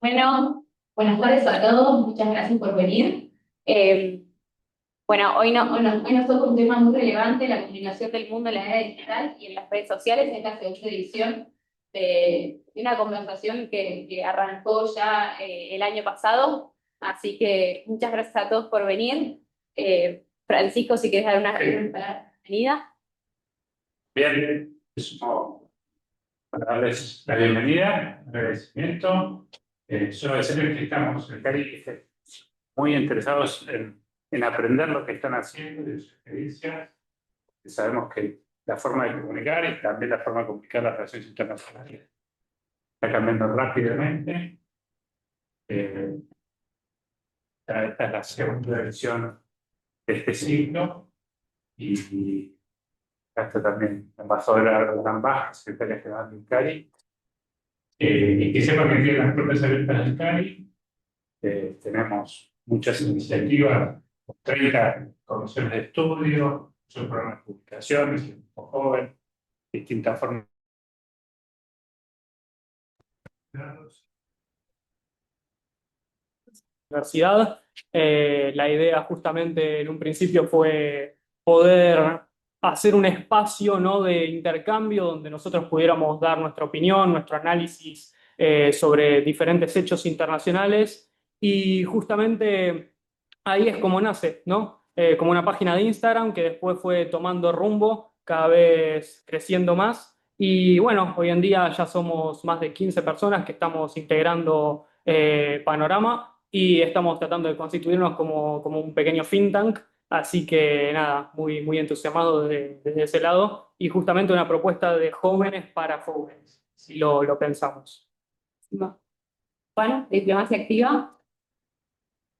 Bueno, buenas tardes a todos, muchas gracias por venir. Eh, bueno, hoy nos toca un tema muy relevante, la comunicación del mundo en la era digital y en las redes sociales, en esta segunda edición de una conversación que arrancó ya el año pasado. Así que muchas gracias a todos por venir. Francisco, si quieres dar una palabra de bienvenida. Bien, es como para darles la bienvenida, agradecimiento. Solo decirles que estamos en Cari muy interesados en aprender lo que están haciendo, de sus experiencias. Sabemos que la forma de comunicar y también la forma de comunicar las relaciones internacionales está cambiando rápidamente. Eh, esta es la segunda versión de este ciclo y hasta también la embajadora Roland Bach, secretaria general de Cari. Y que sepan que tienen las puertas abiertas del CARI. Tenemos muchas iniciativas, 30 comisiones de estudio, muchos programas de publicaciones, Tiempo Joven, distintas formas de datos. Universidad. La idea justamente en un principio fue poder hacer un espacio, ¿no?, de intercambio donde nosotros pudiéramos dar nuestra opinión, nuestro análisis sobre diferentes hechos internacionales y justamente ahí es como nace, ¿no? Como una página de Instagram que después fue tomando rumbo, cada vez creciendo más. Y bueno, hoy en día ya somos más de 15 personas que estamos integrando Panorama y estamos tratando de constituirnos como un pequeño think tank. Así que nada, muy entusiasmado desde ese lado y justamente una propuesta de jóvenes para jóvenes, si lo pensamos. Bueno, diplomacia activa.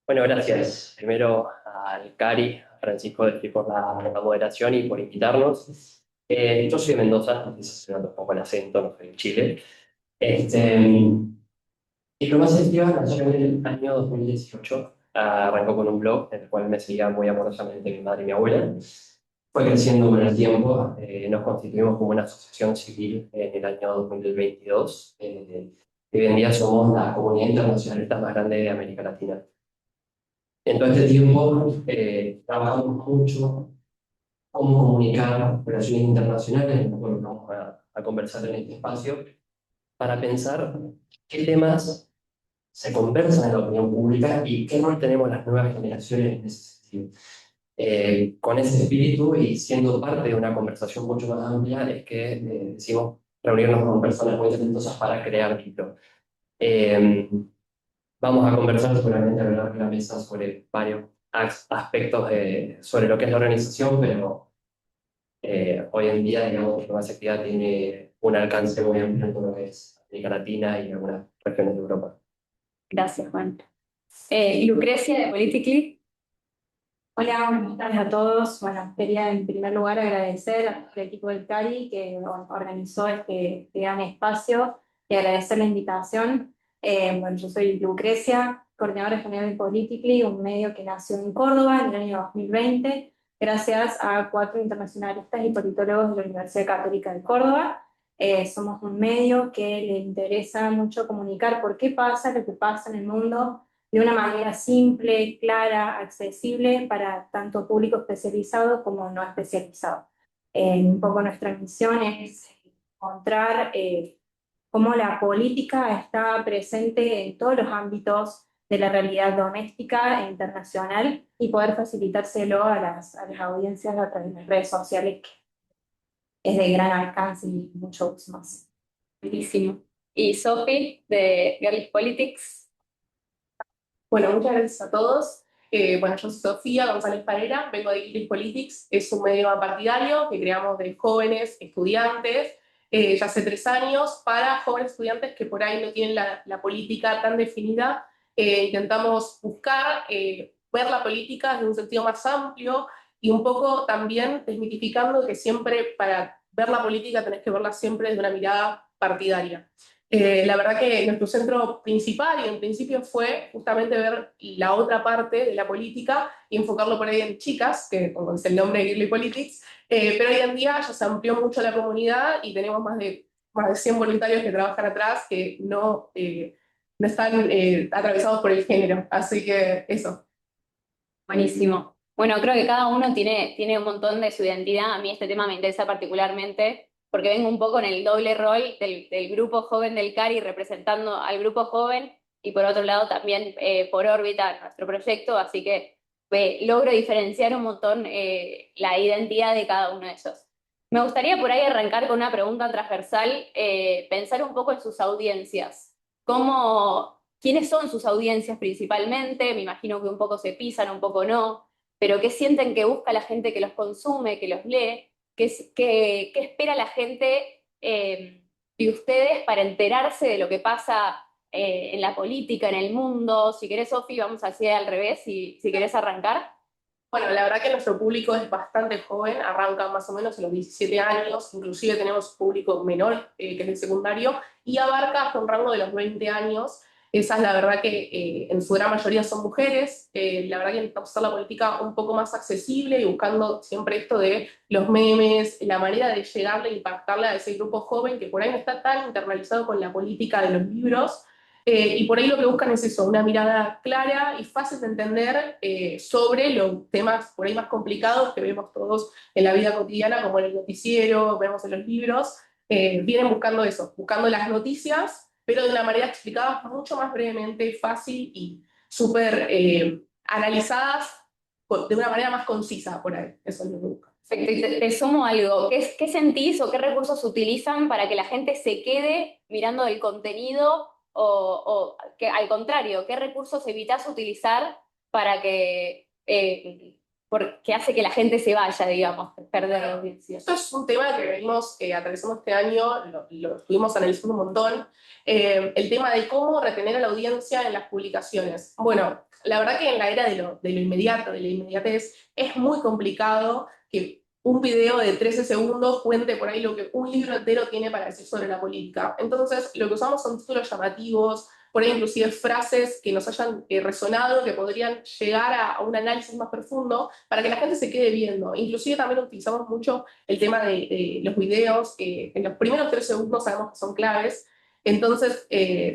Bueno, gracias. Primero al Cari, a Francisco por la moderación y por invitarnos. Yo soy de Mendoza, no sé si se nota un poco el acento, no soy de Chile. Diplomacia Activa nació en el año 2018. Arrancó con un blog en el cual me seguía muy amorosamente mi madre y mi abuela. Fue creciendo con el tiempo. Nos constituimos como una asociación civil en el año 2022. Hoy en día somos la comunidad internacionalista más grande de América Latina. En todo este tiempo trabajamos mucho cómo comunicar relaciones internacionales, en lo cual vamos a conversar en este espacio, para pensar qué temas se conversan en la opinión pública y qué rol tenemos las nuevas generaciones en ese sentido. Con ese espíritu y siendo parte de una conversación mucho más amplia, es que decidimos reunirnos con personas muy talentosas para crear libros. Vamos a conversar seguramente a lo largo de la mesa sobre varios aspectos sobre lo que es la organización, pero hoy en día, digamos, la actividad tiene un alcance muy amplio en todo lo que es América Latina y algunas regiones de Europa. Gracias, Juan. Lucrecia de Politically. Hola, buenas tardes a todos. Bueno, quería en primer lugar agradecer al equipo del CARI que organizó este gran espacio y agradecer la invitación. Bueno, yo soy Lucrecia, coordinadora general de Politically, un medio que nació en Córdoba en el año 2020, gracias a 4 internacionalistas y politólogos de la Universidad Católica de Córdoba. Somos un medio que le interesa mucho comunicar por qué pasa lo que pasa en el mundo de una manera simple, clara, accesible para tanto público especializado como no especializado. Un poco nuestra misión es encontrar cómo la política está presente en todos los ámbitos de la realidad doméstica e internacional y poder facilitárselo a las audiencias a través de las redes sociales, que es de gran alcance y mucho uso más. Buenísimo. Y Sophie, de Girls Politics. Bueno, muchas gracias a todos. Bueno, yo soy Sofía González Parera, vengo de Girls Politics, es un medio partidario que creamos de jóvenes estudiantes, ya hace 3 años, para jóvenes estudiantes que por ahí no tienen la política tan definida. Intentamos buscar, ver la política desde un sentido más amplio y un poco también desmitificando que siempre para ver la política tenés que verla siempre desde una mirada partidaria. La verdad que nuestro centro principal y en principio fue justamente ver la otra parte de la política y enfocarlo por ahí en chicas, que como es el nombre de Girly Politics, pero hoy en día ya se amplió mucho la comunidad y tenemos más de 100 voluntarios que trabajan atrás, que no están atravesados por el género. Así que eso. Buenísimo. Bueno, creo que cada uno tiene un montón de su identidad. A mí este tema me interesa particularmente porque vengo un poco en el doble rol del grupo joven del CARI representando al grupo joven y por otro lado también por órbita nuestro proyecto, así que logro diferenciar un montón la identidad de cada uno de ellos. Me gustaría por ahí arrancar con una pregunta transversal, pensar un poco en sus audiencias. ¿Quiénes son sus audiencias principalmente? Me imagino que un poco se pisan, un poco no, pero ¿qué sienten que busca la gente que los consume, que los lee? ¿Qué espera la gente de ustedes para enterarse de lo que pasa en la política, en el mundo? Si querés, Sofi, vamos así al revés, si querés arrancar. Bueno, la verdad que nuestro público es bastante joven, arranca más o menos a los 17 años, inclusive tenemos público menor, que es el secundario, y abarca hasta un rango de los 20 años. Esa es la verdad que en su gran mayoría son mujeres. La verdad que intentamos hacer la política un poco más accesible y buscando siempre esto de los memes, la manera de llegarle e impactarle a ese grupo joven que por ahí no está tan internalizado con la política de los libros. Y por ahí lo que buscan es eso, una mirada clara y fácil de entender sobre los temas por ahí más complicados que vemos todos en la vida cotidiana, como en el noticiero, vemos en los libros. Vienen buscando eso, buscando las noticias, pero de una manera explicada mucho más brevemente, fácil y súper analizadas de una manera más concisa por ahí. Eso es lo que buscan. Perfecto, y te sumo algo. ¿Qué sentís o qué recursos utilizan para que la gente se quede mirando el contenido o que al contrario, qué recursos evitás utilizar para que hace que la gente se vaya, digamos, perder la audiencia? Esto es un tema que venimos atravesando este año, lo estuvimos analizando un montón, el tema de cómo retener a la audiencia en las publicaciones. Bueno, la verdad que en la era de lo inmediato, de la inmediatez, es muy complicado que un video de 13 segundos cuente por ahí lo que un libro entero tiene para decir sobre la política. Entonces, lo que usamos son títulos llamativos, por ahí inclusive frases que nos hayan resonado, que podrían llegar a un análisis más profundo, para que la gente se quede viendo. Inclusive también utilizamos mucho el tema de los videos, que en los primeros 3 segundos sabemos que son claves. Entonces,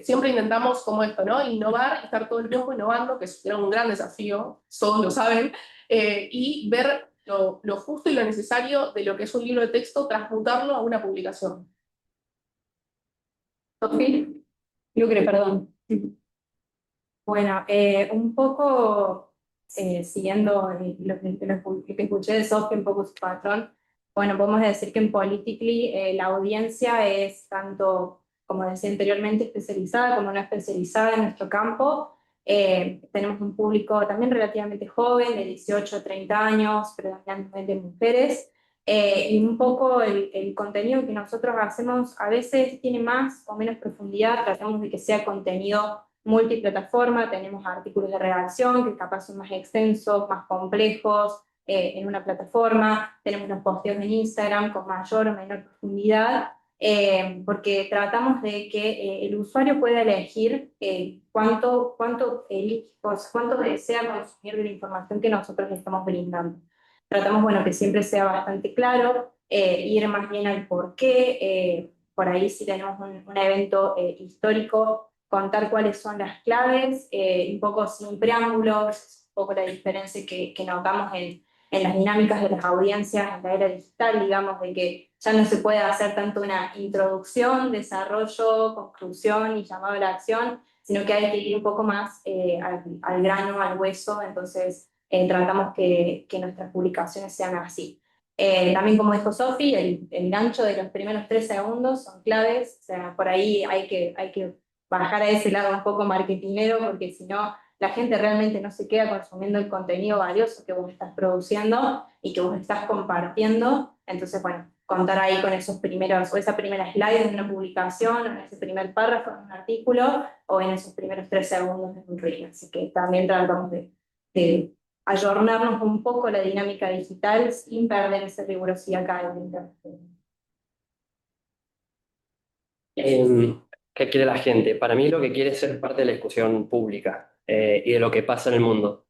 siempre intentamos como esto, ¿no? Innovar, estar todo el tiempo innovando, que era un gran desafío, todos lo saben, y ver lo justo y lo necesario de lo que es un libro de texto, transmutarlo a una publicación. Sofi, Lucre, perdón. Bueno, un poco siguiendo lo que escuché de Sofía, un poco su patrón, bueno, podemos decir que en Politically la audiencia es tanto, como decía anteriormente, especializada como no especializada en nuestro campo. Tenemos un público también relativamente joven, de 18 a 30 años, predominantemente mujeres. Y un poco el contenido que nosotros hacemos a veces tiene más o menos profundidad, tratamos de que sea contenido multiplataforma, tenemos artículos de redacción que capaz son más extensos, más complejos en una plataforma, tenemos los posteos en Instagram con mayor o menor profundidad, porque tratamos de que el usuario pueda elegir cuánto desea consumir de la información que nosotros le estamos brindando. Tratamos, bueno, que siempre sea bastante claro, ir más bien al por qué, por ahí si tenemos un evento histórico, contar cuáles son las claves, un poco sin preámbulos, un poco la diferencia que notamos en las dinámicas de las audiencias en la era digital, digamos, de que ya no se puede hacer tanto una introducción, desarrollo, conclusión y llamado a la acción, sino que hay que ir un poco más al grano, al hueso, entonces tratamos que nuestras publicaciones sean así. También como dijo Sofi, el gancho de los primeros 3 segundos son claves, o sea, por ahí hay que bajar a ese lado un poco marketinero, porque si no, la gente realmente no se queda consumiendo el contenido valioso que vos estás produciendo y que vos estás compartiendo. Entonces, bueno, contar ahí con esos primeros, o esa primera slide de una publicación, o en ese primer párrafo de un artículo, o en esos primeros 3 segundos de un reel. Así que también tratamos de ayornarnos un poco la dinámica digital sin perder esa rigurosidad académica. ¿Qué quiere la gente? Para mí lo que quiere es ser parte de la discusión pública y de lo que pasa en el mundo.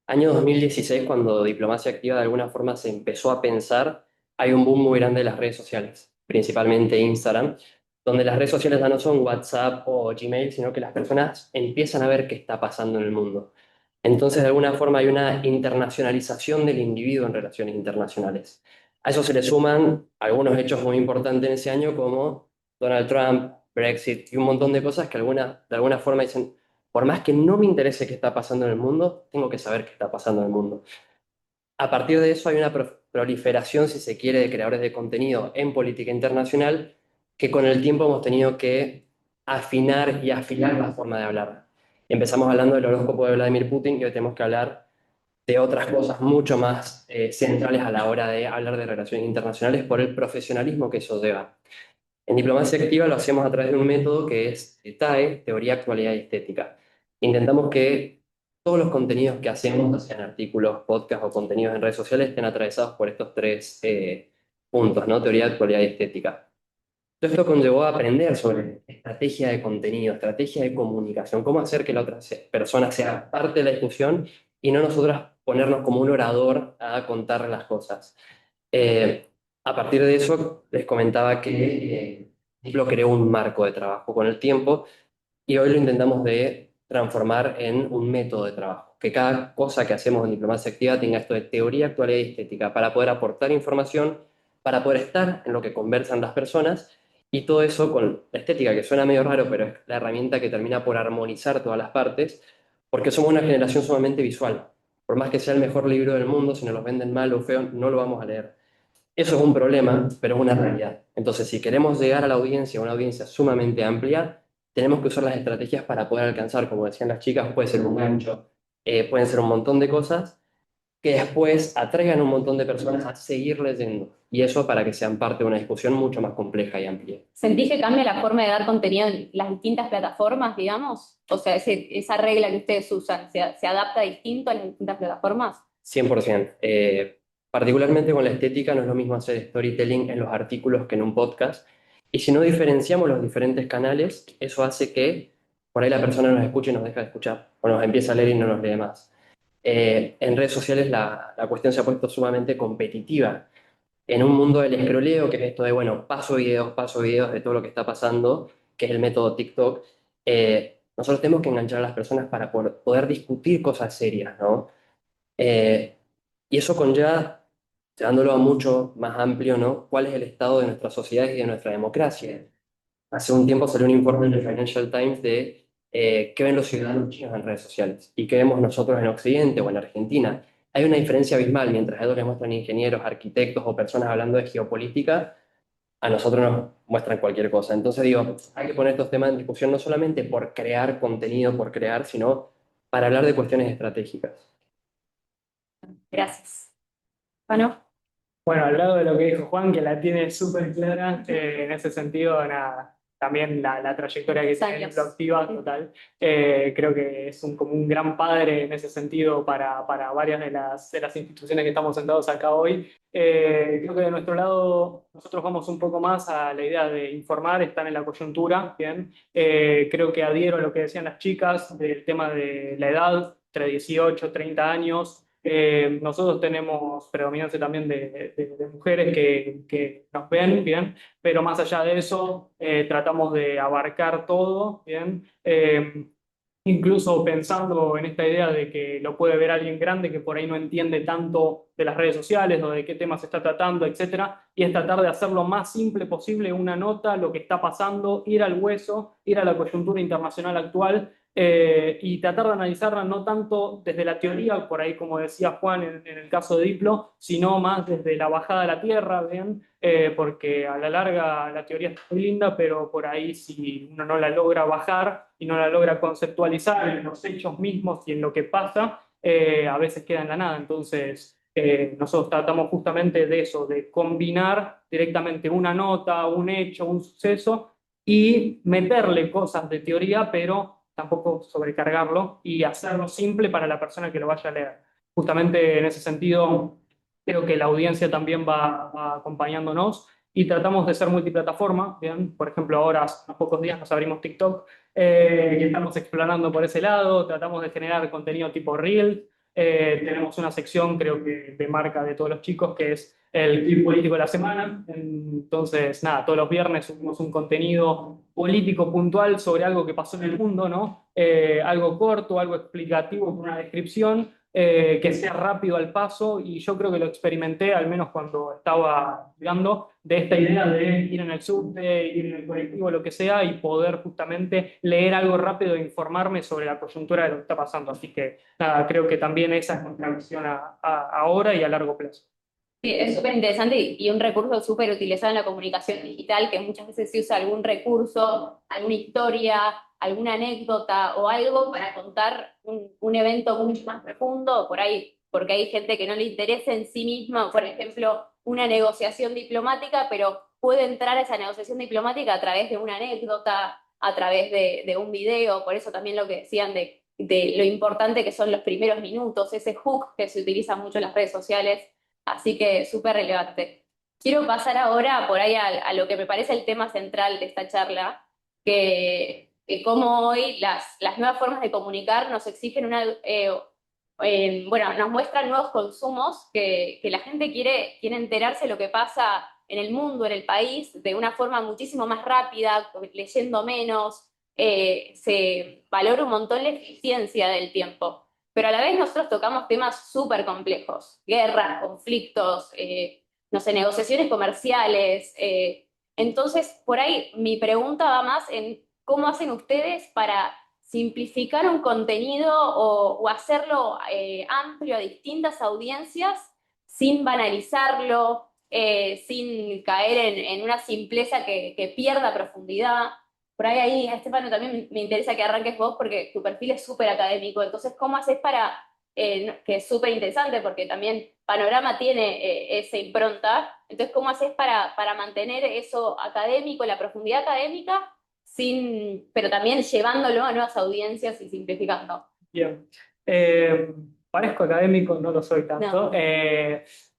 Año 2016, cuando Diplomacia Activa de alguna forma se empezó a pensar, hay un boom muy grande de las redes sociales, principalmente Instagram, donde las redes sociales ya no son WhatsApp o Gmail, sino que las personas empiezan a ver qué está pasando en el mundo. Entonces, de alguna forma, hay una internacionalización del individuo en relaciones internacionales. A eso se le suman algunos hechos muy importantes en ese año, como Donald Trump, Brexit y un montón de cosas que de alguna forma dicen, por más que no me interese qué está pasando en el mundo, tengo que saber qué está pasando en el mundo. A partir de eso hay una proliferación, si se quiere, de creadores de contenido en política internacional que con el tiempo hemos tenido que afinar y afilar la forma de hablar. Empezamos hablando del horóscopo de Vladimir Putin y hoy tenemos que hablar de otras cosas mucho más centrales a la hora de hablar de relaciones internacionales por el profesionalismo que eso lleva. En diplomacia activa lo hacemos a través de un método que es TAE, Teoría, Actualidad y Estética. Intentamos que todos los contenidos que hacemos, sean artículos, podcasts o contenidos en redes sociales, estén atravesados por estos tres puntos, ¿no? Teoría, Actualidad y Estética. Todo esto conllevó a aprender sobre estrategia de contenido, estrategia de comunicación, cómo hacer que la otra persona sea parte de la discusión y no nosotros ponernos como un orador a contar las cosas. Eh, a partir de eso, les comentaba que Diplo creó un marco de trabajo con el tiempo y hoy lo intentamos de transformar en un método de trabajo. Que cada cosa que hacemos en diplomacia activa tenga esto de teoría, actualidad y estética para poder aportar información, para poder estar en lo que conversan las personas y todo eso con la estética, que suena medio raro, pero es la herramienta que termina por armonizar todas las partes, porque somos una generación sumamente visual. Por más que sea el mejor libro del mundo, si nos lo venden mal o feo, no lo vamos a leer. Eso es un problema, pero es una realidad. Entonces, si queremos llegar a la audiencia, una audiencia sumamente amplia, tenemos que usar las estrategias para poder alcanzar, como decían las chicas, puede ser un gancho, pueden ser un montón de cosas que después atraigan un montón de personas a seguir leyendo. Y eso para que sean parte de una discusión mucho más compleja y amplia. ¿Sentís que cambia la forma de dar contenido en las distintas plataformas, digamos? O sea, esa regla que ustedes usan, ¿se adapta distinto a las distintas plataformas? 100%. Particularmente con la estética, no es lo mismo hacer storytelling en los artículos que en un podcast. Y si no diferenciamos los diferentes canales, eso hace que por ahí la persona nos escuche y nos deja de escuchar, o nos empieza a leer y no nos lee más. En redes sociales la cuestión se ha puesto sumamente competitiva. En un mundo del escroleo, que es esto de, bueno, paso videos de todo lo que está pasando, que es el método TikTok, nosotros tenemos que enganchar a las personas para poder discutir cosas serias, ¿no? Eh, y eso conlleva, llevándolo a mucho más amplio, ¿no? ¿Cuál es el estado de nuestras sociedades y de nuestra democracia? Hace un tiempo salió un informe en el Financial Times de qué ven los ciudadanos chinos en redes sociales y qué vemos nosotros en Occidente o en Argentina. Hay una diferencia abismal. Mientras a ellos les muestran ingenieros, arquitectos o personas hablando de geopolítica, a nosotros nos muestran cualquier cosa. Entonces digo, hay que poner estos temas en discusión no solamente por crear contenido, por crear, sino para hablar de cuestiones estratégicas. Gracias. Bueno, Bueno, al lado de lo que dijo Juan, que la tiene súper clara, en ese sentido, nada, también la trayectoria que tiene años. Proactiva, total, creo que es como un gran padre en ese sentido para varias de las instituciones que estamos sentados acá hoy. Creo que de nuestro lado nosotros vamos un poco más a la idea de informar, estar en la coyuntura, ¿bien? Creo que adhiero a lo que decían las chicas del tema de la edad, entre 18 30 años. Nosotros tenemos predominancia también de mujeres que nos ven, ¿bien? Pero más allá de eso, tratamos de abarcar todo, ¿bien? Incluso pensando en esta idea de que lo puede ver alguien grande que por ahí no entiende tanto de las redes sociales o de qué temas se está tratando, etcétera, y es tratar de hacer lo más simple posible una nota, lo que está pasando, ir al hueso, ir a la coyuntura internacional actual y tratar de analizarla no tanto desde la teoría, por ahí como decía Juan en el caso de Diplo, sino más desde la bajada a la tierra, ¿bien? Porque a la larga la teoría está muy linda, pero por ahí si uno no la logra bajar y no la logra conceptualizar en los hechos mismos y en lo que pasa, a veces queda en la nada. Entonces, nosotros tratamos justamente de eso, de combinar directamente una nota, un hecho, un suceso y meterle cosas de teoría, pero tampoco sobrecargarlo y hacerlo simple para la persona que lo vaya a leer. Justamente en ese sentido, creo que la audiencia también va acompañándonos y tratamos de ser multiplataforma, ¿bien? Por ejemplo, ahora hace unos pocos días nos abrimos TikTok y estamos explorando por ese lado, tratamos de generar contenido tipo Reel, tenemos una sección creo que de marca de todos los chicos que es el clip político de la semana. Entonces, nada, todos los viernes subimos un contenido político puntual sobre algo que pasó en el mundo, ¿no? Algo corto, algo explicativo con una descripción, que sea rápido al paso, y yo creo que lo experimenté, al menos cuando estaba estudiando, de esta idea de ir en el subte, ir en el colectivo, lo que sea, y poder justamente leer algo rápido e informarme sobre la coyuntura de lo que está pasando. Así que, nada, creo que también esa es nuestra visión ahora y a largo plazo. Sí, es súper interesante y un recurso súper utilizado en la comunicación digital, que muchas veces se usa algún recurso, alguna historia, alguna anécdota o algo para contar un evento mucho más profundo, por ahí, porque hay gente que no le interesa en sí misma, por ejemplo, una negociación diplomática, pero puede entrar a esa negociación diplomática a través de una anécdota, a través de un video, por eso también lo que decían de lo importante que son los primeros minutos, ese hook que se utiliza mucho en las redes sociales. Así que súper relevante. Quiero pasar ahora por ahí a lo que me parece el tema central de esta charla, que cómo hoy las nuevas formas de comunicar nos exigen bueno, nos muestran nuevos consumos, que la gente quiere enterarse de lo que pasa en el mundo, en el país, de una forma muchísimo más rápida, leyendo menos, se valora un montón la eficiencia del tiempo, pero a la vez nosotros tocamos temas súper complejos, guerras, conflictos, no sé, negociaciones comerciales. Entonces, por ahí mi pregunta va más en cómo hacen ustedes para simplificar un contenido o hacerlo amplio a distintas audiencias sin banalizarlo, sin caer en una simpleza que pierda profundidad. Por ahí, Estefano, también me interesa que arranques vos porque tu perfil es súper académico. Entonces, ¿cómo haces para, que es súper interesante porque también Panorama tiene esa impronta? Entonces, ¿cómo haces para mantener eso académico, la profundidad académica, pero también llevándolo a nuevas audiencias y simplificando? Bien. Parezco académico, no lo soy tanto. No.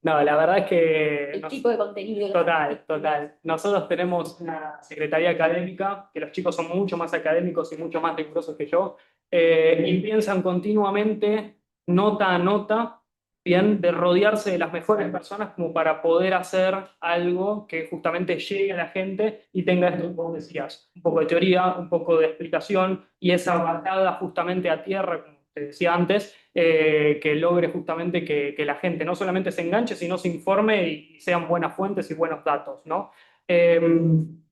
No, la verdad es que El tipo de contenido. total, total. Nosotros tenemos una secretaría académica, que los chicos son mucho más académicos y mucho más rigurosos que yo, y piensan continuamente, nota a nota, bien, de rodearse de las mejores personas como para poder hacer algo que justamente llegue a la gente y tenga esto que vos decías, un poco de teoría, un poco de explicación y esa bajada justamente a tierra, como te decía antes, que logre justamente que la gente no solamente se enganche, sino se informe y sean buenas fuentes y buenos datos, ¿no? Eh,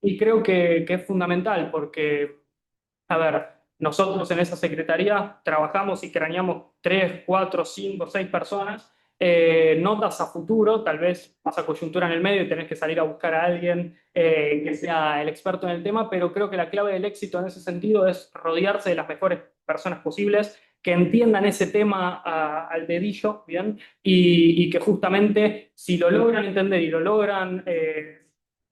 y creo que es fundamental porque, a ver, nosotros en esa secretaría trabajamos y craneamos 3, 4, 5, 6 personas, notas a futuro, tal vez pasa coyuntura en el medio y tenés que salir a buscar a alguien que sea el experto en el tema, pero creo que la clave del éxito en ese sentido es rodearse de las mejores personas posibles, que entiendan ese tema al dedillo, ¿bien? Y que justamente si lo logran entender y lo logran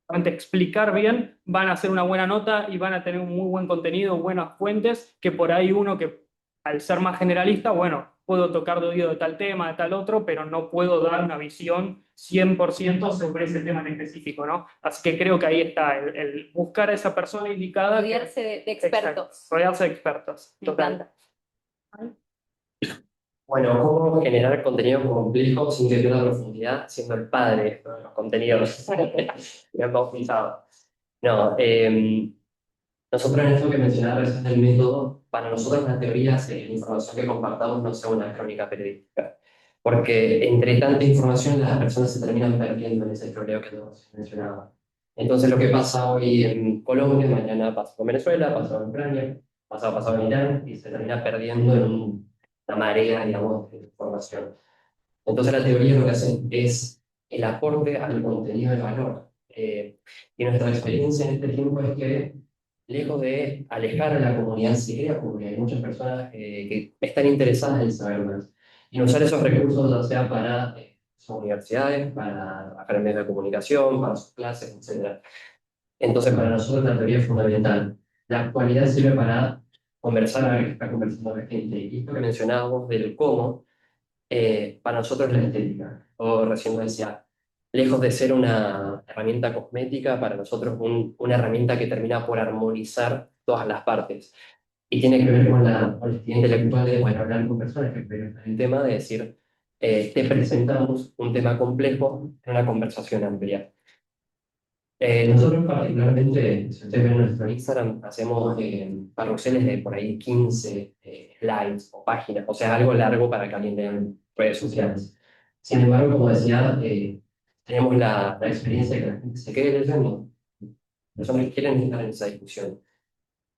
explicar bien, van a hacer una buena nota y van a tener un muy buen contenido, buenas fuentes, que por ahí uno que al ser más generalista, bueno, puedo tocar de oído de tal tema, de tal otro, pero no puedo dar una visión 100% sobre ese tema en específico, ¿no? Así que creo que ahí está el buscar a esa persona indicada. Rodearse de expertos. Exacto, rodearse de expertos, Me total. encanta. Bueno, ¿cómo generar contenido complejo sin que pierda profundidad siendo el padre de los contenidos? Me han bautizado. No, nosotros en esto que mencionaba recién del método, para nosotros la teoría es la información que compartamos no sea una crónica periodística. Porque entre tanta información las personas se terminan perdiendo en ese troleo que nos mencionaba. Entonces lo que pasa hoy en Colombia, mañana pasa con Venezuela, pasa en Ucrania, pasado en Irán, y se termina perdiendo en una marea, digamos, de información. Entonces la teoría lo que hace es el aporte al contenido de valor. Y nuestra experiencia en este tiempo es que, lejos de alejar a la comunidad, se crea comunidad. Hay muchas personas que están interesadas en saber más. Y usar esos recursos, ya sea para sus universidades, para trabajar en medios de comunicación, para sus clases, etc. Entonces, para nosotros la teoría es fundamental. La actualidad sirve para conversar, a ver qué está conversando la gente. Y esto que mencionábamos del cómo, para nosotros es la estética. O recién decía, lejos de ser una herramienta cosmética, para nosotros una herramienta que termina por armonizar todas las partes. Y tiene que ver con la honestidad intelectual de, bueno, hablar con personas que experiencian el tema, de decir, te presentamos un tema complejo en una conversación amplia. Nosotros particularmente, si ustedes ven nuestro Instagram, hacemos carruseles de por ahí 15 slides o páginas, o sea, algo largo para que alguien vea en redes sociales. Sin embargo, como decía, tenemos la experiencia de que la gente se quede leyendo, personas que quieren estar en esa discusión.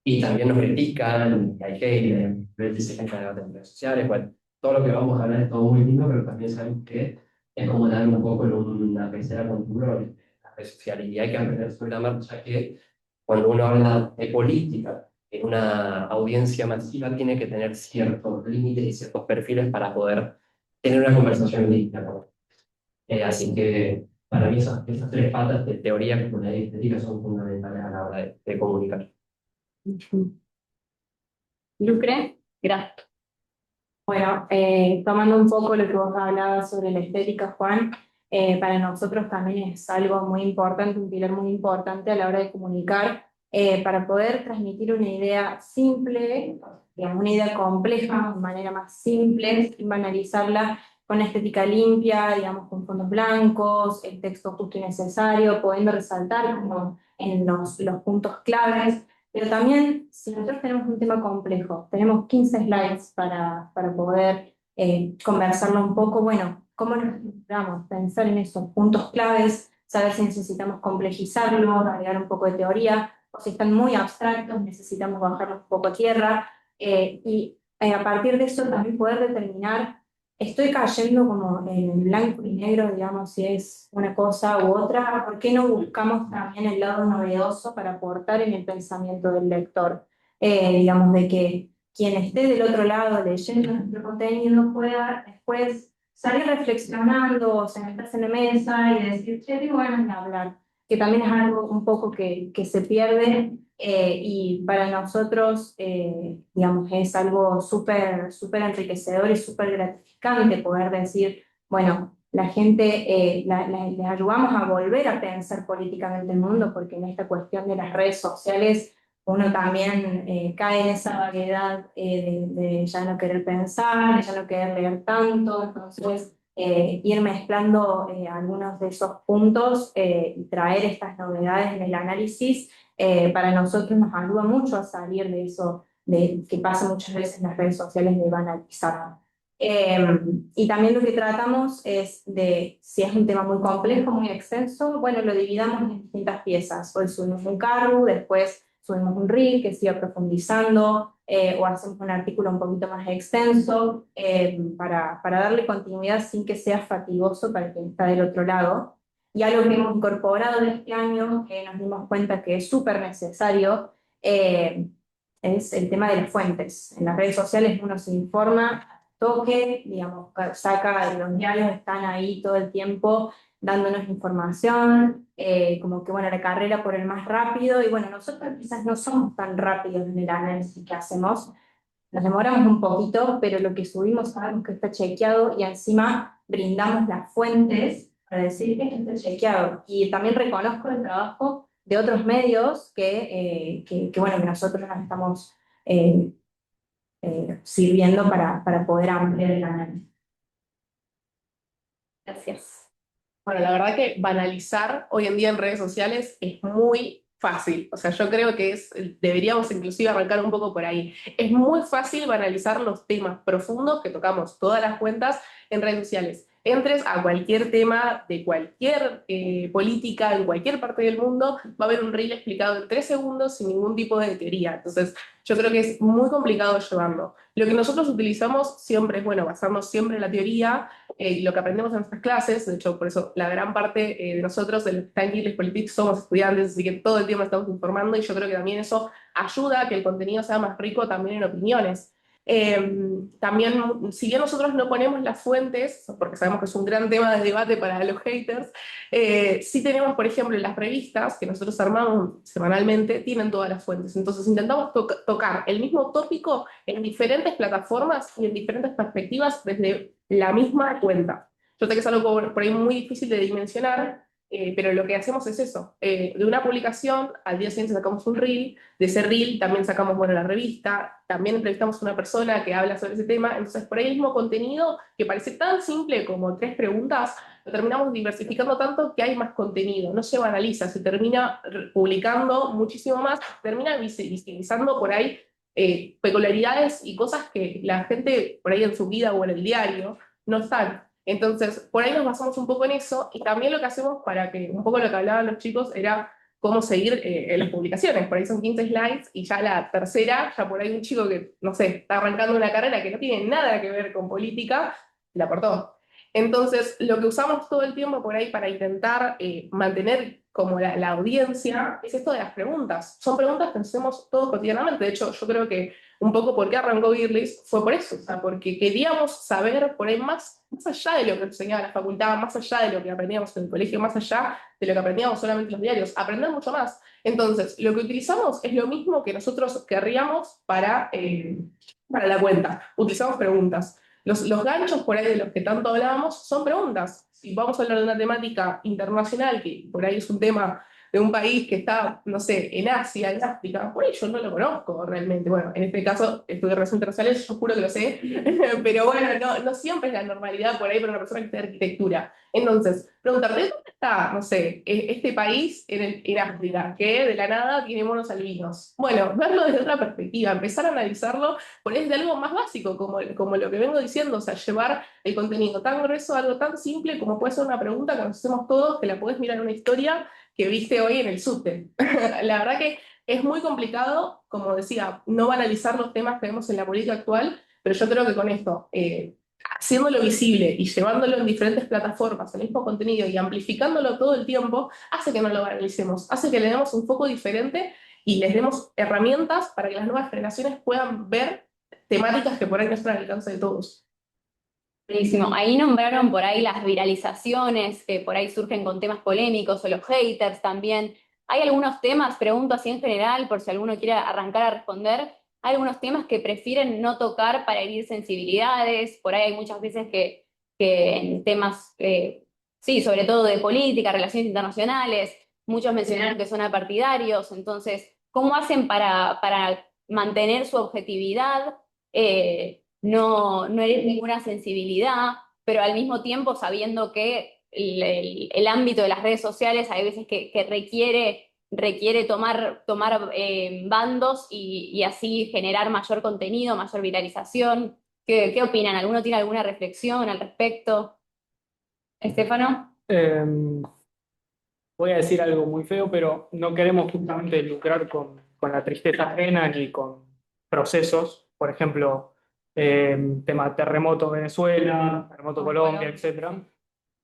Y también nos critican, y hay hate, veces se quejan de redes sociales, bueno, todo lo que vamos a hablar es todo muy lindo, pero también sabemos que es como dar un poco en una pecera con tiburones, las redes sociales, y hay que aprender sobre la marcha que cuando uno habla de política en una audiencia masiva tiene que tener ciertos límites y ciertos perfiles para poder tener una conversación digna, ¿no? Así que para mí esas tres patas de teoría, cultural y estética son fundamentales a la hora de comunicar. Lucre, gracias. Bueno, tomando un poco lo que vos hablabas sobre la estética, Juan, para nosotros también es algo muy importante, un pilar muy importante a la hora de comunicar, para poder transmitir una idea simple, digamos, una idea compleja, de manera más simple, sin banalizarla, con estética limpia, digamos, con fondos blancos, el texto justo y necesario, pudiendo resaltar como en los puntos claves. Pero también, si nosotros tenemos un tema complejo, tenemos 15 slides para poder conversarlo un poco, bueno, ¿cómo nos estructuramos? Pensar en esos puntos claves, saber si necesitamos complejizarlo, agregar un poco de teoría, o si están muy abstractos, necesitamos bajarlos un poco a tierra, a partir de eso también poder determinar, estoy cayendo como en el blanco y negro, digamos, si es una cosa u otra, ¿por qué no buscamos también el lado novedoso para aportar en el pensamiento del lector? Digamos, de que quien esté del otro lado leyendo nuestro contenido pueda después salir reflexionando o sentarse en la mesa y decir, che, tengo ganas de hablar, que también es algo un poco que se pierde y para nosotros, digamos, es algo súper súper enriquecedor y súper gratificante poder decir, bueno, la gente, les ayudamos a volver a pensar políticamente el mundo, porque en esta cuestión de las redes sociales uno también cae en esa vaguedad de ya no querer pensar, de ya no querer leer tanto, entonces ir mezclando algunos de esos puntos y traer estas novedades en el análisis para nosotros nos ayuda mucho a salir de eso de, que pasa muchas veces en las redes sociales de banalizar. Y también lo que tratamos es de, si es un tema muy complejo, muy extenso, bueno, lo dividamos en distintas piezas. Hoy subimos un carro, después subimos un reel que siga profundizando, o hacemos un artículo un poquito más extenso para darle continuidad sin que sea fatigoso para quien está del otro lado. Y algo que hemos incorporado de este año, que nos dimos cuenta que es súper necesario, es el tema de las fuentes. En las redes sociales uno se informa, toque, digamos, saca, los diarios están ahí todo el tiempo dándonos información, como que bueno, la carrera por el más rápido, y bueno, nosotros quizás no somos tan rápidos en el análisis que hacemos, nos demoramos un poquito, pero lo que subimos sabemos que está chequeado y encima brindamos las fuentes para decir que esto está chequeado. Y también reconozco el trabajo de otros medios que bueno, que nosotros nos estamos eh, sirviendo para poder ampliar el análisis. Gracias. Bueno, la verdad que banalizar hoy en día en redes sociales es muy fácil. O sea, yo creo que deberíamos inclusive arrancar un poco por ahí. Es muy fácil banalizar los temas profundos que tocamos todas las cuentas en redes sociales. Entres a cualquier tema de cualquier política en cualquier parte del mundo, va a haber un reel explicado en 3 segundos sin ningún tipo de teoría. Entonces, yo creo que es muy complicado llevarlo. Lo que nosotros utilizamos siempre es, bueno, basarnos siempre en la teoría, lo que aprendemos en nuestras clases. De hecho, por eso la gran parte de nosotros, de los que están en English Politics, somos estudiantes, así que todo el tiempo estamos informando y yo creo que también eso ayuda a que el contenido sea más rico también en opiniones. También, si bien nosotros no ponemos las fuentes, porque sabemos que es un gran tema de debate para los haters, sí tenemos, por ejemplo, las revistas que nosotros armamos semanalmente, tienen todas las fuentes. Entonces intentamos tocar el mismo tópico en diferentes plataformas y en diferentes perspectivas desde la misma cuenta. Yo sé que es algo por ahí muy difícil de dimensionar, pero lo que hacemos es eso. De una publicación, al día siguiente sacamos un reel, de ese reel también sacamos, bueno, la revista, también entrevistamos a una persona que habla sobre ese tema, entonces por ahí el mismo contenido, que parece tan simple como 3 preguntas, lo terminamos diversificando tanto que hay más contenido, no se banaliza, se termina publicando muchísimo más, termina visibilizando por ahí peculiaridades y cosas que la gente por ahí en su vida o en el diario no están. Entonces, por ahí nos basamos un poco en eso y también lo que hacemos para que, un poco lo que hablaban los chicos era cómo seguir en las publicaciones. Por ahí son 15 slides y ya la tercera, ya por ahí un chico que, no sé, está arrancando una carrera que no tiene nada que ver con política, la aportó. Entonces, lo que usamos todo el tiempo por ahí para intentar mantener como la audiencia es esto de las preguntas. Son preguntas que hacemos todos cotidianamente. De hecho, yo creo que un poco por qué arrancó Girlis fue por eso, o sea, porque queríamos saber por ahí más allá de lo que enseñaba la facultad, más allá de lo que aprendíamos en el colegio, más allá de lo que aprendíamos solamente en los diarios, aprender mucho más. Entonces, lo que utilizamos es lo mismo que nosotros querríamos para la cuenta. Utilizamos preguntas. Los ganchos por ahí de los que tanto hablábamos son preguntas. Si vamos a hablar de una temática internacional, que por ahí es un tema de un país que está, no sé, en Asia, en África, por ahí yo no lo conozco realmente. Bueno, en este caso estudié Relaciones Internacionales, yo juro que lo sé, pero bueno, no siempre es la normalidad por ahí para una persona que estudia arquitectura. Entonces, preguntarte, ¿dónde está, no sé, este país en África, que de la nada tiene monos albinos? Bueno, verlo desde otra perspectiva, empezar a analizarlo por ahí de algo más básico, como lo que vengo diciendo, o sea, llevar el contenido tan grueso a algo tan simple como puede ser una pregunta que nos hacemos todos, que la podés mirar en una historia que viste hoy en el subte. La verdad que es muy complicado, como decía, no banalizar los temas que vemos en la política actual, pero yo creo que con esto, haciéndolo visible y llevándolo en diferentes plataformas, el mismo contenido y amplificándolo todo el tiempo, hace que no lo banalicemos, hace que le demos un foco diferente y les demos herramientas para que las nuevas generaciones puedan ver temáticas que por ahí no están al alcance de todos. Buenísimo. Ahí nombraron por ahí las viralizaciones que por ahí surgen con temas polémicos o los haters también. ¿Hay algunos temas, pregunto así en general, por si alguno quiere arrancar a responder, hay algunos temas que prefieren no tocar para herir sensibilidades? Por ahí hay muchas veces que en temas, sí, sobre todo de política, relaciones internacionales, muchos mencionaron que son apartidarios, entonces, ¿cómo hacen para mantener su objetividad? No herir ninguna sensibilidad, pero al mismo tiempo sabiendo que el ámbito de las redes sociales hay veces que requiere tomar bandos y así generar mayor contenido, mayor viralización. ¿Qué opinan? ¿Alguno tiene alguna reflexión al respecto? Estefano. Voy a decir algo muy feo, pero no queremos justamente lucrar con la tristeza ajena ni con procesos. Por ejemplo, tema terremoto Venezuela, terremoto Colombia, etcétera.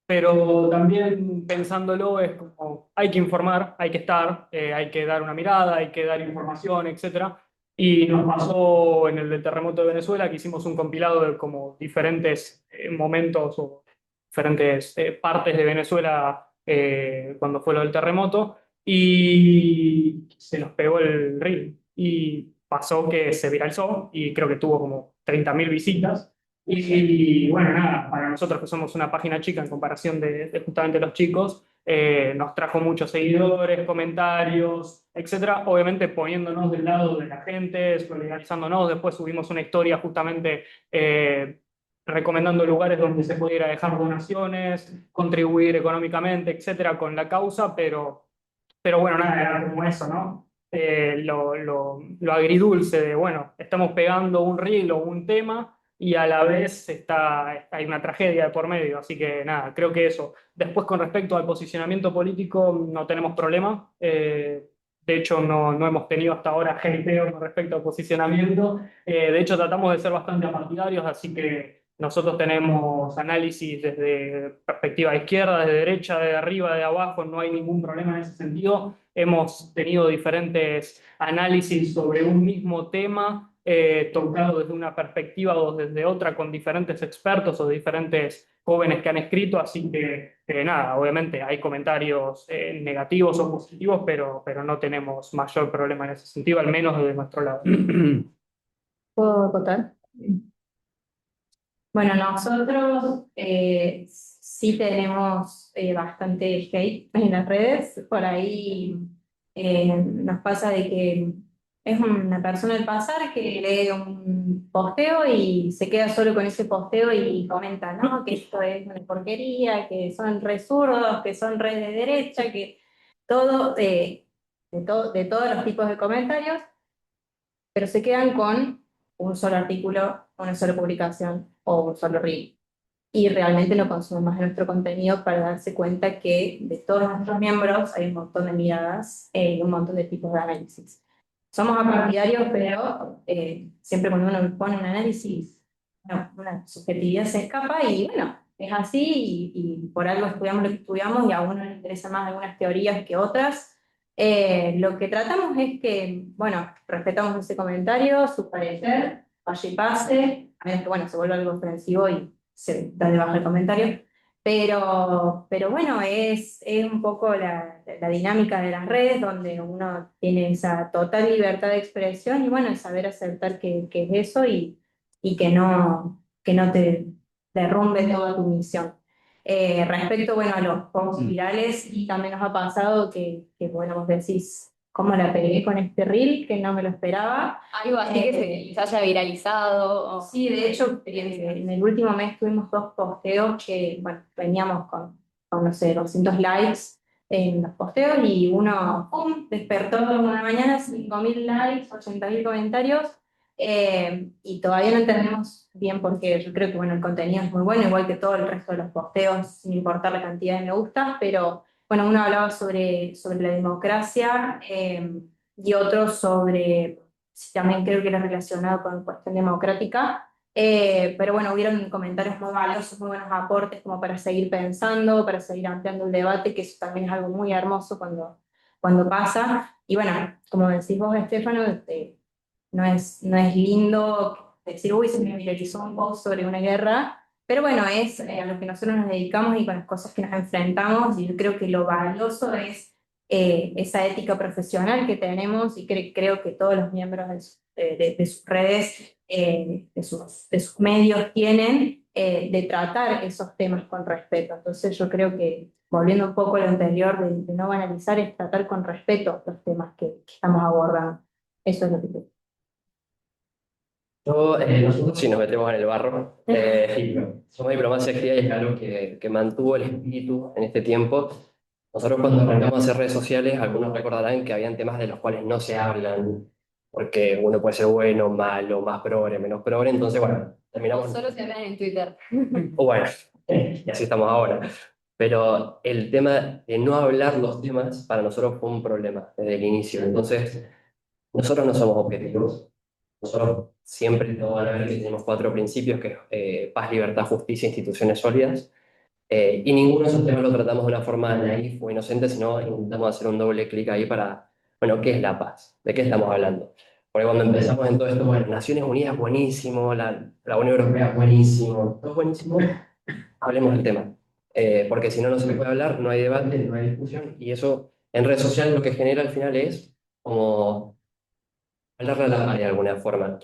Pero también pensándolo es como hay que informar, hay que estar, hay que dar una mirada, hay que dar información, etcétera. Y nos pasó en el del terremoto de Venezuela que hicimos un compilado de como diferentes momentos o diferentes partes de Venezuela cuando fue lo del terremoto y se nos pegó el reel y pasó que se viralizó y creo que tuvo como 30.000 visitas. Y bueno, nada, para nosotros que somos una página chica en comparación de justamente los chicos, nos trajo muchos seguidores, comentarios, etcétera. Obviamente poniéndonos del lado de la gente, solidarizándonos. Después subimos una historia justamente recomendando lugares donde se pudiera dejar donaciones, contribuir económicamente, etcétera, con la causa, pero bueno, nada, era como eso, ¿no? Lo agridulce de, bueno, estamos pegando un reel o un tema y a la vez hay una tragedia de por medio, así que nada, creo que eso. Después, con respecto al posicionamiento político, no tenemos problema. De hecho, no hemos tenido hasta ahora hateo con respecto al posicionamiento. De hecho, tratamos de ser bastante partidarios, así que nosotros tenemos análisis desde perspectiva de izquierda, de derecha, de arriba, de abajo, no hay ningún problema en ese sentido. Hemos tenido diferentes análisis sobre un mismo tema, tocado desde una perspectiva o desde otra, con diferentes expertos o diferentes jóvenes que han escrito, así que nada, obviamente hay comentarios negativos o positivos, pero no tenemos mayor problema en ese sentido, al menos desde nuestro lado. ¿Puedo contar? Bueno, nosotros sí tenemos bastante hate en las redes. Por ahí nos pasa de que es una persona al pasar que lee un posteo y se queda solo con ese posteo y comenta, ¿no? Que esto es una porquería, que son re zurdos, que son re de derecha, que todo, de todos los tipos de comentarios, pero se quedan con un solo artículo, una sola publicación o un solo reel. Y realmente no consumen más de nuestro contenido para darse cuenta que de todos nuestros miembros hay un montón de miradas y un montón de tipos de análisis. Somos apartidarios, pero siempre cuando uno pone un análisis, una subjetividad se escapa y bueno, es así y por algo estudiamos lo que estudiamos y a uno le interesan más algunas teorías que otras. Lo que tratamos es que, bueno, respetamos ese comentario, su parecer, vaya y pase, a menos que, bueno, se vuelva algo ofensivo y se da de baja el comentario. Pero bueno, es un poco la dinámica de las redes donde uno tiene esa total libertad de expresión y bueno, es saber aceptar que es eso y que no te derrumbe toda tu misión. Respecto, bueno, a los posts virales, y también nos ha pasado bueno, vos decís, ¿cómo la pegué con este reel? Que no me lo esperaba. Algo así que se haya viralizado. Sí, de hecho, en el último mes tuvimos 2 posteos que, bueno, veníamos no sé, 200 likes en los posteos y uno, ¡pum!, despertó una mañana, 5.000 likes, 80.000 comentarios y todavía no entendemos bien por qué. Yo creo que, bueno, el contenido es muy bueno, igual que todo el resto de los posteos, sin importar la cantidad de me gustas, pero, bueno, uno hablaba sobre la democracia y otro sobre sí, también creo que era relacionado con cuestión democrática, pero bueno, hubieron comentarios muy valiosos, muy buenos aportes como para seguir pensando, para seguir ampliando el debate, que eso también es algo muy hermoso cuando pasa. Y bueno, como decís vos, Estefano, no es lindo decir, uy, se me viralizó un post sobre una guerra, pero bueno, es a lo que nosotros nos dedicamos y con las cosas que nos enfrentamos, y yo creo que lo valioso es esa ética profesional que tenemos y creo que todos los miembros de sus redes, de sus medios tienen, de tratar esos temas con respeto. Entonces yo creo que, volviendo un poco a lo anterior, de no banalizar, es tratar con respeto los temas que estamos abordando. Eso es lo que creo. Nosotros sí nos metemos en el barro. Somos diplomacia activa y es algo que mantuvo el espíritu en este tiempo. Nosotros cuando arrancamos a hacer redes sociales, algunos recordarán que habían temas de los cuales no se hablan, porque uno puede ser bueno, malo, más progre, menos progre, entonces bueno, terminamos... Solo se hablan en Twitter. O bueno, y así estamos ahora. Pero el tema de no hablar los temas para nosotros fue un problema desde el inicio. Entonces, nosotros no somos objetivos. Nosotros siempre nos van a ver que tenemos 4 principios, que es paz, libertad, justicia, instituciones sólidas. Y ninguno de esos temas lo tratamos de una forma naif o inocente, sino intentamos hacer un doble clic ahí para, bueno, ¿qué es la paz? ¿De qué estamos hablando? Porque cuando empezamos en todo esto, bueno, Naciones Unidas buenísimo, la Unión Europea buenísimo, todo buenísimo, hablemos del tema. Porque si no, no se puede hablar, no hay debate, no hay discusión, y eso en redes sociales lo que genera al final es como hablarle a la pared de alguna forma.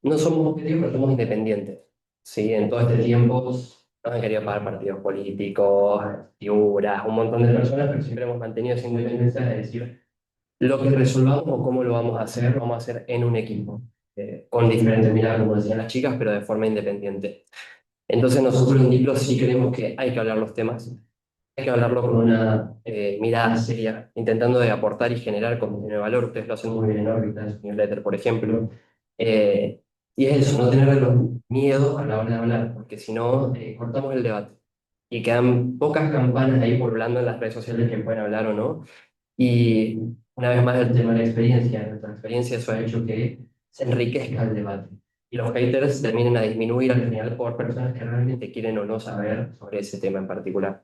No somos objetivos, pero somos independientes. ¿Sí? En todo este tiempo nos han querido pagar partidos políticos, figuras, un montón de personas, pero siempre hemos mantenido esa independencia de decir lo que resolvamos o cómo lo vamos a hacer en un equipo, con diferentes miradas, como decían las chicas, pero de forma independiente. Entonces nosotros en Diplo sí creemos que hay que hablar los temas, hay que hablarlo con una mirada seria, intentando de aportar y generar contenido de valor. Ustedes lo hacen muy bien en órbita, en su newsletter, por ejemplo. Y es eso, no tener los miedos a la hora de hablar, porque si no, cortamos el debate. Y quedan pocas campanas ahí pululando en las redes sociales que pueden hablar o no. Y una vez más el tema de la experiencia. Nuestra experiencia eso ha hecho que se enriquezca el debate. Y los haters terminen a disminuir al final por personas que realmente quieren o no saber sobre ese tema en particular.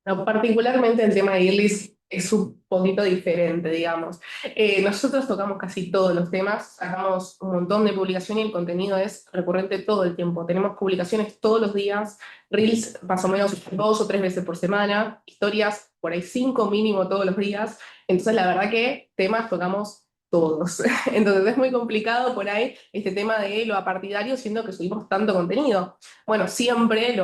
No, particularmente el tema de Girlis es un poquito diferente, digamos. Nosotros tocamos casi todos los temas, sacamos un montón de publicación y el contenido es recurrente todo el tiempo. Tenemos publicaciones todos los días, reels más o menos 2 o 3 veces por semana, historias por ahí 5 mínimo todos los días. Entonces la verdad que temas tocamos todos. Entonces es muy complicado por ahí este tema de lo apartidario, siendo que subimos tanto contenido. Bueno, siempre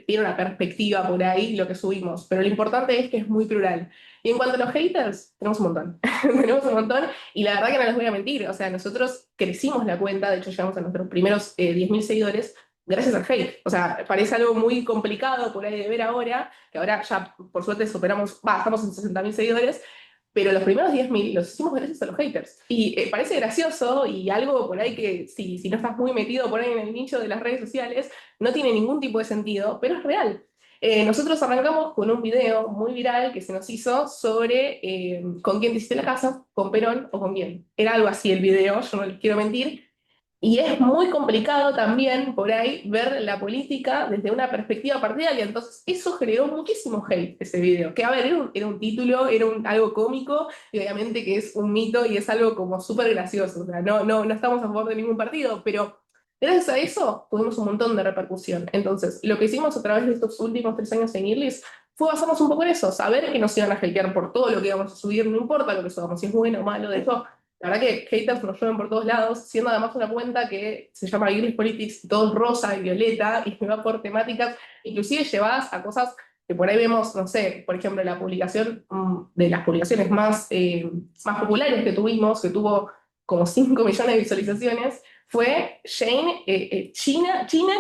tiene una perspectiva por ahí lo que subimos, pero lo importante es que es muy plural. Y en cuanto a los haters, tenemos un montón. Tenemos un montón, y la verdad que no les voy a mentir, o sea, nosotros crecimos la cuenta, de hecho llegamos a nuestros primeros 10.000 seguidores gracias al hate. O sea, parece algo muy complicado por ahí de ver ahora, que ahora ya por suerte superamos, estamos en 60.000 seguidores, pero los primeros 10.000 los hicimos gracias a los haters. Y parece gracioso y algo por ahí que si no estás muy metido por ahí en el nicho de las redes sociales, no tiene ningún tipo de sentido, pero es real. Nosotros arrancamos con un video muy viral que se nos hizo sobre con quién te hiciste la casa, con Perón o con quién. Era algo así el video, yo no les quiero mentir. Y es muy complicado también por ahí ver la política desde una perspectiva partidaria. Entonces, eso generó muchísimo hate, ese video. Que, a ver, era un título, algo cómico, y obviamente que es un mito y es algo como súper gracioso. O sea, no estamos a favor de ningún partido, pero gracias a eso tuvimos un montón de repercusión. Entonces, lo que hicimos a través de estos últimos 3 años en Irlis fue basarnos un poco en eso, saber que nos iban a hatear por todo lo que íbamos a subir, no importa lo que subamos, si es bueno o malo, de eso la verdad que haters nos llueven por todos lados, siendo además una cuenta que se llama Girls Politics, todo es rosa y violeta, y me va por temáticas, inclusive llevadas a cosas que por ahí vemos, no sé, por ejemplo, la publicación de las publicaciones más populares que tuvimos, que tuvo como 5 millones de visualizaciones, fue China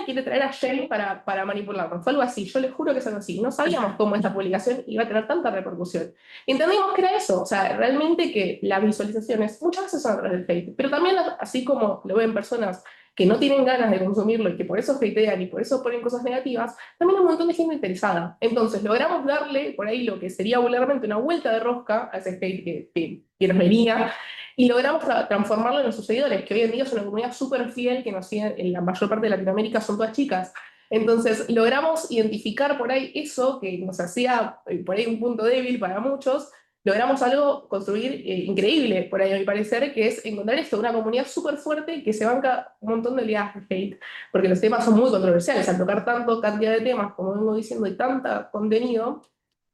quiere traer a Shane para manipularnos. Fue algo así, yo les juro que es algo así. No sabíamos cómo esta publicación iba a tener tanta repercusión. Y entendimos que era eso, o sea, realmente que las visualizaciones muchas veces son a través del hate, pero también así como lo ven personas que no tienen ganas de consumirlo y que por eso hatean y por eso ponen cosas negativas, también hay un montón de gente interesada. Entonces logramos darle por ahí lo que sería vulgarmente una vuelta de rosca a ese hate que nos venía, y logramos transformarlo en nuestros seguidores, que hoy en día es una comunidad súper fiel que nos siguen en la mayor parte de Latinoamérica, son todas chicas. Entonces logramos identificar por ahí eso que nos hacía por ahí un punto débil para muchos, logramos algo construir increíble, por ahí a mi parecer, que es encontrar esto, una comunidad súper fuerte que se banca un montón de oleadas de hate, porque los temas son muy controversiales, al tocar tanto cantidad de temas, como vengo diciendo, y tanta contenido,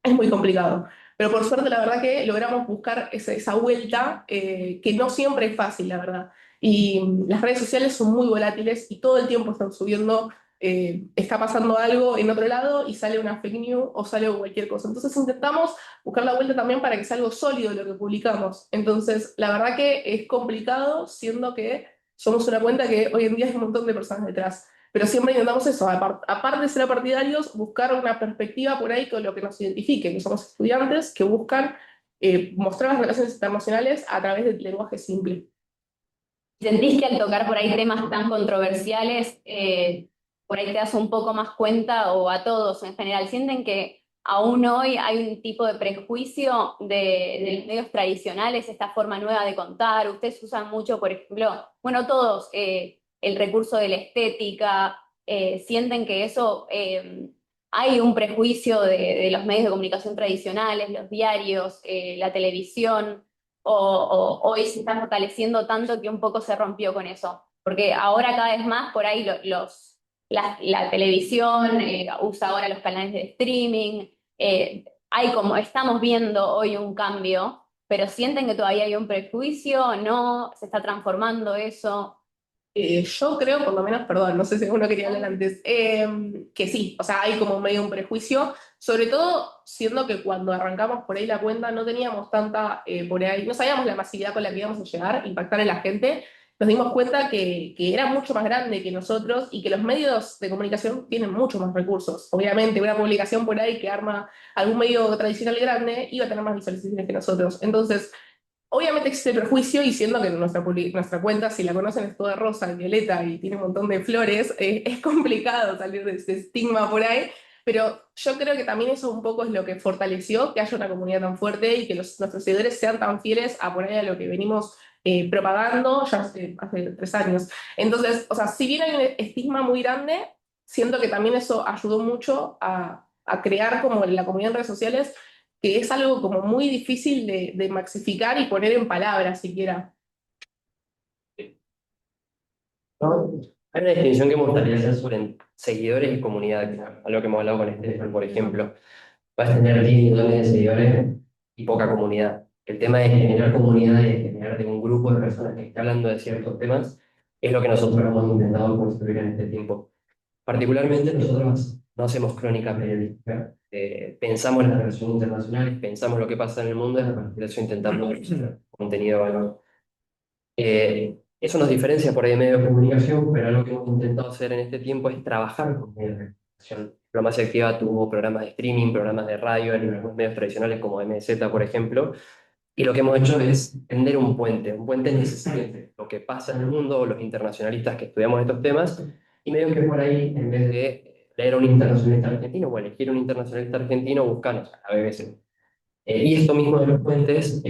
es muy complicado. Pero por suerte, la verdad que logramos buscar esa vuelta, que no siempre es fácil, la verdad. Y las redes sociales son muy volátiles y todo el tiempo están subiendo, está pasando algo en otro lado y sale una fake news o sale cualquier cosa. Entonces intentamos buscar la vuelta también para que sea algo sólido lo que publicamos. Entonces, la verdad que es complicado, siendo que somos una cuenta que hoy en día hay un montón de personas detrás. Pero siempre intentamos eso, aparte de ser partidarios, buscar una perspectiva por ahí con lo que nos identifique, que somos estudiantes que buscan mostrar las relaciones internacionales a través del lenguaje simple. ¿Sentís que al tocar por ahí temas tan controversiales, por ahí te das un poco más cuenta, o a todos en general, sienten que aún hoy hay un tipo de prejuicio de los medios tradicionales, esta forma nueva de contar? Ustedes usan mucho, por ejemplo, bueno, todos, el recurso de la estética, sienten que eso, hay un prejuicio de los medios de comunicación tradicionales, los diarios, la televisión, o hoy se está fortaleciendo tanto que un poco se rompió con eso? Porque ahora cada vez más por ahí la televisión usa ahora los canales de streaming, hay como, estamos viendo hoy un cambio, pero sienten que todavía hay un prejuicio, ¿no? ¿Se está transformando eso? Yo creo, por lo menos, perdón, no sé si uno quería hablar antes, que sí, o sea, hay como medio un prejuicio, sobre todo siendo que cuando arrancamos por ahí la cuenta no teníamos tanta, por ahí, no sabíamos la masividad con la que íbamos a llegar, impactar en la gente, nos dimos cuenta que era mucho más grande que nosotros y que los medios de comunicación tienen muchos más recursos. Obviamente, una publicación por ahí que arma algún medio tradicional grande iba a tener más visualizaciones que nosotros. Entonces, obviamente existe el prejuicio, y siendo que nuestra cuenta, si la conocen, es toda rosa, violeta y tiene un montón de flores, es complicado salir de ese estigma por ahí, pero yo creo que también eso un poco es lo que fortaleció que haya una comunidad tan fuerte y que nuestros seguidores sean tan fieles a por ahí a lo que venimos propagando ya hace 3 años. Entonces, o sea, si bien hay un estigma muy grande, siento que también eso ayudó mucho a crear como la comunidad en redes sociales, que es algo como muy difícil de maxificar y poner en palabras siquiera. ¿No? Hay una distinción que me gustaría hacer sobre seguidores y comunidad, que es algo que hemos hablado con Estefan, por ejemplo. Vas a tener 10 millones de seguidores y poca comunidad. El tema de generar comunidad, de generar de un grupo de personas que está hablando de ciertos temas, es lo que nosotros hemos intentado construir en este tiempo. Particularmente nosotros no hacemos crónica periodística, pensamos en las relaciones internacionales, pensamos lo que pasa en el mundo y a partir de eso intentamos hacer contenido de valor. Eso nos diferencia por ahí de medio de comunicación, pero algo que hemos intentado hacer en este tiempo es trabajar con medios de comunicación. Diplomacia Activa tuvo programas de streaming, programas de radio en algunos medios tradicionales como MZ, por ejemplo, y lo que hemos hecho es tender un puente. Un puente es necesario entre lo que pasa en el mundo, los internacionalistas que estudiamos estos temas, y medio que por ahí, en vez de leer a un internacionalista argentino o elegir un internacionalista argentino, buscarnos a la BBC. Y esto mismo de los puentes,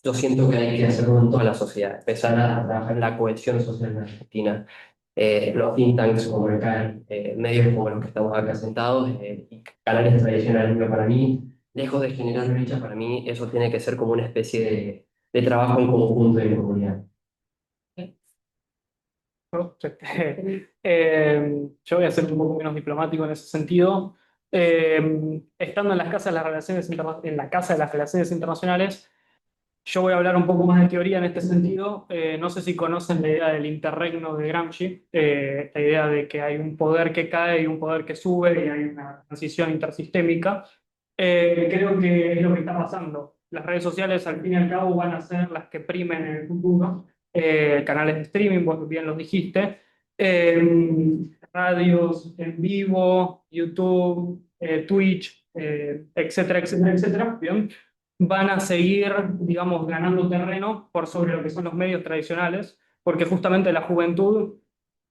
yo siento que hay que hacerlo en toda la sociedad, empezar a trabajar en la cohesión social en Argentina. Los think tanks como el CAN, medios como los que estamos acá sentados, y canales tradicionales, pero para mí, lejos de generar brecha, para mí eso tiene que ser como una especie de trabajo en conjunto y en comunidad. ¿No? Yo voy a ser un poco menos diplomático en ese sentido. Estando en las casas de las relaciones en la Casa de las Relaciones Internacionales, yo voy a hablar un poco más de teoría en este sentido. No sé si conocen la idea del interregno de Gramsci, la idea de que hay un poder que cae y un poder que sube y hay una transición intersistémica. Creo que es lo que está pasando. Las redes sociales, al fin y al cabo, van a ser las que primen en el futuro. Canales de streaming, vos bien los dijiste. Radios en vivo, YouTube, Twitch, etcétera, etcétera, etcétera. Bien, van a seguir, digamos, ganando terreno por sobre lo que son los medios tradicionales, porque justamente la juventud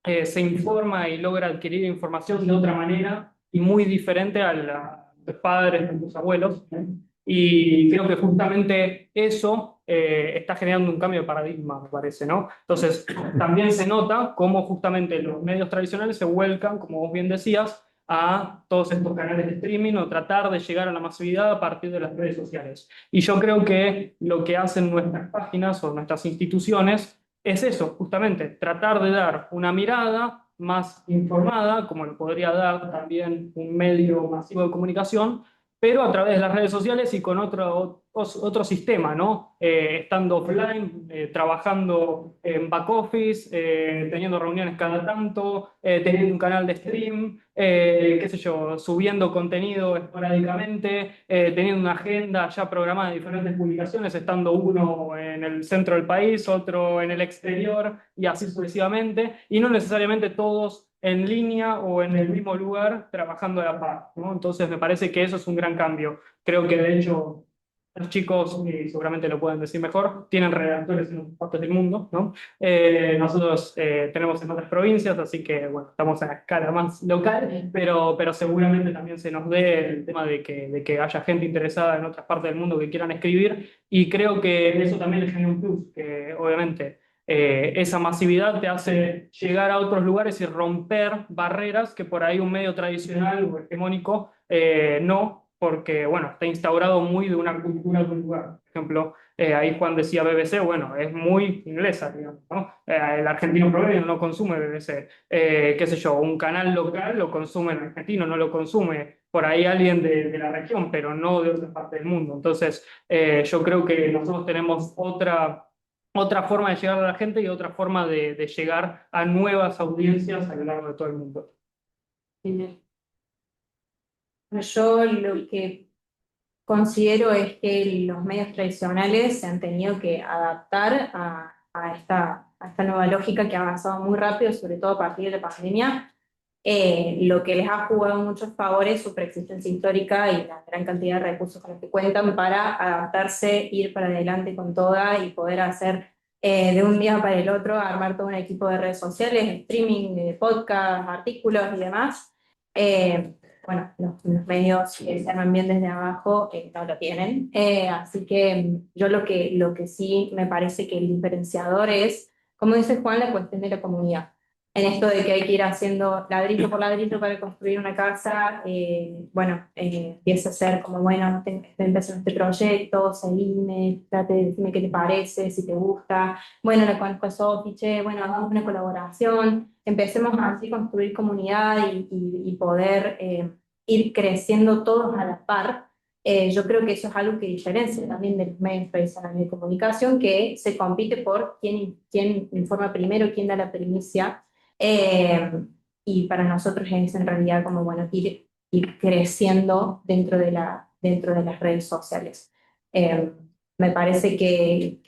se informa y logra adquirir información de otra manera y muy diferente a los padres, a los abuelos. Y creo que justamente eso está generando un cambio de paradigma, me parece, ¿no? Entonces, también se nota cómo justamente los medios tradicionales se vuelcan, como vos bien decías, a todos estos canales de streaming o tratar de llegar a la masividad a partir de las redes sociales. Y yo creo que lo que hacen nuestras páginas o nuestras instituciones es eso, justamente, tratar de dar una mirada más informada, como lo podría dar también un medio masivo de comunicación, pero a través de las redes sociales y con otro sistema, ¿no? Estando offline, trabajando en back office, teniendo reuniones cada tanto, teniendo un canal de stream, qué sé yo, subiendo contenido esporádicamente, teniendo una agenda ya programada de diferentes publicaciones, estando uno en el centro del país, otro en el exterior y así sucesivamente, y no necesariamente todos en línea o en el mismo lugar trabajando a la par, ¿no? Entonces me parece que eso es un gran cambio. Creo que de hecho los chicos, y seguramente lo pueden decir mejor, tienen redactores en otras partes del mundo, ¿no? Nosotros tenemos en otras provincias, así que bueno, estamos a escala más local, pero seguramente también se nos dé el tema de que haya gente interesada en otras partes del mundo que quieran escribir, y creo que eso también le genera un plus, que obviamente esa masividad te hace llegar a otros lugares y romper barreras que por ahí un medio tradicional o hegemónico no, porque bueno, está instaurado muy de una cultura de un lugar. Por ejemplo, ahí Juan decía BBC, bueno, es muy inglesa, digamos, ¿no? El argentino promedio no consume BBC. Qué sé yo, un canal local lo consume el argentino, no lo consume por ahí alguien de la región, pero no de otra parte del mundo. Entonces, yo creo que nosotros tenemos otra forma de llegar a la gente y otra forma de llegar a nuevas audiencias a lo largo de todo el mundo. Genial. Yo lo que considero es que los medios tradicionales se han tenido que adaptar a esta nueva lógica que ha avanzado muy rápido, sobre todo a partir de la pandemia. Lo que les ha jugado muchos favores su preexistencia histórica y la gran cantidad de recursos con los que cuentan para adaptarse, ir para adelante con toda y poder hacer de un día para el otro, armar todo un equipo de redes sociales, streaming, de podcast, artículos y demás. Bueno, los medios que se arman bien desde abajo no lo tienen. Así que yo lo que sí me parece que el diferenciador es, como dice Juan, la cuestión de la comunidad. En esto de que hay que ir haciendo ladrillo por ladrillo para construir una casa, bueno, empieza a ser como, bueno, estoy empezando este proyecto, seguime, decime qué te parece, si te gusta, bueno, la conozco a Sofi, che, bueno, hagamos una colaboración, empecemos a así construir comunidad y poder ir creciendo todos a la par, Yo creo que eso es algo que diferencia también de los medios tradicionales de comunicación, que se compite por quién informa primero, quién da la primicia. Eh, y para nosotros es en realidad como, bueno, ir creciendo dentro de las redes sociales. Me parece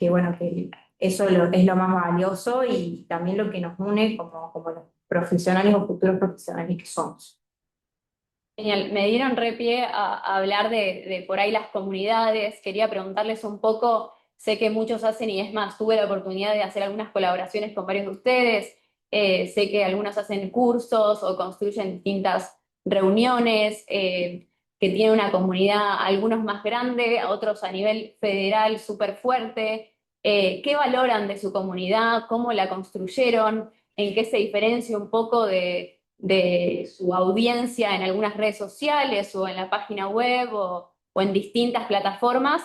bueno, que eso es lo más valioso y también lo que nos une como los profesionales o futuros profesionales que somos. Genial, me dieron pie a hablar de por ahí las comunidades. Quería preguntarles un poco, sé que muchos hacen y es más, tuve la oportunidad de hacer algunas colaboraciones con varios de ustedes. Sé que algunos hacen cursos o construyen distintas reuniones, que tienen una comunidad, algunos más grande, otros a nivel federal súper fuerte. ¿Qué valoran de su comunidad? ¿Cómo la construyeron? ¿En qué se diferencia un poco de su audiencia en algunas redes sociales o en la página web o en distintas plataformas?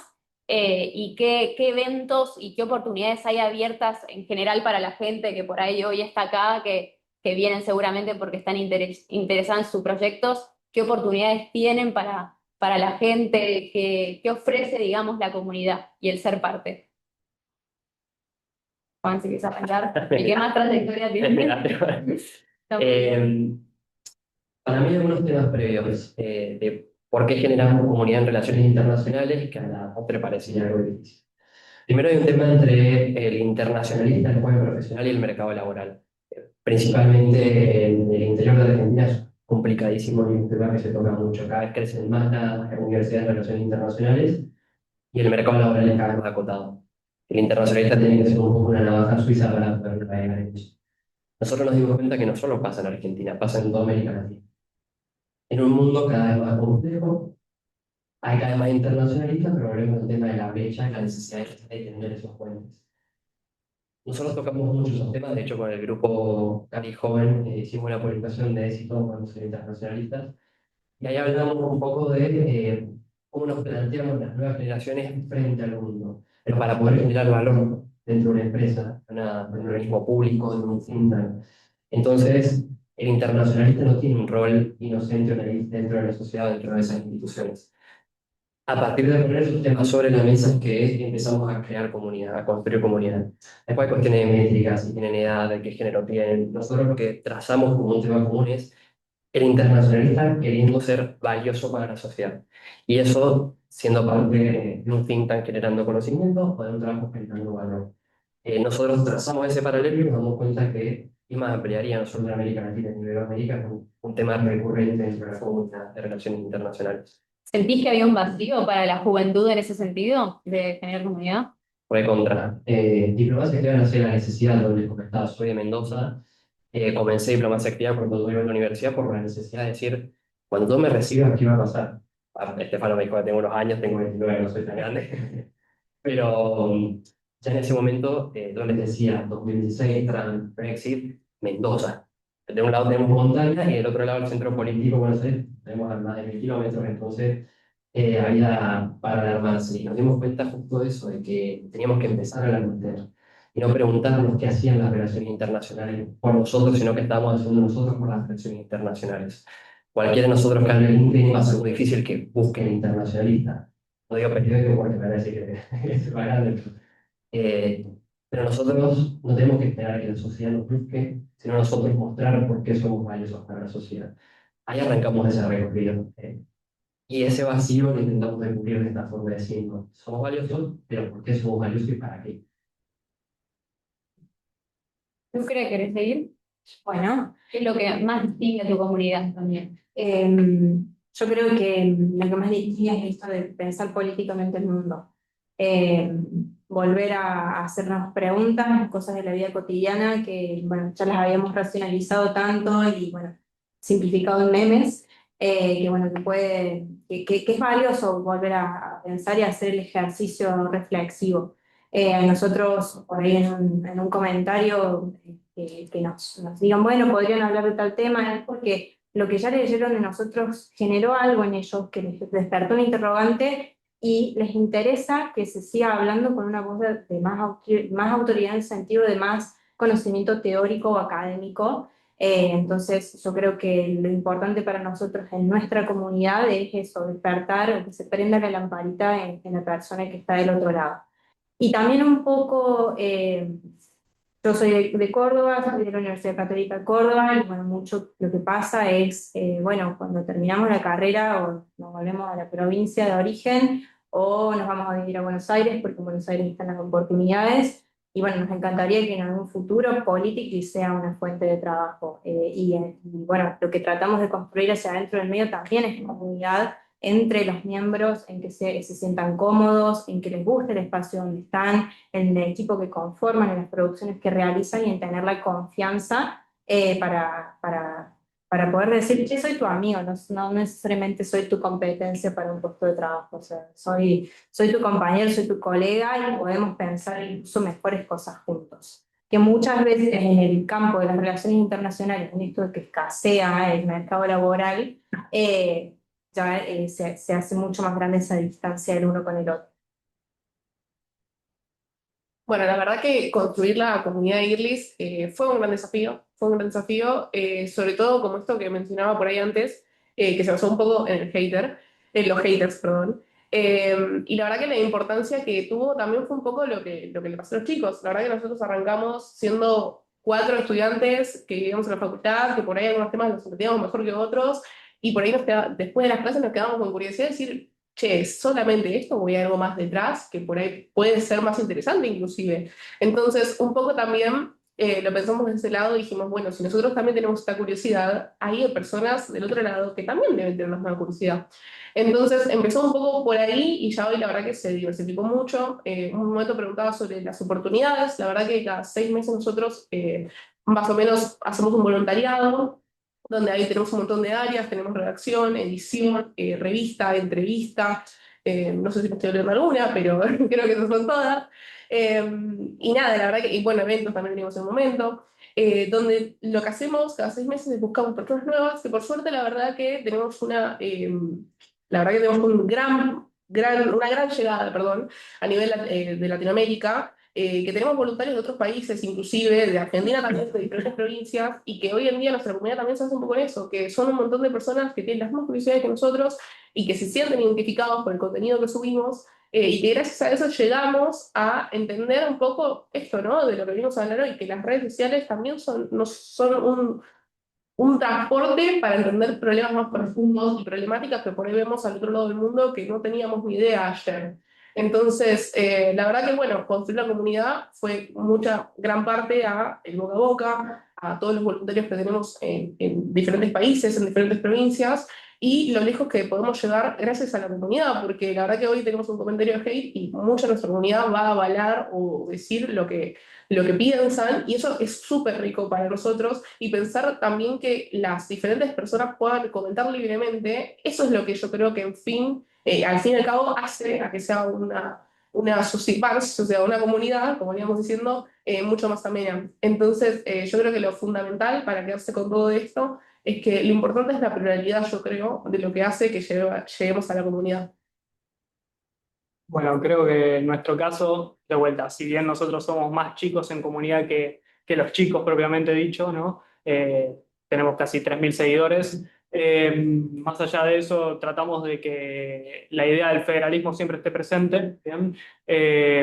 Y qué eventos y qué oportunidades hay abiertas en general para la gente que por ahí hoy está acá, que vienen seguramente porque están interesados en sus proyectos. ¿Qué oportunidades tienen para la gente? ¿Qué ofrece, digamos, la comunidad y el ser parte? Juan, si quieres arrancar. ¿Y qué más trayectoria tiene? Para mí hay algunos temas previos de por qué generamos comunidad en relaciones internacionales que a la otra parecería algo difícil. Primero hay un tema entre el internacionalista, el joven profesional y el mercado laboral. Principalmente en el interior de Argentina es complicadísimo y un tema que se toca mucho. Cada vez crecen más las universidades de relaciones internacionales y el mercado laboral es cada vez más acotado. El internacionalista tiene que ser un poco una navaja suiza para poder navegar en eso. Nosotros nos dimos cuenta que no solo pasa en Argentina, pasa en toda América Latina. En un mundo cada vez más complejo, hay cada vez más internacionalistas, pero volvemos al tema de la brecha y la necesidad de tener esos puentes. Nosotros tocamos muchos esos temas, de hecho con el grupo Cali Joven hicimos una publicación de éxito con los internacionalistas, y ahí hablamos un poco de cómo nos planteamos las nuevas generaciones frente al mundo, pero para poder generar valor dentro de una empresa, de un organismo público, de un think tank. Entonces, el internacionalista no tiene un rol inocente dentro de la sociedad, dentro de esas instituciones. A partir de poner esos temas sobre la mesa es que empezamos a crear comunidad, a construir comunidad. Después hay cuestiones de métricas, si tienen edad, de qué género tienen. Nosotros lo que trazamos como un tema común es el internacionalista queriendo ser valioso para la sociedad. Y eso siendo parte de un think tank generando conocimiento o de un trabajo generando valor. Nosotros trazamos ese paralelo y nos damos cuenta que, y más ampliaría no solo en América Latina y en Iberoamérica, es un tema recurrente dentro de la comunidad de relaciones internacionales. ¿Sentís que había un vacío para la juventud en ese sentido, de generar comunidad? Fue contra. Diplomacia activa nace la necesidad, donde comentaba, soy de Mendoza, comencé diplomacia activa cuando iba a la universidad por la necesidad de decir, cuando tú me recibas, ¿qué va a pasar? Estefano me dijo que tengo unos años, tengo 29, no soy tan grande, pero ya en ese momento yo les decía, 2016, Trump, Brexit, Mendoza. De un lado tenemos montaña y del otro lado el centro político, Buenos Aires, tenemos a más de 1000 kilómetros, entonces había para alarmarse. Y nos dimos cuenta justo de eso, de que teníamos que empezar a alarmarnos y no preguntarnos qué hacían las relaciones internacionales por nosotros, sino que estábamos haciendo nosotros por las relaciones internacionales. Cualquiera de nosotros que hable LinkedIn va a ser muy difícil que busque el internacionalista. No digo periódico porque me parece que es grande. Pero nosotros no tenemos que esperar que la sociedad nos busque, sino nosotros mostrar por qué somos valiosos para la sociedad. Ahí arrancamos ese recorrido. Y ese vacío lo intentamos de cubrir de esta forma de decir, no, somos valiosos, pero ¿por qué somos valiosos y para qué? ¿Tú crees que querés seguir? Bueno, ¿Qué es lo que más distingue a tu comunidad también? yo creo que lo que más distingue es esto de pensar políticamente el mundo. Volver a hacernos preguntas, cosas de la vida cotidiana que, bueno, ya las habíamos racionalizado tanto y, bueno, simplificado en memes, que, bueno, que es valioso volver a pensar y hacer el ejercicio reflexivo. Nosotros, por ahí en un comentario, que nos digan, bueno, podrían hablar de tal tema, es porque lo que ya leyeron de nosotros generó algo en ellos que les despertó un interrogante y les interesa que se siga hablando con una voz de más autoridad en el sentido de más conocimiento teórico o académico. Entonces, yo creo que lo importante para nosotros en nuestra comunidad es eso, despertar o que se prenda la lamparita en la persona que está del otro lado. Y también un poco, yo soy de Córdoba, soy de la Universidad Católica de Córdoba, y bueno, mucho lo que pasa es, bueno, cuando terminamos la carrera o nos volvemos a la provincia de origen o nos vamos a vivir a Buenos Aires, porque en Buenos Aires están las oportunidades, y bueno, nos encantaría que en algún futuro Politics sea una fuente de trabajo. Y bueno, lo que tratamos de construir hacia adentro del medio también es comunidad entre los miembros, en que se sientan cómodos, en que les guste el espacio donde están, en el equipo que conforman, en las producciones que realizan y en tener la confianza para poder decir, che, soy tu amigo, no necesariamente soy tu competencia para un puesto de trabajo, o sea, soy tu compañero, soy tu colega y podemos pensar incluso mejores cosas juntos. Que muchas veces en el campo de las relaciones internacionales, en esto de que escasea el mercado laboral, ya se hace mucho más grande esa distancia el uno con el otro. Bueno, la verdad que construir la comunidad de IRLIS fue un gran desafío, sobre todo como esto que mencionaba por ahí antes, que se basó un poco en el hater, en los haters, perdón. Y la verdad que la importancia que tuvo también fue un poco lo que le pasó a los chicos. La verdad que nosotros arrancamos siendo 4 estudiantes que vivíamos en la facultad, que por ahí algunos temas los entendíamos mejor que otros, y por ahí después de las clases nos quedábamos con curiosidad de decir, che, solamente esto o hay algo más detrás que por ahí puede ser más interesante inclusive. Entonces, un poco también lo pensamos de ese lado y dijimos, bueno, si nosotros también tenemos esta curiosidad, hay personas del otro lado que también deben tener la misma curiosidad. Entonces, empezó un poco por ahí y ya hoy la verdad que se diversificó mucho. Un momento preguntaba sobre las oportunidades. La verdad que cada 6 meses nosotros más o menos hacemos un voluntariado donde ahí tenemos un montón de áreas, tenemos redacción, edición, revista, entrevista, no sé si me estoy olvidando alguna, pero creo que esas son todas. Y nada, la verdad que, y bueno, eventos también tenemos en un momento, donde lo que hacemos cada 6 meses es buscamos personas nuevas, que por suerte la verdad que tenemos la verdad que tenemos una gran llegada, perdón, a nivel de Latinoamérica, que tenemos voluntarios de otros países, inclusive de Argentina también, de diferentes provincias, y que hoy en día nuestra comunidad también se hace un poco en eso, que son un montón de personas que tienen las mismas curiosidades que nosotros y que se sienten identificados por el contenido que subimos, y que gracias a eso llegamos a entender un poco esto, ¿no? De lo que venimos a hablar hoy, que las redes sociales también no son un transporte para entender problemas más profundos y problemáticas que por ahí vemos al otro lado del mundo que no teníamos ni idea ayer. Entonces, la verdad que, bueno, construir la comunidad fue gran parte el boca a boca, a todos los voluntarios que tenemos en diferentes países, en diferentes provincias, y lo lejos que podemos llegar gracias a la comunidad, porque la verdad que hoy tenemos un comentario de hate y mucha de nuestra comunidad va a avalar o decir lo que piensan, y eso es súper rico para nosotros, y pensar también que las diferentes personas puedan comentar libremente, eso es lo que yo creo que, al fin y al cabo, hace a que sea una sociedad, o sea, una comunidad, como veníamos diciendo, mucho más amena. Entonces, yo creo que lo fundamental para quedarse con todo esto es que lo importante es la pluralidad, yo creo, de lo que hace que lleguemos a la comunidad. Bueno, creo que en nuestro caso, de vuelta, si bien nosotros somos más chicos en comunidad que los chicos propiamente dicho, ¿no? Tenemos casi 3.000 seguidores. Más allá de eso, tratamos de que la idea del federalismo siempre esté presente, ¿bien?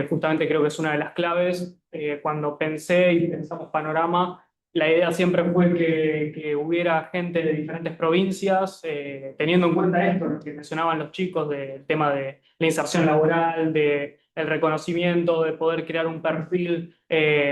Justamente creo que es una de las claves. Cuando pensé y pensamos Panorama, la idea siempre fue que hubiera gente de diferentes provincias, teniendo en cuenta esto, lo que mencionaban los chicos del tema de la inserción laboral, de el reconocimiento, de poder crear un perfil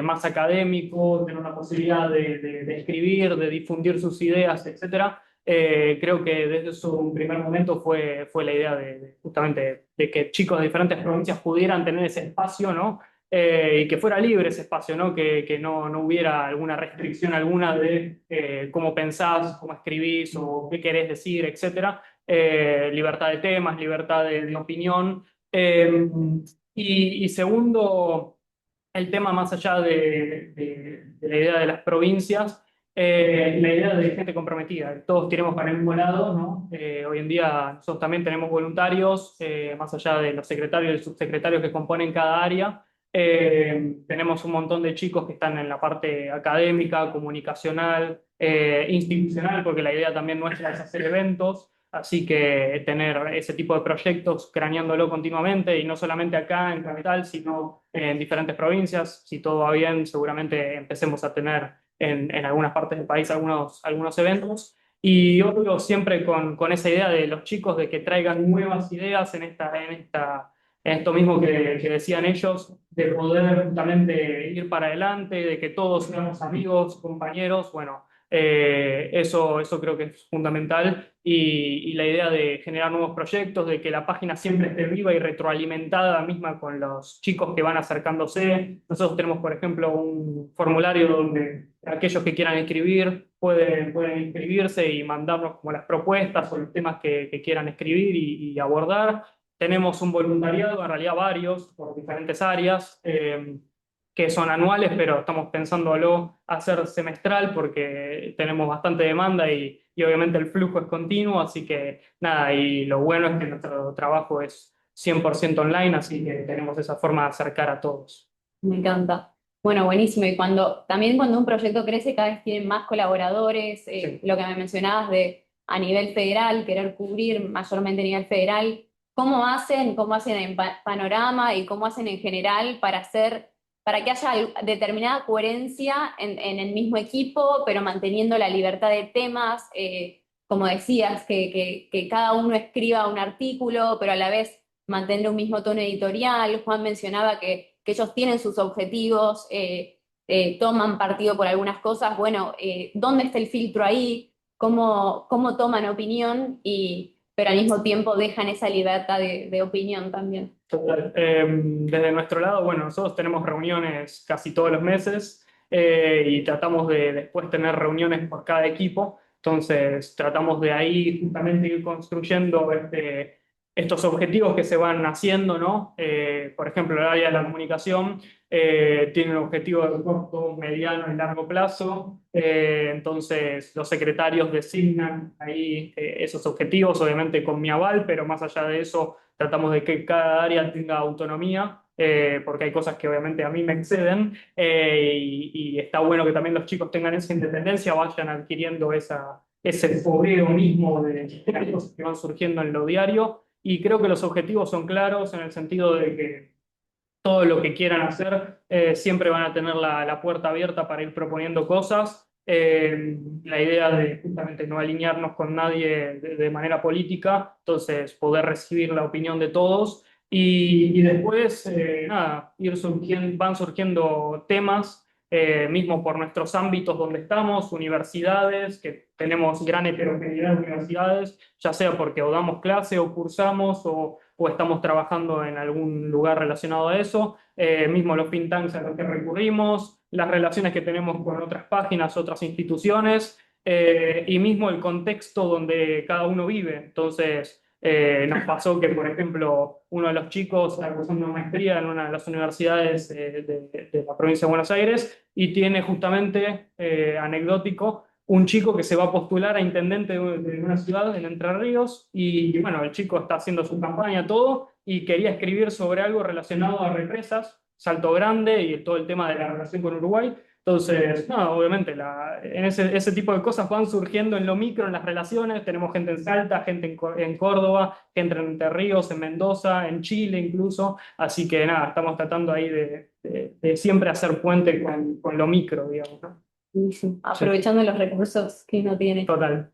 más académico, tener una posibilidad de escribir, de difundir sus ideas, etcétera. Creo que desde su primer momento fue la idea justamente de que chicos de diferentes provincias pudieran tener ese espacio, ¿no? Y que fuera libre ese espacio, ¿no? Que no hubiera alguna restricción alguna de cómo pensás, cómo escribís o qué querés decir, etcétera. Libertad de temas, libertad de opinión. Y segundo, el tema más allá de la idea de las provincias, la idea de gente comprometida. Todos tiremos para el mismo lado, ¿no? Hoy en día nosotros también tenemos voluntarios, más allá de los secretarios y subsecretarios que componen cada área. Tenemos un montón de chicos que están en la parte académica, comunicacional, institucional, porque la idea también nuestra es hacer eventos, así que tener ese tipo de proyectos craneándolo continuamente y no solamente acá en Capital, sino en diferentes provincias. Si todo va bien, seguramente empecemos a tener en algunas partes del país algunos eventos. Y obvio, siempre con esa idea de los chicos de que traigan nuevas ideas en esto mismo que decían ellos, de poder justamente ir para adelante, de que todos seamos amigos, compañeros, bueno, eso creo que es fundamental y la idea de generar nuevos proyectos, de que la página siempre esté viva y retroalimentada misma con los chicos que van acercándose. Nosotros tenemos, por ejemplo, un formulario donde aquellos que quieran escribir pueden inscribirse y mandarnos como las propuestas o los temas que quieran escribir y abordar. Tenemos un voluntariado, en realidad varios, por diferentes áreas, que son anuales, pero estamos pensándolo hacer semestral porque tenemos bastante demanda y obviamente el flujo es continuo, así que nada, y lo bueno es que nuestro trabajo es 100% online, así que tenemos esa forma de acercar a todos. Me encanta. Bueno, buenísimo. Y también cuando un proyecto crece, cada vez tienen más colaboradores, Sí. lo que me mencionabas de a nivel federal, querer cubrir mayormente a nivel federal, cómo hacen en Panorama y cómo hacen en general para que haya determinada coherencia en el mismo equipo, pero manteniendo la libertad de temas, como decías, que cada uno escriba un artículo, pero a la vez mantener un mismo tono editorial. Juan mencionaba que ellos tienen sus objetivos, toman partido por algunas cosas. Bueno, ¿dónde está el filtro ahí? ¿Cómo toman opinión? Pero al mismo tiempo dejan esa libertad de opinión también. Total. Desde nuestro lado, bueno, nosotros tenemos reuniones casi todos los meses y tratamos de después tener reuniones por cada equipo. Entonces, tratamos de ahí justamente ir construyendo estos objetivos que se van haciendo, ¿no? Por ejemplo, el área de la comunicación tiene un objetivo de corto, mediano y largo plazo. Entonces, los secretarios designan ahí esos objetivos, obviamente con mi aval, pero más allá de eso tratamos de que cada área tenga autonomía, porque hay cosas que obviamente a mí me exceden, y está bueno que también los chicos tengan esa independencia, vayan adquiriendo ese fogueo mismo de las cosas que van surgiendo en lo diario. Y creo que los objetivos son claros en el sentido de que todo lo que quieran hacer, siempre van a tener la puerta abierta para ir proponiendo cosas. La idea de justamente no alinearnos con nadie de manera política, entonces poder recibir la opinión de todos y después, nada, van surgiendo temas, mismo por nuestros ámbitos donde estamos, universidades, que tenemos gran heterogeneidad de universidades, ya sea porque o damos clase o cursamos o estamos trabajando en algún lugar relacionado a eso, mismo los think tanks a los que recurrimos, las relaciones que tenemos con otras páginas, otras instituciones, y mismo el contexto donde cada uno vive. Entonces, nos pasó que, por ejemplo, uno de los chicos está cursando una maestría en una de las universidades de la provincia de Buenos Aires y tiene justamente, anecdótico, un chico que se va a postular a intendente de una ciudad en Entre Ríos y bueno, el chico está haciendo su campaña, todo, y quería escribir sobre algo relacionado a represas, Salto Grande y todo el tema de la relación con Uruguay. Entonces, no, obviamente, en ese tipo de cosas van surgiendo en lo micro, en las relaciones. Tenemos gente en Salta, gente en Córdoba, gente en Entre Ríos, en Mendoza, en Chile incluso. Así que nada, estamos tratando ahí de siempre hacer puente con lo micro, digamos, ¿no? Buenísimo. Aprovechando los recursos que uno tiene. Total.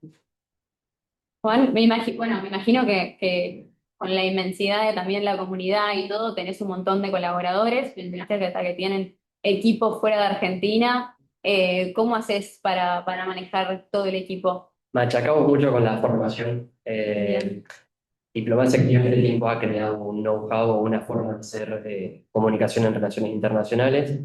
Juan, bueno, me imagino que con la inmensidad de también la comunidad y todo, tenés un montón de colaboradores, mencionaste que hasta que tienen equipos fuera de Argentina. ¿Cómo haces para manejar todo el equipo? Machacamos mucho con la formación. Bien. Diplomacia Activa en el tiempo ha creado un know-how o una forma de hacer comunicación en relaciones internacionales.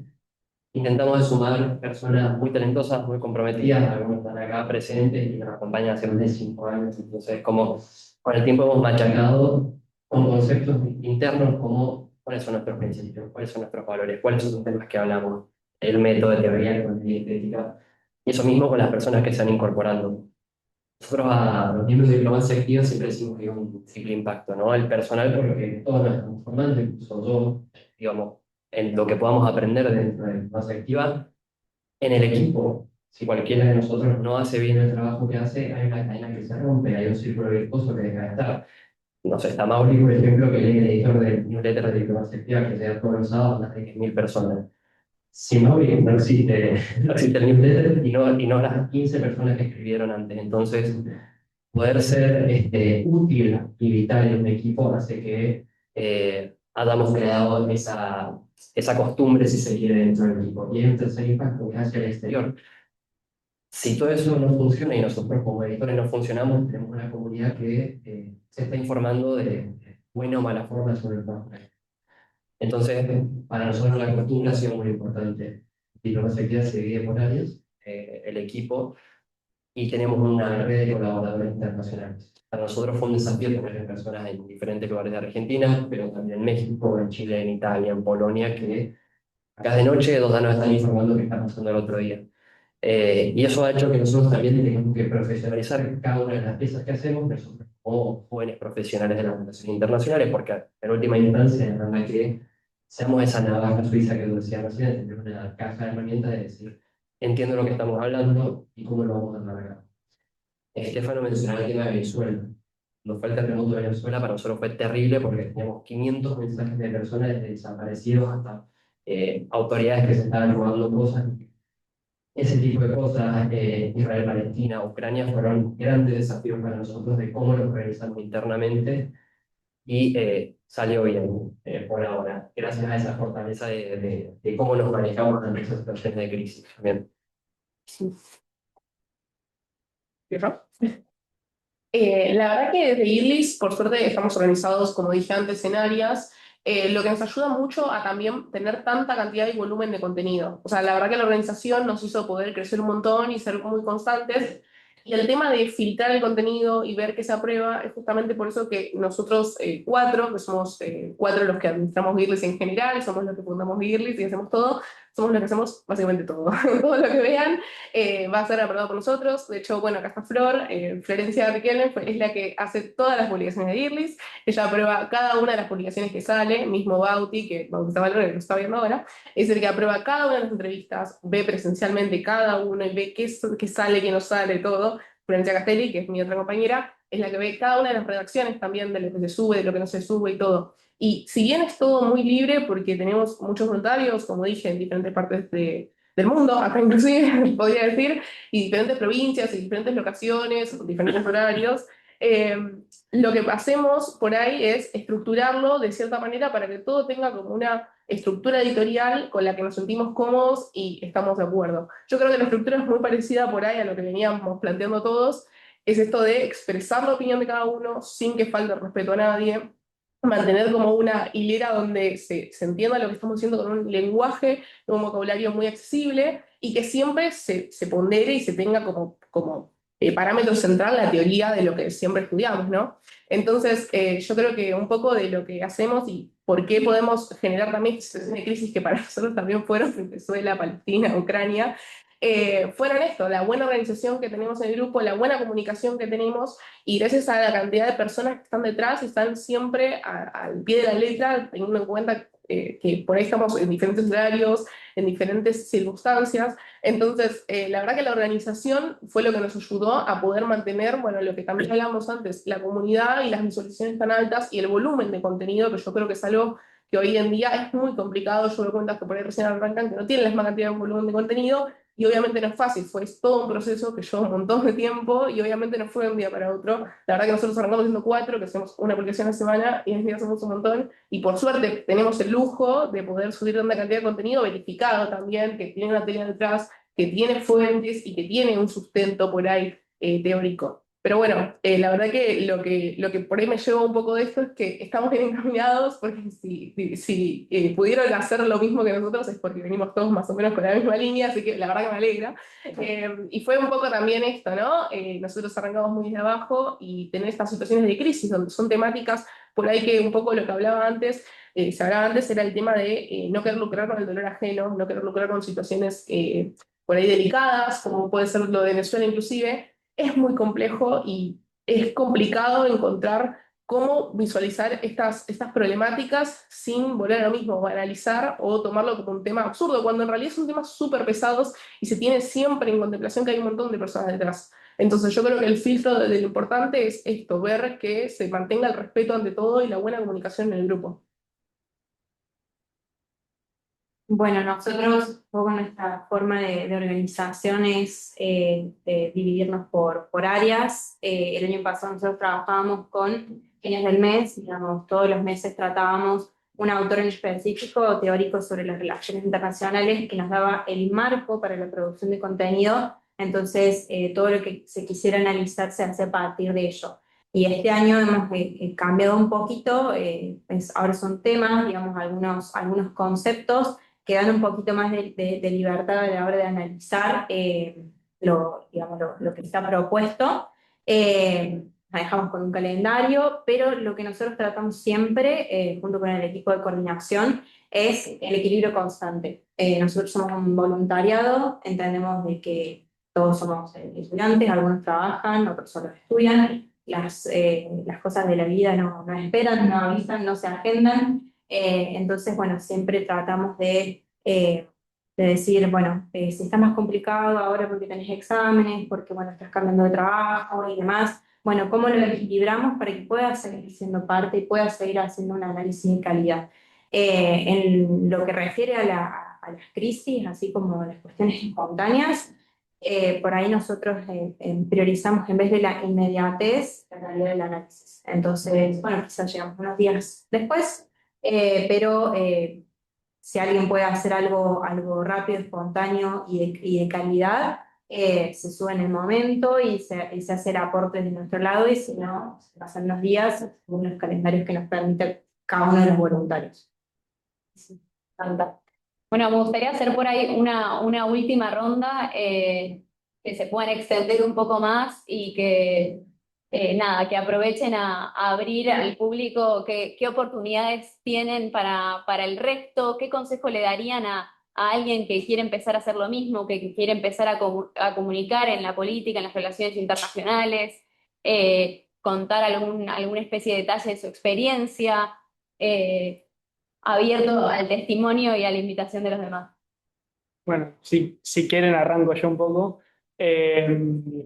Intentamos de sumar personas muy talentosas, muy comprometidas, algunos están acá presentes y nos acompañan hace más de 5 años. Entonces, como con el tiempo hemos machacado con conceptos internos como cuáles son nuestros principios, cuáles son nuestros valores, cuáles son los temas que hablamos, el método de teoría, el contenido de ética, y eso mismo con las personas que se van incorporando. Nosotros a los miembros de diplomacia activa siempre decimos que hay un triple impacto, ¿no? El personal, por lo que todos nos estamos formando, incluso yo, digamos, en lo que podamos aprender dentro de diplomacia activa, en el equipo, Si cualquiera de nosotros no hace bien el trabajo que hace, hay una cadena que se rompe, hay un círculo virtuoso que deja de estar. No sé, está Mauri, por ejemplo, que es el editor del newsletter de diplomacia activa que llega todos los sábados a más de 10.000 personas. Sin Mauri no existe, no existe el newsletter y no las 15 personas que escribieron antes. Entonces, poder ser útil y vital en un equipo hace que hayamos creado esa costumbre, si se quiere, dentro del equipo. Y hay un tercer impacto que es hacia el exterior. Si todo eso no funciona y nosotros como editores no funcionamos, tenemos una comunidad que se está informando de buena o mala forma sobre el trabajo. Entonces, para nosotros la costumbre ha sido muy importante. Diplomacia Activa se divide por áreas, el equipo, y tenemos una red de colaboradores internacionales. Para nosotros fue un desafío tener personas en diferentes lugares de Argentina, pero también en México, en Chile, en Italia, en Polonia, que acá de noche, 2 nos están informando qué está pasando el otro día. Y eso ha hecho que nosotros también tengamos que profesionalizar cada una de las piezas que hacemos, nosotros como jóvenes profesionales de las relaciones internacionales, porque en última instancia es verdad que seamos esa navaja suiza que decía recién, tener una caja de herramientas de decir, entiendo lo que estamos hablando y cómo lo vamos a trabajar. Estefano mencionaba el tema de Venezuela. Nos fue el terremoto de Venezuela, para nosotros fue terrible porque teníamos 500 mensajes de personas desde desaparecidos hasta autoridades que se estaban robando cosas. Ese tipo de cosas, Israel, Palestina, Ucrania, fueron grandes desafíos para nosotros de cómo nos organizamos internamente y salió bien por ahora, gracias a esa fortaleza de cómo nos manejamos en esas situaciones de crisis también. La verdad que desde IRLIS, por suerte, estamos organizados, como dije antes, en áreas, lo que nos ayuda mucho a también tener tanta cantidad y volumen de contenido. O sea, la verdad que la organización nos hizo poder crecer un montón y ser muy constantes. Y el tema de filtrar el contenido y ver qué se aprueba es justamente por eso que nosotros 4, que somos 4 los que administramos IRLIS en general, somos los que fundamos IRLIS y hacemos todo, somos los que hacemos básicamente todo. Todo lo que vean va a ser aprobado por nosotros. De hecho, bueno, acá está Flor, Florencia Riquelme es la que hace todas las publicaciones de IRLIS. Ella aprueba cada una de las publicaciones que sale, mismo Bauti, que Bautista Valor, que lo está viendo ahora, es el que aprueba cada una de las entrevistas, ve presencialmente cada uno y ve qué sale, qué no sale, todo. Florencia Castelli, que es mi otra compañera, es la que ve cada una de las redacciones también de lo que se sube, de lo que no se sube y todo. Y si bien es todo muy libre, porque tenemos muchos voluntarios, como dije, en diferentes partes del mundo, acá inclusive, podría decir, y diferentes provincias, y diferentes locaciones, diferentes horarios, lo que hacemos por ahí es estructurarlo de cierta manera para que todo tenga como una estructura editorial con la que nos sentimos cómodos y estamos de acuerdo. Yo creo que la estructura es muy parecida por ahí a lo que veníamos planteando todos, es esto de expresar la opinión de cada uno sin que falte respeto a nadie, mantener como una hilera donde se entienda lo que estamos diciendo con un lenguaje, un vocabulario muy accesible y que siempre se pondere y se tenga como parámetro central la teoría de lo que siempre estudiamos, ¿no? Entonces, yo creo que un poco de lo que hacemos y por qué podemos generar también situaciones de crisis que para nosotros también fueron Venezuela, Palestina, Ucrania, fueron esto, la buena organización que tenemos en el grupo, la buena comunicación que tenemos y gracias a la cantidad de personas que están detrás, están siempre al pie de la letra, teniendo en cuenta que por ahí estamos en diferentes horarios, en diferentes circunstancias. Entonces, la verdad que la organización fue lo que nos ayudó a poder mantener, bueno, lo que también hablamos antes, la comunidad y las visualizaciones tan altas y el volumen de contenido, que yo creo que es algo que hoy en día es muy complicado. Yo me cuenta que por ahí recién arrancan, que no tienen la misma cantidad de volumen de contenido, y obviamente no es fácil, fue todo un proceso que llevó un montón de tiempo y obviamente no fue de un día para otro. La verdad que nosotros arrancamos haciendo 4, que hacemos una publicación a la semana y en día hacemos un montón y por suerte tenemos el lujo de poder subir tanta cantidad de contenido verificado también, que tiene una teoría detrás, que tiene fuentes y que tiene un sustento por ahí teórico. Pero bueno, la verdad que lo que por ahí me lleva un poco de esto es que estamos bien encaminados, porque si pudieron hacer lo mismo que nosotros es porque venimos todos más o menos con la misma línea, así que la verdad que me alegra. Y fue un poco también esto, ¿no? Nosotros arrancamos muy de abajo y tener estas situaciones de crisis, donde son temáticas, por ahí que un poco lo que hablaba antes, se hablaba antes, era el tema de no querer lucrar con el dolor ajeno, no querer lucrar con situaciones por ahí delicadas, como puede ser lo de Venezuela inclusive. Es muy complejo y es complicado encontrar cómo visualizar estas problemáticas sin volver a lo mismo, banalizar o tomarlo como un tema absurdo, cuando en realidad son temas súper pesados y se tiene siempre en contemplación que hay un montón de personas detrás. Entonces yo creo que el filtro de lo importante es esto, ver que se mantenga el respeto ante todo y la buena comunicación en el grupo. Bueno, nosotros, un poco nuestra forma de organización es de dividirnos por áreas. El año pasado nosotros trabajábamos con Genios del Mes, digamos, todos los meses tratábamos un autor en específico, teórico sobre las relaciones internacionales, que nos daba el marco para la producción de contenido. Entonces, todo lo que se quisiera analizar se hace a partir de ello. Y este año hemos cambiado un poquito, ahora son temas, digamos, algunos conceptos que dan un poquito más de libertad a la hora de analizar digamos, lo que está propuesto. Manejamos con un calendario, pero lo que nosotros tratamos siempre, junto con el equipo de coordinación, es el equilibrio constante. Nosotros somos un voluntariado, entendemos de que todos somos estudiantes, algunos trabajan, otros solo estudian, las cosas de la vida no esperan, no avisan, no se agendan. Entonces, bueno, siempre tratamos de decir, bueno, si está más complicado ahora porque tenés exámenes, porque, bueno, estás cambiando de trabajo y demás, bueno, ¿cómo lo equilibramos para que puedas seguir siendo parte y puedas seguir haciendo un análisis de calidad? En lo que refiere a las crisis, así como a las cuestiones espontáneas, por ahí nosotros priorizamos en vez de la inmediatez, la calidad del análisis. Entonces, bueno, quizás llegamos unos días después, pero si alguien puede hacer algo rápido, espontáneo y de calidad, se sube en el momento y se hace el aporte de nuestro lado, y si no, se pasan los días según los calendarios que nos permite cada uno de los voluntarios. Sí, fantástico. Bueno, me gustaría hacer por ahí una última ronda que se puedan extender un poco más y que, nada, que aprovechen a abrir al público qué oportunidades tienen para el resto, qué consejo le darían a alguien que quiere empezar a hacer lo mismo, que quiere empezar a comunicar en la política, en las relaciones internacionales, contar alguna especie de detalle de su experiencia. Abierto al testimonio y a la invitación de los demás. Bueno, sí, si quieren arranco yo un poco.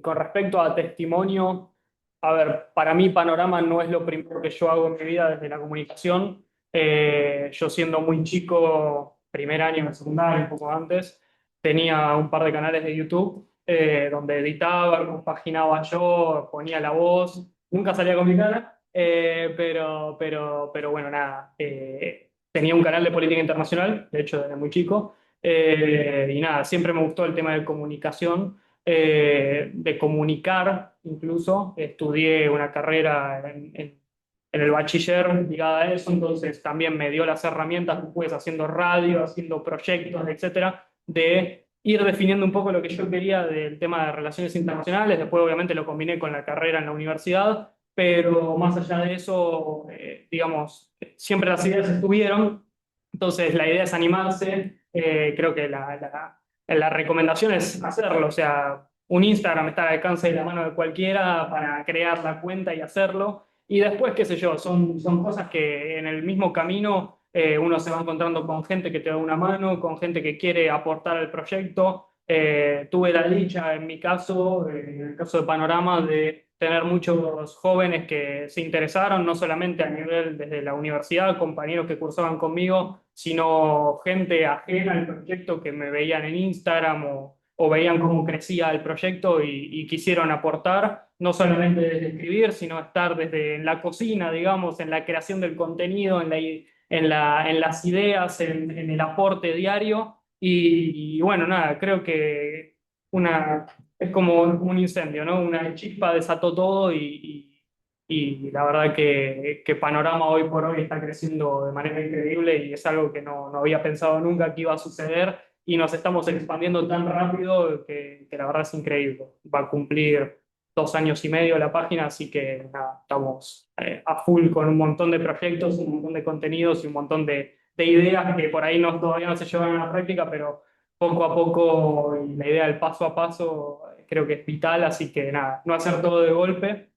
Con respecto a testimonio, a ver, para mí Panorama no es lo primero que yo hago en mi vida desde la comunicación. Yo siendo muy chico, primer año de secundaria, un poco antes, tenía un par de canales de YouTube donde editaba, compaginaba yo, ponía la voz, nunca salía con mi cara, pero bueno, nada. Tenía un canal de política internacional, de hecho desde muy chico. Y nada, siempre me gustó el tema de comunicación, de comunicar incluso. Estudié una carrera en el bachiller ligada a eso, entonces también me dio las herramientas después haciendo radio, haciendo proyectos, etcétera, de ir definiendo un poco lo que yo quería del tema de relaciones internacionales. Después obviamente lo combiné con la carrera en la universidad, pero más allá de eso, digamos, siempre las ideas estuvieron. Entonces, la idea es animarse. Creo que la recomendación es hacerlo. O sea, un Instagram está al alcance de la mano de cualquiera para crear la cuenta y hacerlo. Y después, qué sé yo, son cosas que en el mismo camino uno se va encontrando con gente que te da una mano, con gente que quiere aportar al proyecto. Tuve la dicha, en mi caso, en el caso de Panorama, de tener muchos jóvenes que se interesaron, no solamente a nivel desde la universidad, compañeros que cursaban conmigo, sino gente ajena al proyecto que me veían en Instagram o veían cómo crecía el proyecto y quisieron aportar, no solamente desde escribir, sino estar desde en la cocina, digamos, en la creación del contenido, en las ideas, en el aporte diario. Y bueno, nada, creo que es como un incendio, ¿no? Una chispa desató todo y la verdad que Panorama hoy por hoy está creciendo de manera increíble y es algo que no había pensado nunca que iba a suceder y nos estamos expandiendo tan rápido que la verdad es increíble. Va a cumplir 2 años y medio la página, así que nada, estamos a full con un montón de proyectos, un montón de contenidos y un montón de ideas que por ahí todavía no se llevan a la práctica, pero poco a poco y la idea del paso a paso creo que es vital, así que nada, no hacer todo de golpe,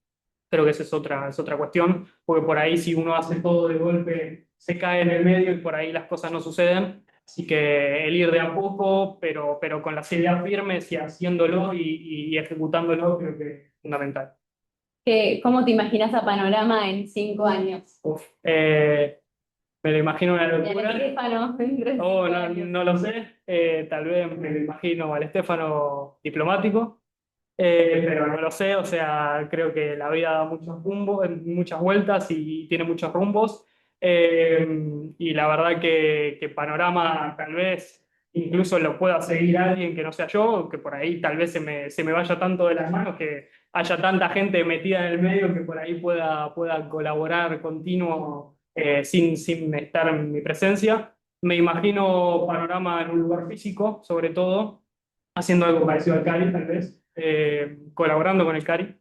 Creo que esa es otra cuestión, porque por ahí si uno hace todo de golpe, se cae en el medio y por ahí las cosas no suceden. Así que el ir de a poco, pero con las ideas firmes y haciéndolo y ejecutándolo, creo que es fundamental. ¿Cómo te imaginas a Panorama en 5 años? Uf, me lo imagino una Y al locura. Estefano, dentro de Oh, 5 años. no lo sé. Tal vez me lo imagino al Estefano diplomático. Pero no lo sé, o sea, creo que la vida da muchos rumbos, muchas vueltas y tiene muchos rumbos. Y la verdad que Panorama tal vez incluso lo pueda seguir alguien que no sea yo, que por ahí tal vez se me vaya tanto de las manos, que haya tanta gente metida en el medio que por ahí pueda colaborar continuo sin estar en mi presencia. Me imagino Panorama en un lugar físico, sobre todo haciendo algo parecido al Cari, tal vez, colaborando con el Cari,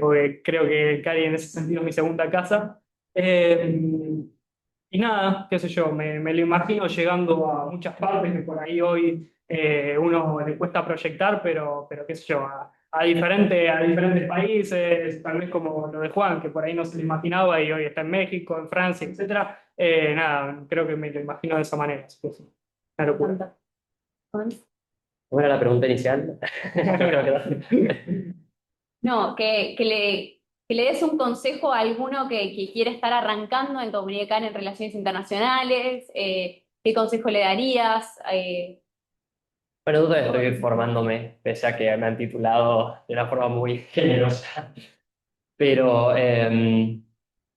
porque creo que el Cari en ese sentido es mi segunda casa. Y nada, qué sé yo, me lo imagino llegando a muchas partes que por ahí hoy uno le cuesta proyectar, pero qué sé yo, a diferentes países, tal vez como lo de Juan, que por ahí no se lo imaginaba y hoy está en México, en Francia, etcétera. Nada, creo que me lo imagino de esa manera, así que sí, una locura. Juan. ¿Cómo era la pregunta inicial? No, que le des un consejo a alguno que quiere estar arrancando en comunicar en relaciones internacionales. ¿Qué consejo le darías? Bueno, todavía estoy formándome, pese a que me han titulado de una forma muy generosa. Pero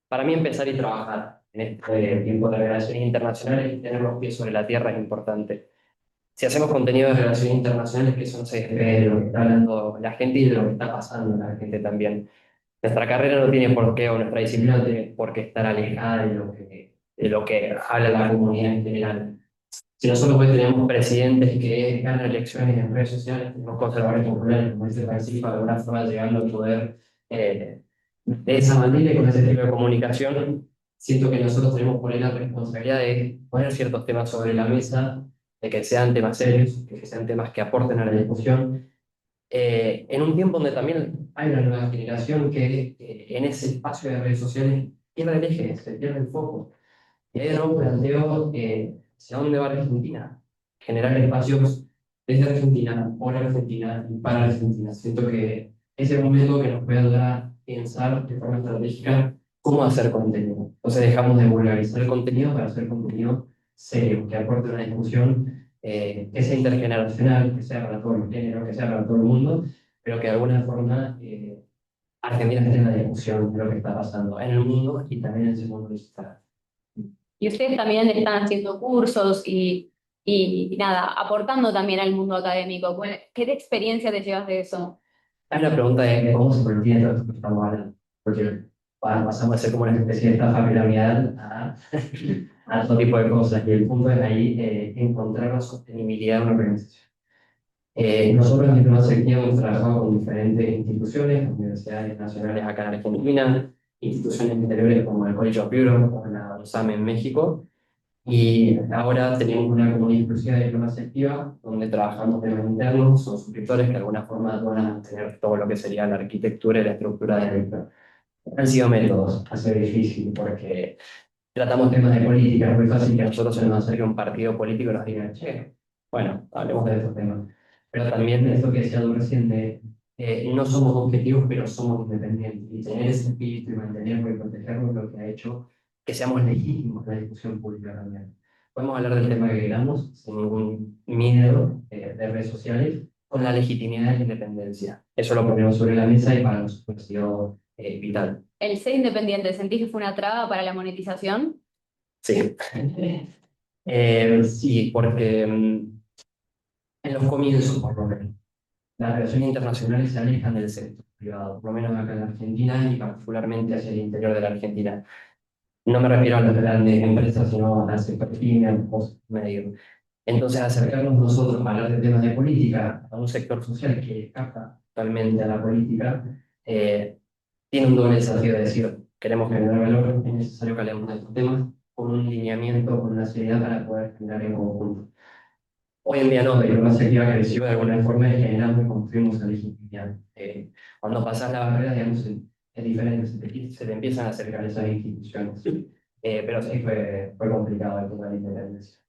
para mí empezar y trabajar en este tiempo de relaciones internacionales y tener los pies sobre la tierra es importante. Si hacemos contenido de relaciones internacionales, que eso no se despegue de lo que está hablando la gente y de lo que está pasando la gente también. Nuestra carrera no tiene por qué, o nuestra disciplina no tiene por qué estar alejada de lo que habla la comunidad en general. Si nosotros hoy tenemos presidentes que ganan elecciones en redes sociales, tenemos conservadores populares, como dice Francisco, de alguna forma llegando al poder de esa manera y con ese tipo de comunicación, siento que nosotros tenemos por ahí la responsabilidad de poner ciertos temas sobre la mesa, de que sean temas serios, que sean temas que aporten a la discusión, en un tiempo donde también hay una nueva generación que en ese espacio de redes sociales pierde el eje, se pierde el foco. Y ahí de nuevo planteo hacia dónde va Argentina. Generar espacios desde Argentina, por Argentina y para Argentina. Siento que es el momento que nos puede ayudar a pensar de forma estratégica cómo hacer contenido. Entonces dejamos de vulgarizar el contenido para hacer contenido serio, que aporte una discusión que sea intergeneracional, que sea para todos los géneros, que sea para todo el mundo, pero que de alguna forma Argentina esté en la discusión de lo que está pasando en el mundo y también en ese mundo digital. Y ustedes también están haciendo cursos y nada, aportando también al mundo académico. ¿Qué experiencia te llevas de eso? Hay una pregunta de cómo se mantiene todo esto que estamos hablando, porque pasamos a ser como una especie de estafa piramidal a todo tipo de cosas, y el punto es ahí encontrar la sostenibilidad de una organización. Nosotros en Diplomacia Activa hemos trabajado con diferentes instituciones, universidades nacionales acá en Argentina, instituciones interiores como el College of Europe o la USAM en México, y ahora tenemos una comunidad exclusiva de diplomacia activa donde trabajamos temas internos, son suscriptores que de alguna forma van a tener todo lo que sería la arquitectura y la estructura de dentro. Han sido métodos, ha sido difícil porque tratamos temas de política, es muy fácil que a nosotros se nos acerque un partido político y nos digan, che, bueno, hablemos de estos temas. Pero también esto que decía tú recién de no somos objetivos, pero somos independientes. Y tener ese espíritu y mantenerlo y protegerlo es lo que ha hecho que seamos legítimos en la discusión pública también. Podemos hablar del tema que queramos, sin ningún miedo de redes sociales, con la legitimidad de la independencia. Eso lo ponemos sobre la mesa y para nosotros ha sido vital. ¿El ser independiente sentís que fue una traba para la monetización? Sí. Sí, porque en los comienzos, por lo menos, las relaciones internacionales se alejan del sector privado, por lo menos acá en Argentina y particularmente hacia el interior de la Argentina. No me refiero a las grandes empresas, sino al sector pyme, a los medios. Entonces, acercarnos nosotros a hablar de temas de política a un sector social que escapa totalmente a la política, tiene un doble desafío de decir, queremos generar valor, es necesario que hablemos de estos temas con un lineamiento, con una seriedad para poder generar en conjunto. Hoy en día no, la diplomacia activa creció de alguna forma y generamos y construimos la legitimidad. Cuando pasas la barrera, digamos, es diferente, se te empiezan a acercar esas instituciones. Pero sí fue complicado el tema de la independencia.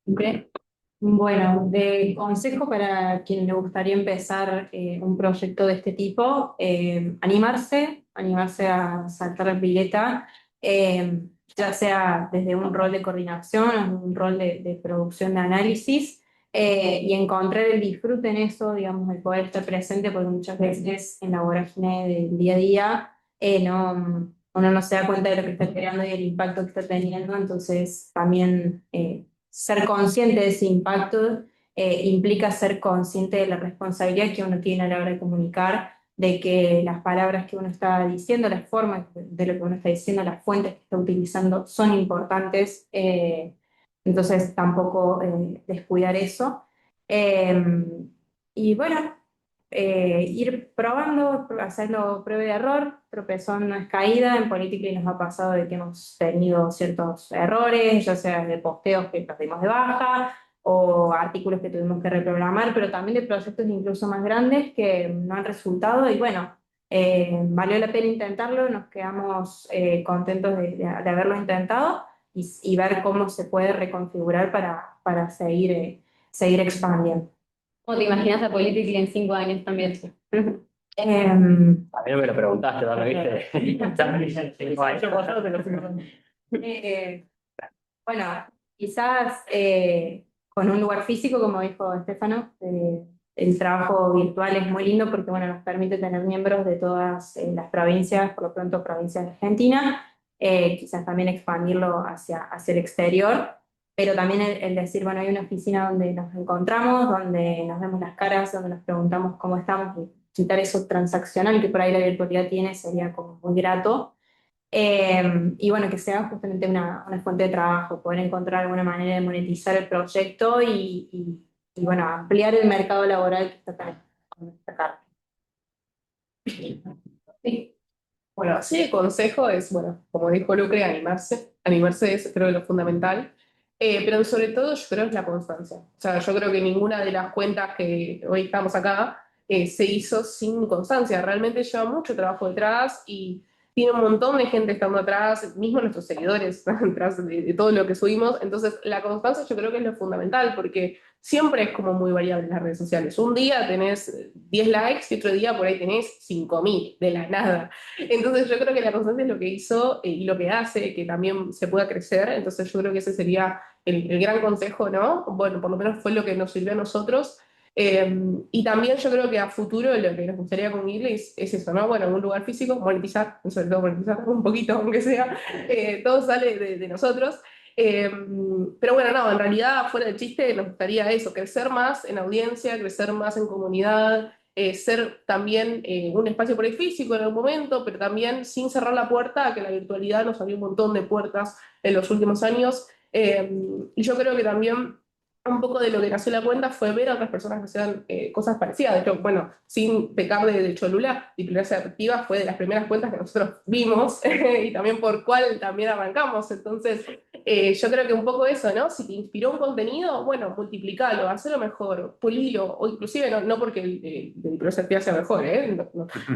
Ok. Bueno, de consejo para quien le gustaría empezar un proyecto de este tipo, animarse a saltar la pileta, ya sea desde un rol de coordinación o un rol de producción de análisis, y encontrar el disfrute en eso, digamos, el poder estar presente, porque muchas veces en la vorágine del día a día uno no se da cuenta de lo que está creando y el impacto que está teniendo, entonces también ser consciente de ese impacto implica ser consciente de la responsabilidad que uno tiene a la hora de comunicar, de que las palabras que uno está diciendo, las formas de lo que uno está diciendo, las fuentes que está utilizando son importantes, entonces tampoco descuidar eso. Eh, y bueno, ir probando, hacerlo prueba y error, tropezón no es caída, en política nos ha pasado de que hemos tenido ciertos errores, ya sea de posteos que perdimos de baja o artículos que tuvimos que reprogramar, pero también de proyectos incluso más grandes que no han resultado y bueno, valió la pena intentarlo, nos quedamos contentos de haberlo intentado y ver cómo se puede reconfigurar para seguir expandiendo. ¿Cómo te imaginas la política en 5 años también? A mí no me lo preguntaste, ¿no? ¿Lo viste? Eh, bueno, quizás con un lugar físico, como dijo Estefano, el trabajo virtual es muy lindo porque bueno, nos permite tener miembros de todas las provincias, por lo pronto provincias de Argentina, quizás también expandirlo hacia el exterior, pero también el decir, bueno, hay una oficina donde nos encontramos, donde nos vemos las caras, donde nos preguntamos cómo estamos, y quitar eso transaccional que por ahí la virtualidad tiene sería como muy grato. Y bueno, que sea justamente una fuente de trabajo, poder encontrar alguna manera de monetizar el proyecto y, bueno, ampliar el mercado laboral que está con esta carta. Sí. Bueno, así de consejo es, bueno, como dijo Lucre, animarse. Animarse es, creo, lo fundamental. Pero sobre todo, yo creo, es la constancia. O sea, yo creo que ninguna de las cuentas que hoy estamos acá se hizo sin constancia. Realmente lleva mucho trabajo detrás y tiene un montón de gente estando atrás, mismo nuestros seguidores están atrás de todo lo que subimos. Entonces, la constancia yo creo que es lo fundamental porque siempre es como muy variable en las redes sociales. Un día tenés 10 likes y otro día por ahí tenés 5.000 de la nada. Entonces yo creo que la constancia es lo que hizo y lo que hace que también se pueda crecer. Entonces yo creo que ese sería el gran consejo, ¿no? Bueno, por lo menos fue lo que nos sirvió a nosotros. Y también yo creo que a futuro lo que nos gustaría con Gilles es eso, ¿no? Bueno, un lugar físico, monetizar, sobre todo monetizar un poquito, aunque sea, todo sale de nosotros. Eh, pero bueno, no, en realidad, fuera del chiste, nos gustaría eso, crecer más en audiencia, crecer más en comunidad, ser también un espacio por ahí físico en algún momento, pero también sin cerrar la puerta a que la virtualidad nos abrió un montón de puertas en los últimos años. Y yo creo que también un poco de lo que nació la cuenta fue ver a otras personas que hacían cosas parecidas. De hecho, bueno, sin pecar de Cholula, Diplomacia Afectiva fue de las primeras cuentas que nosotros vimos y también por cuál también arrancamos. Entonces, yo creo que un poco eso, ¿no? Si te inspiró un contenido, bueno, multiplicalo, hacelo mejor, pulilo, o inclusive no porque el de Diplomacia Afectiva sea mejor, ¿eh?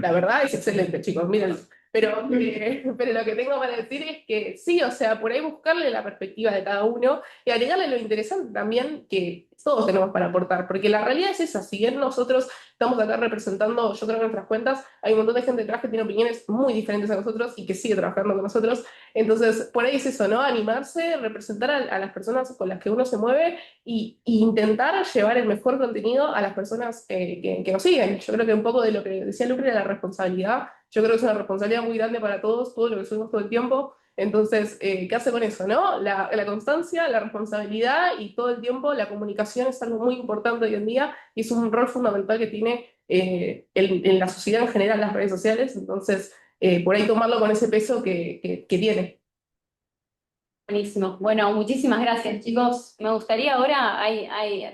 La verdad es excelente, chicos, miren. Pero lo que tengo para decir es que sí, o sea, por ahí buscarle la perspectiva de cada uno y agregarle lo interesante también que todos tenemos para aportar, porque la realidad es esa, si bien nosotros estamos acá representando, yo creo, nuestras cuentas, hay un montón de gente detrás que tiene opiniones muy diferentes a nosotros y que sigue trabajando con nosotros, entonces por ahí es eso, ¿no? Animarse, representar a las personas con las que uno se mueve y intentar llevar el mejor contenido a las personas que nos siguen. Yo creo que un poco de lo que decía Lucre era la responsabilidad, yo creo que es una responsabilidad muy grande para todos, todo lo que subimos todo el tiempo. Entonces, ¿qué hace con eso, no? La constancia, la responsabilidad y todo el tiempo la comunicación es algo muy importante hoy en día y es un rol fundamental que tiene en la sociedad en general las redes sociales. Entonces, por ahí tomarlo con ese peso que tiene. Buenísimo. Bueno, muchísimas gracias, chicos. Me gustaría ahora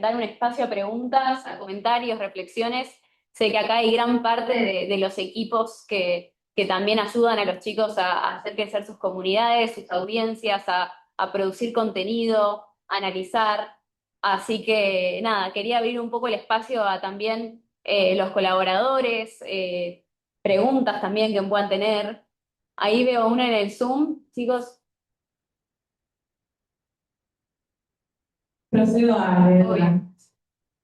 dar un espacio a preguntas, a comentarios, reflexiones. Sé que acá hay gran parte de los equipos que también ayudan a los chicos a hacer crecer sus comunidades, sus audiencias, a producir contenido, a analizar. Así que nada, quería abrir un poco el espacio a también los colaboradores, preguntas también que puedan tener. Ahí veo una en el Zoom, chicos. Procedo a leerla.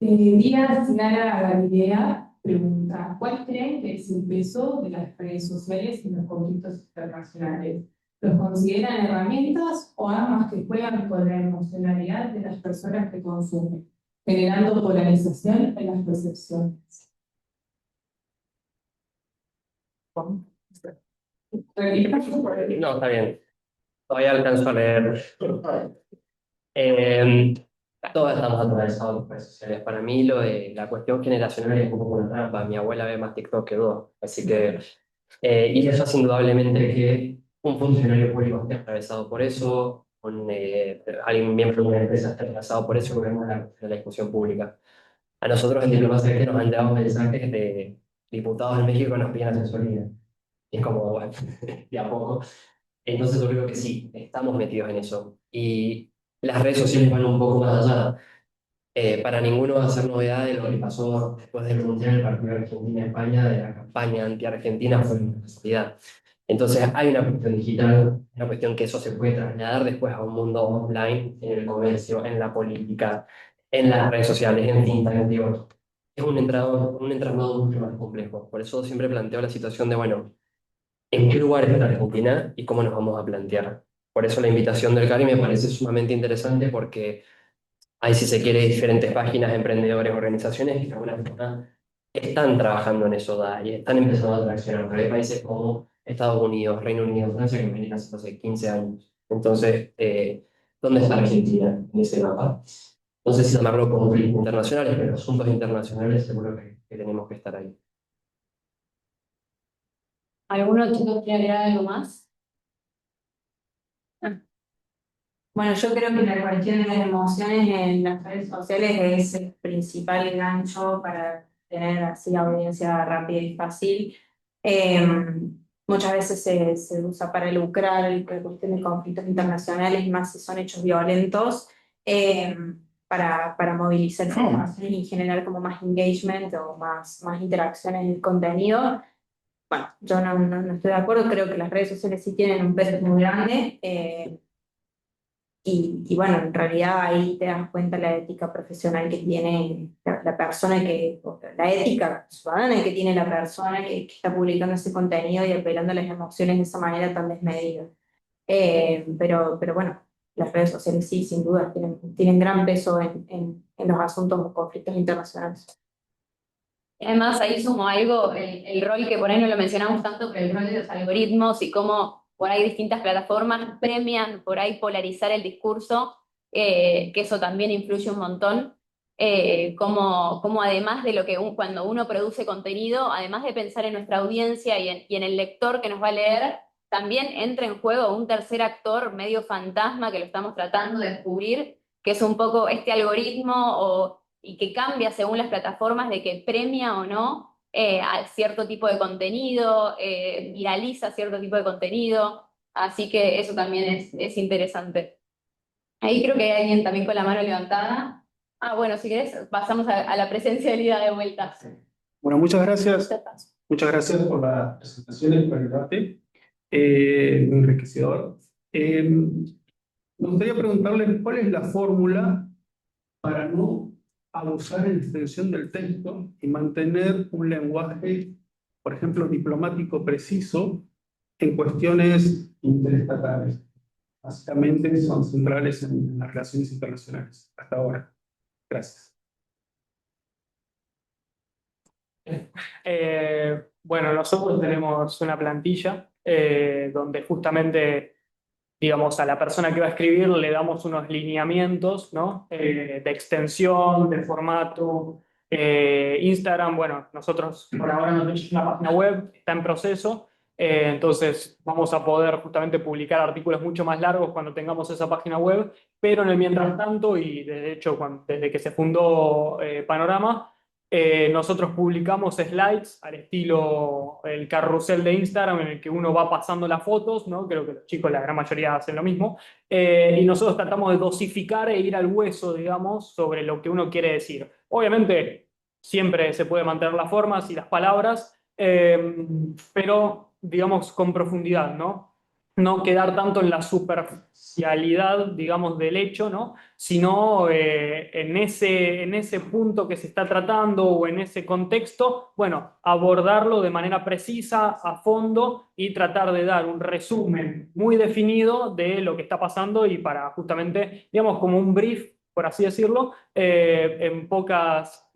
Obvio. Díaz Lara Galilea pregunta: ¿cuál creen que es el peso de las redes sociales en los conflictos internacionales? ¿Los consideran herramientas o armas que juegan con la emocionalidad de las personas que consumen, generando polarización en las percepciones? No, está bien. Todavía alcanzo a leer. Todos estamos atravesados por redes sociales. Para mí lo de la cuestión generacional es un poco una trampa. Mi abuela ve más TikTok que vos. Así que, y eso es indudablemente que un funcionario público esté atravesado por eso, alguien miembro de una empresa esté atravesado por eso, que vemos la discusión pública. A nosotros en Diplomacia nos han llegado mensajes de diputados en México que nos piden asesoría. Y es como, bueno, de a poco. Entonces yo creo que sí, estamos metidos en eso. Y las redes sociales van un poco más allá. Para ninguno va a ser novedad de lo que pasó después del Mundial del partido Argentina-España, de la campaña anti-Argentina, fue una casualidad. Entonces hay una cuestión digital, una cuestión que eso se puede trasladar después a un mundo offline, en el comercio, en la política, en las redes sociales, en Instagram, digo, es un entramado mucho más complejo. Por eso siempre planteo la situación de, bueno, ¿en qué lugar está Argentina y cómo nos vamos a plantear? Por eso la invitación del CARI me parece sumamente interesante porque hay, si se quiere, diferentes páginas, emprendedores, organizaciones que de alguna forma están trabajando en eso y están empezando a traccionar. Pero hay países como Estados Unidos, Reino Unido, Francia que vienen hace, no sé, 15 años. Entonces, ¿dónde está Argentina en ese mapa? No sé si llamarlo conflictos internacionales, pero asuntos internacionales seguro que tenemos que estar ahí. ¿Alguno, chicos, quiere agregar algo más? Bueno, yo creo que la cuestión de las emociones en las redes sociales es el principal gancho para tener así audiencia rápida y fácil. Eh, Muchas veces se usa para lucrar la cuestión de conflictos internacionales, más si son hechos violentos, eh, para movilizar informaciones y generar como más engagement o más interacciones en el contenido. Bueno, yo no estoy de acuerdo, creo que las redes sociales sí tienen un peso muy grande. Y bueno, en realidad ahí te das cuenta la ética profesional que tiene la persona o la ética ciudadana que tiene la persona que está publicando ese contenido y apelando a las emociones de esa manera tan desmedida. Pero bueno, las redes sociales sí, sin duda, tienen gran peso en los asuntos o conflictos internacionales. Además, ahí sumo algo, el rol que por ahí no lo mencionamos tanto, pero el rol de los algoritmos y cómo por ahí distintas plataformas premian por ahí polarizar el discurso, que eso también influye un montón. Como además de lo que cuando uno produce contenido, además de pensar en nuestra audiencia y en el lector que nos va a leer, también entra en juego un tercer actor medio fantasma que lo estamos tratando de descubrir, que es un poco este algoritmo y que cambia según las plataformas de que premia o no a cierto tipo de contenido, viraliza cierto tipo de contenido, así que eso también es interesante. Ahí creo que hay alguien también con la mano levantada. Ah, bueno, si querés pasamos a la presencia de Lida de vuelta. Bueno, muchas gracias. Muchas gracias por las presentaciones, por el debate. Muy enriquecedor. Me gustaría preguntarles cuál es la fórmula para no abusar en la extensión del texto y mantener un lenguaje, por ejemplo, diplomático preciso en cuestiones interestatales. Básicamente son centrales en las relaciones internacionales hasta ahora. Gracias. Bueno, nosotros tenemos una plantilla donde justamente, digamos, a la persona que va a escribir le damos unos lineamientos, ¿no? De extensión, de formato. Instagram, bueno, nosotros por ahora no tenemos una página web, está en proceso. Entonces vamos a poder justamente publicar artículos mucho más largos cuando tengamos esa página web, pero en el mientras tanto, y de hecho desde que se fundó Panorama, nosotros publicamos slides al estilo el carrusel de Instagram en el que uno va pasando las fotos, ¿no? Creo que los chicos, la gran mayoría, hacen lo mismo. Y nosotros tratamos de dosificar e ir al hueso, digamos, sobre lo que uno quiere decir. Obviamente, siempre se puede mantener las formas y las palabras, pero digamos con profundidad, ¿no? No quedar tanto en la superficialidad, digamos, del hecho, ¿no? Sino en ese punto que se está tratando o en ese contexto, bueno, abordarlo de manera precisa, a fondo y tratar de dar un resumen muy definido de lo que está pasando y para justamente, digamos, como un brief, por así decirlo, en pocas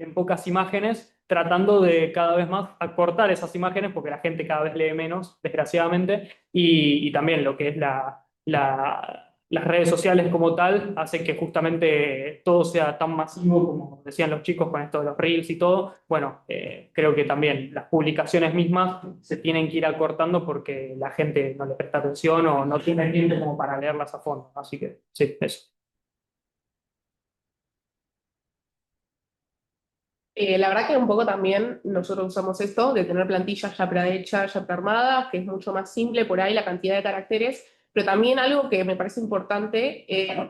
imágenes, tratando de cada vez más acortar esas imágenes porque la gente cada vez lee menos, desgraciadamente, y también lo que es las redes sociales como tal hacen que justamente todo sea tan masivo como decían los chicos con esto de los reels y todo. Bueno, creo que también las publicaciones mismas se tienen que ir acortando porque la gente no le presta atención o no tiene tiempo como para leerlas a fondo. Así que sí, eso. La verdad que un poco también nosotros usamos esto de tener plantillas ya prehechas, ya prearmadas, que es mucho más simple por ahí la cantidad de caracteres, pero también algo que me parece importante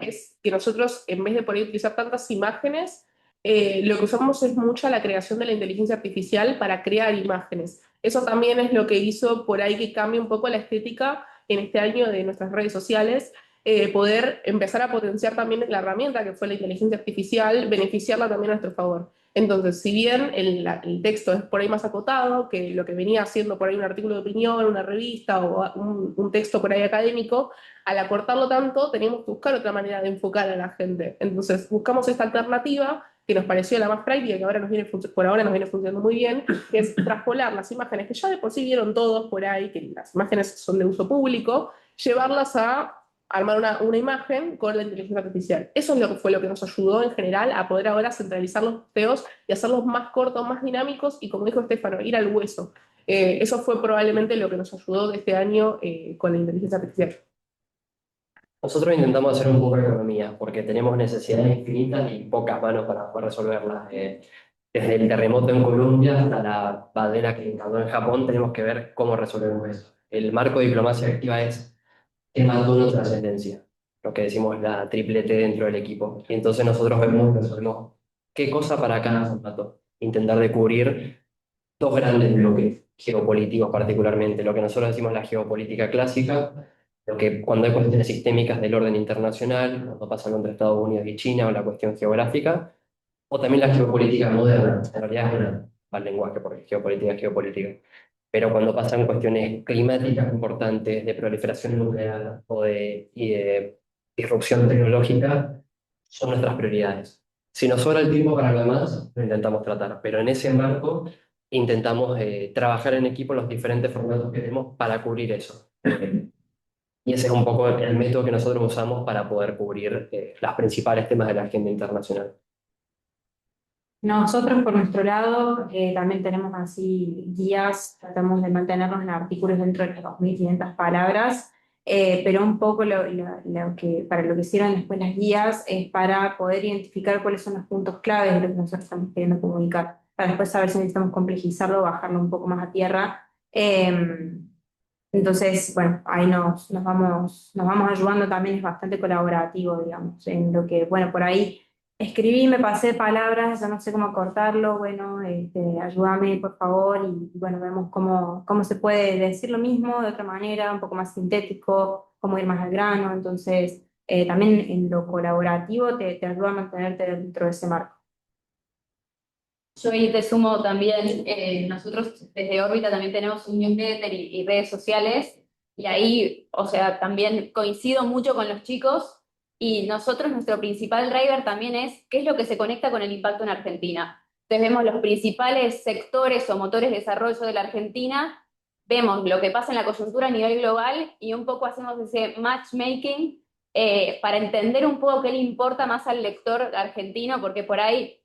es que nosotros, en vez de por ahí utilizar tantas imágenes, lo que usamos es mucha la creación de la inteligencia artificial para crear imágenes. Eso también es lo que hizo por ahí que cambie un poco la estética en este año de nuestras redes sociales, poder empezar a potenciar también la herramienta que fue la inteligencia artificial, beneficiarla también a nuestro favor. Entonces, si bien el texto es por ahí más acotado que lo que venía haciendo por ahí un artículo de opinión, una revista o un texto por ahí académico, al acortarlo tanto, teníamos que buscar otra manera de enfocar a la gente. Entonces, buscamos esta alternativa que nos pareció la más práctica, que ahora por ahora nos viene funcionando muy bien, que es traspolar las imágenes que ya de por sí vieron todos por ahí, que las imágenes son de uso público, llevarlas a armar una imagen con la inteligencia artificial. Eso es lo que fue lo que nos ayudó en general a poder ahora centralizar los posteos y hacerlos más cortos, más dinámicos y, como dijo Estefano, ir al hueso. Eso fue probablemente lo que nos ayudó de este año con la inteligencia artificial. Nosotros intentamos hacer un poco de economía, porque tenemos necesidades infinitas y pocas manos para poder resolverlas. Desde el terremoto en Colombia hasta la ballena que encalló en Japón, tenemos que ver cómo resolvemos eso. El marco de diplomacia activa es tema de nuestra trascendencia, lo que decimos la triple T dentro del equipo. Y entonces nosotros resolvemos qué cosa para cada formato. Intentar de cubrir dos grandes bloques geopolíticos particularmente, lo que nosotros decimos la geopolítica clásica, lo que cuando hay cuestiones sistémicas del orden internacional, cuando pasa entre Estados Unidos y China o la cuestión geográfica, o también la geopolítica moderna, en realidad es un mal lenguaje porque geopolítica es geopolítica, pero cuando pasan cuestiones climáticas importantes, de proliferación nuclear y de disrupción tecnológica, son nuestras prioridades. Si nos sobra el tiempo para lo demás, lo intentamos tratar, pero en ese marco intentamos trabajar en equipo los diferentes formatos que tenemos para cubrir eso. Y ese es un poco el método que nosotros usamos para poder cubrir los principales temas de la agenda internacional. Nosotros, por nuestro lado, también tenemos así guías, tratamos de mantenernos en artículos dentro de las 2.500 palabras, pero un poco para lo que hicieron después las guías es para poder identificar cuáles son los puntos claves de lo que nosotros estamos queriendo comunicar, para después saber si necesitamos complejizarlo o bajarlo un poco más a tierra. Entonces, bueno, ahí nos vamos ayudando también, es bastante colaborativo, digamos, en lo que, bueno, por ahí escribí, me pasé palabras, ya no sé cómo cortarlo, bueno, ayúdame por favor y bueno, vemos cómo se puede decir lo mismo de otra manera, un poco más sintético, cómo ir más al grano, entonces también en lo colaborativo te ayuda a mantenerte dentro de ese marco. Yo ahí te sumo también, nosotros desde Órbita también tenemos un newsletter y redes sociales, y ahí, o sea, también coincido mucho con los chicos, y nosotros nuestro principal driver también es qué es lo que se conecta con el impacto en Argentina. Entonces vemos los principales sectores o motores de desarrollo de la Argentina, vemos lo que pasa en la coyuntura a nivel global, y un poco hacemos ese matchmaking para entender un poco qué le importa más al lector argentino, porque por ahí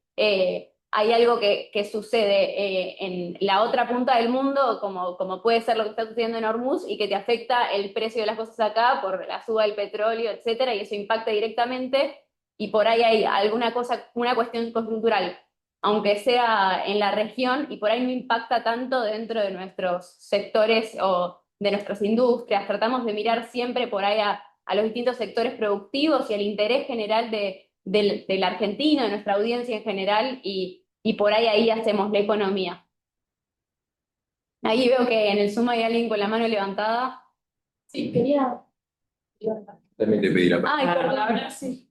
hay algo que sucede en la otra punta del mundo, como puede ser lo que está sucediendo en Hormuz, y que te afecta el precio de las cosas acá por la suba del petróleo, etcétera, y eso impacta directamente, y por ahí hay alguna cosa, una cuestión coyuntural, aunque sea en la región, y por ahí no impacta tanto dentro de nuestros sectores o de nuestras industrias. Tratamos de mirar siempre por ahí a los distintos sectores productivos y al interés general del argentino, de nuestra audiencia en general, y y por ahí hacemos la economía. Ahí veo que en el Zoom hay alguien con la mano levantada. Sí, quería... También te pedí la palabra. Ay, perdón, ahora sí.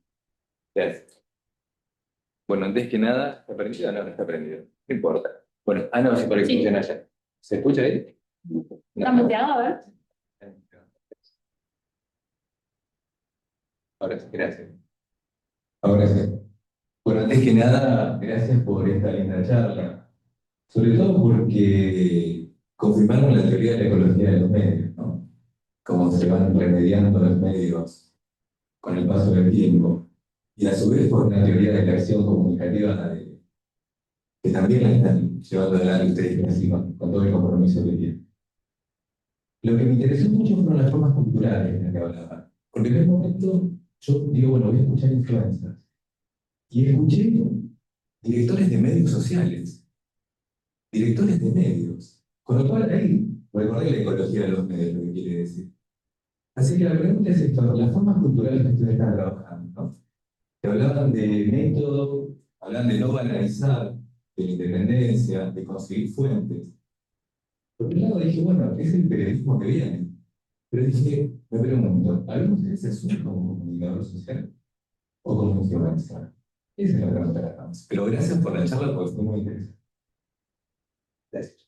Gracias. Bueno, antes que nada, ¿está prendido o no está prendido? No importa. Bueno, no, sí, por ahí funciona ya. ¿Se escucha ahí? ¿Está muteado? A ver. Ahora sí, gracias. Ahora sí. Bueno, antes que nada, gracias por esta linda charla. Sobre todo porque confirmaron la teoría de la ecología de los medios, ¿no? Cómo se van remediando los medios con el paso del tiempo. Y a su vez por una teoría de la acción comunicativa que también la están llevando adelante ustedes así, con todo el compromiso que tienen. Lo que me interesó mucho fueron las formas culturales de las que hablaba. Porque en un momento yo digo, bueno, voy a escuchar influencers. Y escuché directores de medios sociales, directores de medios. Con lo cual ahí recordé la ecología de los medios, lo que quiere decir. Así que la pregunta es esto, las formas culturales que ustedes están trabajando, ¿no? Que hablaban de método, hablan de no banalizar, de la independencia, de conseguir fuentes. Por un lado dije, bueno, es el periodismo que viene. Pero dije, me pregunto, ¿alguno de ustedes se asume como comunicador social o como influencer? Esa es la pregunta que hagamos. Pero gracias por la charla porque fue muy interesante. Gracias.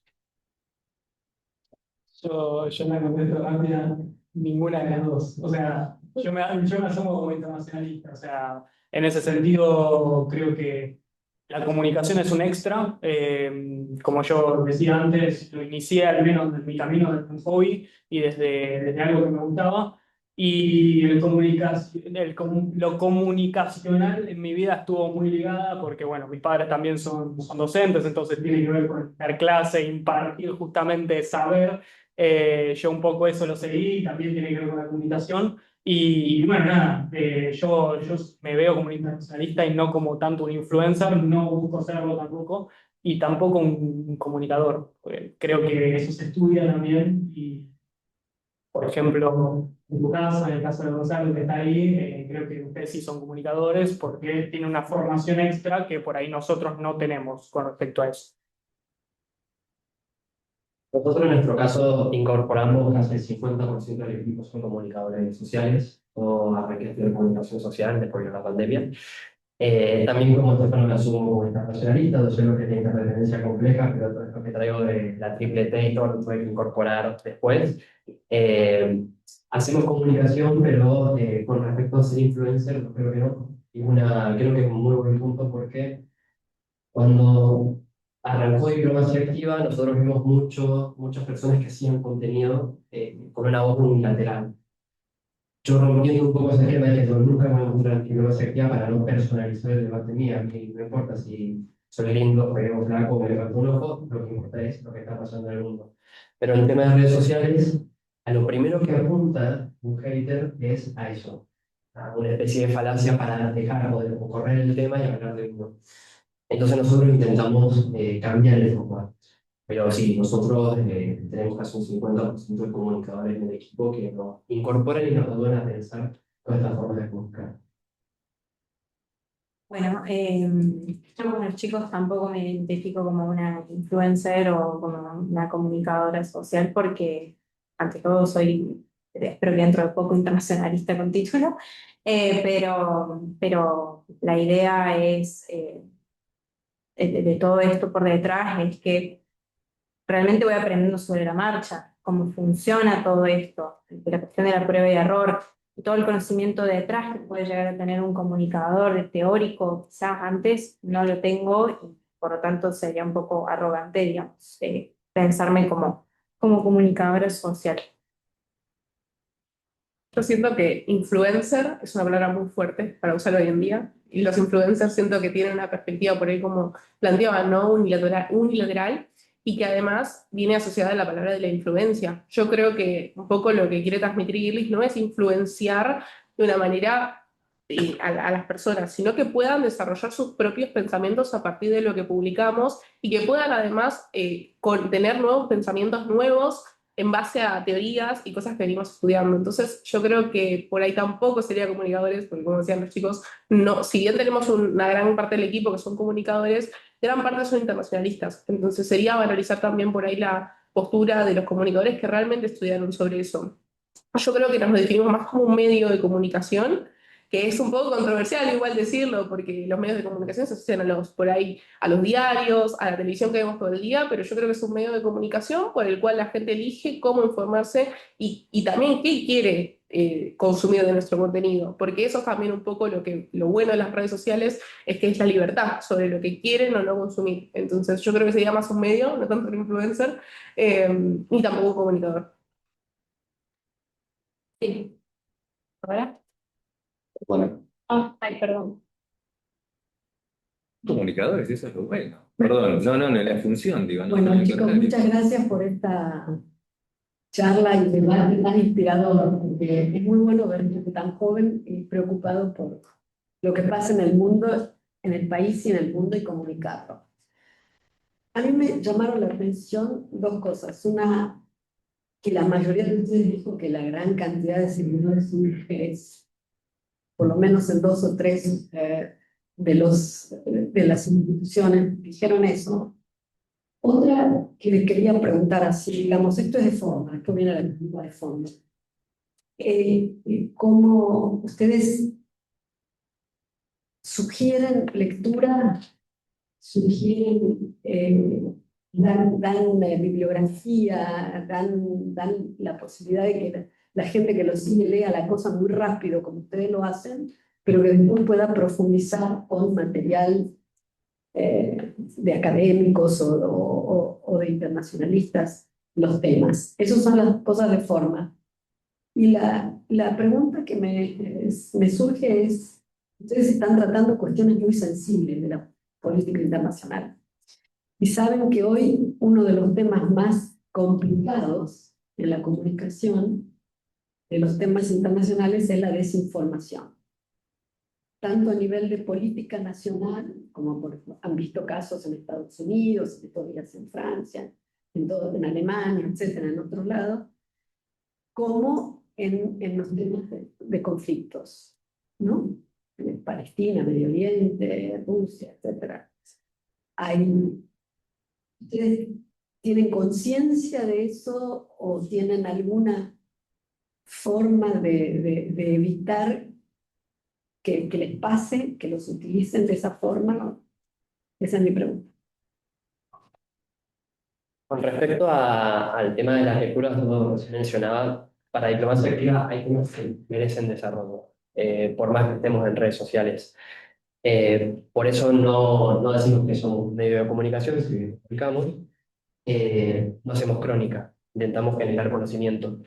Yo me contesto rápida, ninguna de las dos. O sea, yo me asumo como internacionalista. O sea, en ese sentido, creo que la comunicación es un extra. Como yo decía antes, lo inicié al menos en mi camino desde un hobby y desde algo que me gustaba. Y lo comunicacional en mi vida estuvo muy ligada porque, bueno, mis padres también son docentes, entonces tiene que ver con dar clase, impartir justamente saber. Yo un poco eso lo seguí, también tiene que ver con la comunicación. Y bueno, nada, yo me veo como un internacionalista y no como tanto un influencer, no busco serlo tampoco, y tampoco un comunicador. Creo que eso se estudia también y, por ejemplo, en tu caso, en el caso de Gonzalo que está ahí, creo que ustedes sí son comunicadores porque tienen una formación extra que por ahí nosotros no tenemos con respecto a eso. Nosotros en nuestro caso incorporamos casi el 50% del equipo son comunicadores sociales o arranqué de comunicación social después de la pandemia. También como Stefano me asumo como internacionalista, yo sé lo que tiene una referencia compleja, pero todo esto que traigo de la triple T y todo lo tuve que incorporar después. Hacemos comunicación, pero con respecto a ser influencer, no creo que no. Y creo que es un muy buen punto porque cuando arrancó Diplomacia Activa, nosotros vimos muchas personas que hacían contenido con una voz unilateral. Yo rompiendo un poco ese esquema de que yo nunca me voy a mostrar en Diplomacia Activa para no personalizar el debate mío. A mí no importa si soy lindo, me veo flaco, me levanto un ojo, lo que importa es lo que está pasando en el mundo. Pero en el tema de redes sociales, a lo primero que apunta un hater es a eso, a una especie de falacia para dejar o correr el tema y hablar de uno. Entonces nosotros intentamos cambiar el enfoque. Pero sí, nosotros tenemos casi un 50% de comunicadores en el equipo que nos incorporan y nos ayudan a pensar todas estas formas de comunicar. Bueno, yo con los chicos tampoco me identifico como una influencer o como una comunicadora social porque ante todo soy, espero que dentro de poco, internacionalista con título, pero la idea es, de todo esto por detrás, es que realmente voy aprendiendo sobre la marcha, cómo funciona todo esto, la cuestión de la prueba y error, y todo el conocimiento detrás que puede llegar a tener un comunicador teórico, quizás antes no lo tengo, y por lo tanto sería un poco arrogante, digamos, pensarme como comunicadora social. Yo siento que influencer es una palabra muy fuerte para usar hoy en día, y los influencers siento que tienen una perspectiva por ahí como planteaban, ¿no? Unilateral, y que además viene asociada a la palabra de la influencia. Yo creo que un poco lo que quiere transmitir Girlis no es influenciar de una manera a las personas, sino que puedan desarrollar sus propios pensamientos a partir de lo que publicamos y que puedan además tener nuevos pensamientos nuevos en base a teorías y cosas que venimos estudiando. Entonces yo creo que por ahí tampoco sería comunicadores, porque como decían los chicos, no, si bien tenemos una gran parte del equipo que son comunicadores, gran parte son internacionalistas. Entonces sería valorizar también por ahí la postura de los comunicadores que realmente estudiaron sobre eso. Yo creo que nos definimos más como un medio de comunicación, que es un poco controversial igual decirlo, porque los medios de comunicación se asocian por ahí, a los diarios, a la televisión que vemos todo el día, pero yo creo que es un medio de comunicación por el cual la gente elige cómo informarse y también qué quiere consumir de nuestro contenido, porque eso es también un poco lo bueno de las redes sociales, es que es la libertad sobre lo que quieren o no consumir. Entonces yo creo que sería más un medio, no tanto un influencer, ni tampoco un comunicador. Sí. ¿Ahora? Bueno, Ay, perdón. comunicadores, eso es lo bueno. Perdón, no, la función, digo, no, Bueno, al chicos, contrario. muchas gracias por esta charla y debate tan inspirador, porque es muy bueno ver gente tan joven y preocupado por lo que pasa en el mundo, en el país y en el mundo y comunicarlo. A mí me llamaron la atención dos cosas. Una, que la mayoría de ustedes dijo que la gran cantidad de seguidores son mujeres, por lo menos en dos o tres de las instituciones dijeron eso. Otra que les quería preguntar así, digamos, esto es de forma, esto viene a la pregunta de forma. ¿Cómo ustedes sugieren lectura, sugieren, dan bibliografía, dan la posibilidad de que la gente que lo sigue lea la cosa muy rápido, como ustedes lo hacen, pero que después pueda profundizar con material de académicos o de internacionalistas los temas? Esas son las cosas de forma. Y la pregunta que me surge es, ustedes están tratando cuestiones muy sensibles de la política internacional. Y saben que hoy uno de los temas más complicados en la comunicación de los temas internacionales es la desinformación. Tanto a nivel de política nacional, como han visto casos en Estados Unidos, en días en Francia, en Alemania, etcétera, en otros lados, como en los temas de conflictos, ¿no? En Palestina, Medio Oriente, Rusia, etcétera. ¿Ustedes tienen conciencia de eso o tienen alguna forma de evitar que les pase, que los utilicen de esa forma? Esa es mi pregunta. Con respecto al tema de las lecturas, como se mencionaba, para diplomacia activa hay temas que merecen desarrollo, por más que estemos en redes sociales. Por eso no decimos que somos un medio de comunicación, si publicamos, no hacemos crónica, intentamos generar conocimiento.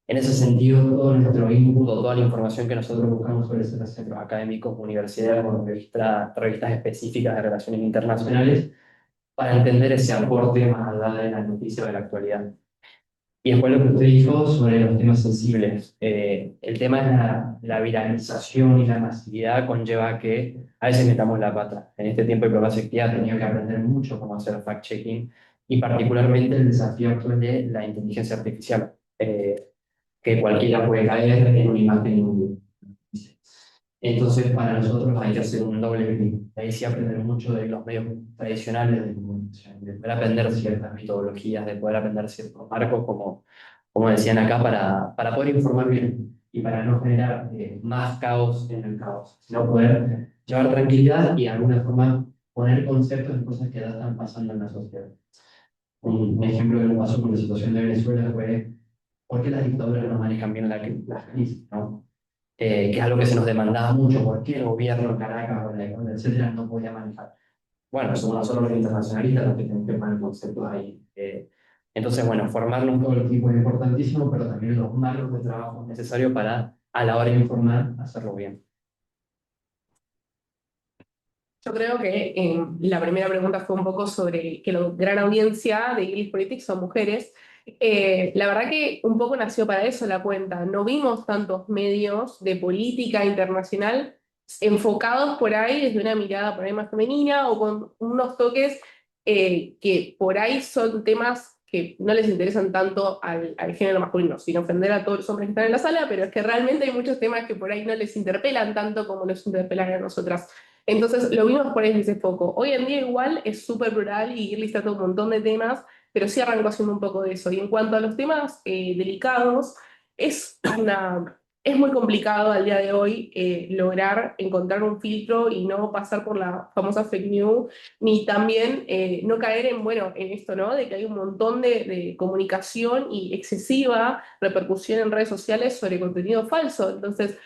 En ese sentido, todo nuestro input, toda la información que nosotros buscamos suele ser de centros académicos, universidades o revistas específicas de relaciones internacionales, para entender ese aporte más allá de la noticia o de la actualidad. Y después lo que usted dijo sobre los temas sensibles. El tema de la viralización y la masividad conlleva que a veces metamos la pata. En este tiempo de diplomacia activa he tenido que aprender mucho cómo hacer fact-checking y particularmente el desafío actual de la inteligencia artificial, que cualquiera puede caer en una imagen y un video. Entonces, para nosotros hay que hacer un doble clic. Ahí sí aprender mucho de los medios tradicionales de comunicación, de poder aprender ciertas metodologías, de poder aprender ciertos marcos, como decían acá, para poder informar bien y para no generar más caos en el caos, sino poder llevar tranquilidad y de alguna forma poner conceptos en cosas que ya están pasando en la sociedad. Un ejemplo que nos pasó con la situación de Venezuela fue ¿por qué las dictaduras no manejan bien las crisis? ¿No? Que es algo que se nos demandaba mucho, ¿por qué el gobierno, Caracas, etcétera, no podía manejar? Bueno, somos nosotros los internacionalistas los que tenemos que poner conceptos ahí. Entonces, bueno, formarnos todo el equipo es importantísimo, pero también los marcos de trabajo necesarios para, a la hora de informar, hacerlo bien. Yo creo que la primera pregunta fue un poco sobre que la gran audiencia de English Politics son mujeres. La verdad que un poco nació para eso la cuenta. No vimos tantos medios de política internacional enfocados por ahí desde una mirada por ahí más femenina o con unos toques que por ahí son temas que no les interesan tanto al género masculino, sin ofender a todos los hombres que están en la sala, pero es que realmente hay muchos temas que por ahí no les interpelan tanto como nos interpelan a nosotras. Entonces, lo vimos por ahí desde ese foco. Hoy en día igual es súper plural y Girly trata un montón de temas, pero sí arrancó haciendo un poco de eso. Y en cuanto a los temas delicados, es es muy complicado al día de hoy lograr encontrar un filtro y no pasar por la famosa fake news, ni también no caer en, bueno, en esto, ¿no? De que hay un montón de comunicación y excesiva repercusión en redes sociales sobre contenido falso. Entonces,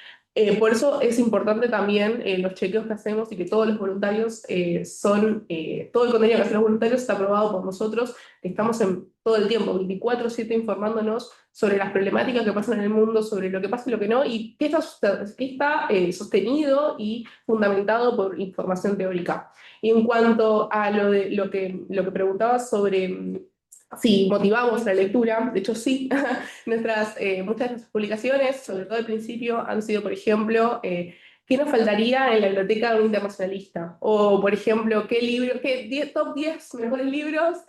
por eso es importante también los chequeos que hacemos y que todos los voluntarios todo el contenido que hacen los voluntarios está aprobado por nosotros, que estamos todo el tiempo, 24/7, informándonos sobre las problemáticas que pasan en el mundo, sobre lo que pasa y lo que no, y qué está sostenido y fundamentado por información teórica. Y en cuanto a lo que preguntabas sobre si motivamos la lectura, de hecho sí, muchas de nuestras publicaciones, sobre todo al principio, han sido, por ejemplo, ¿qué nos faltaría en la biblioteca de un internacionalista? O, por ejemplo, top 10 mejores libros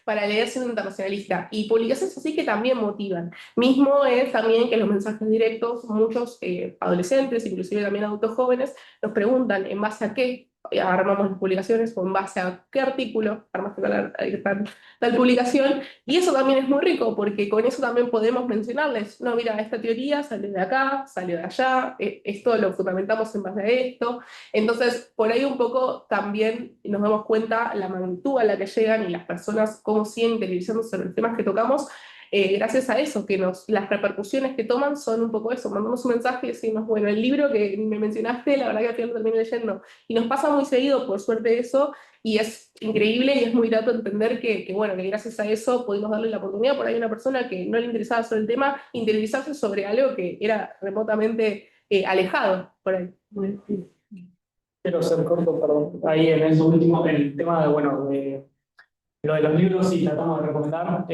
para leer siendo un internacionalista? Y publicaciones así que también motivan. Mismo es también que los mensajes directos, muchos adolescentes, inclusive también adultos jóvenes, nos preguntan en base a qué armamos las publicaciones o en base a qué artículo armaste tal publicación, y eso también es muy rico, porque con eso también podemos mencionarles, no, mira, esta teoría salió de acá, salió de allá, esto lo fundamentamos en base a esto. Entonces, por ahí un poco también nos damos cuenta la magnitud a la que llegan y las personas cómo siguen interiorizando sobre los temas que tocamos, gracias a eso, las repercusiones que toman son un poco eso, mandamos un mensaje y decimos, bueno, el libro que me mencionaste, la verdad que al final lo terminé leyendo, y nos pasa muy seguido, por suerte, eso, y es increíble y es muy grato entender bueno, que gracias a eso pudimos darle la oportunidad por ahí a una persona que no le interesaba sobre el tema, interiorizarse sobre algo que era remotamente alejado por ahí. Quiero ser corto, perdón. Ahí en eso último, el tema de, bueno, de lo de los libros, sí, tratamos de recomendar.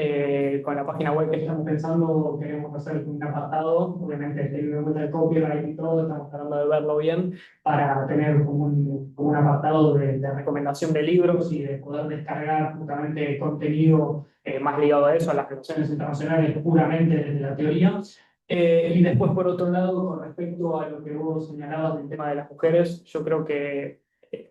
Con la página web que estamos pensando, queremos hacer un apartado, obviamente teniendo el copyright y todo, estamos tratando de verlo bien, para tener como un apartado de recomendación de libros y de poder descargar justamente contenido más ligado a eso, a las relaciones internacionales, puramente desde la teoría. Y después, por otro lado, con respecto a lo que vos señalabas del tema de las mujeres, yo creo que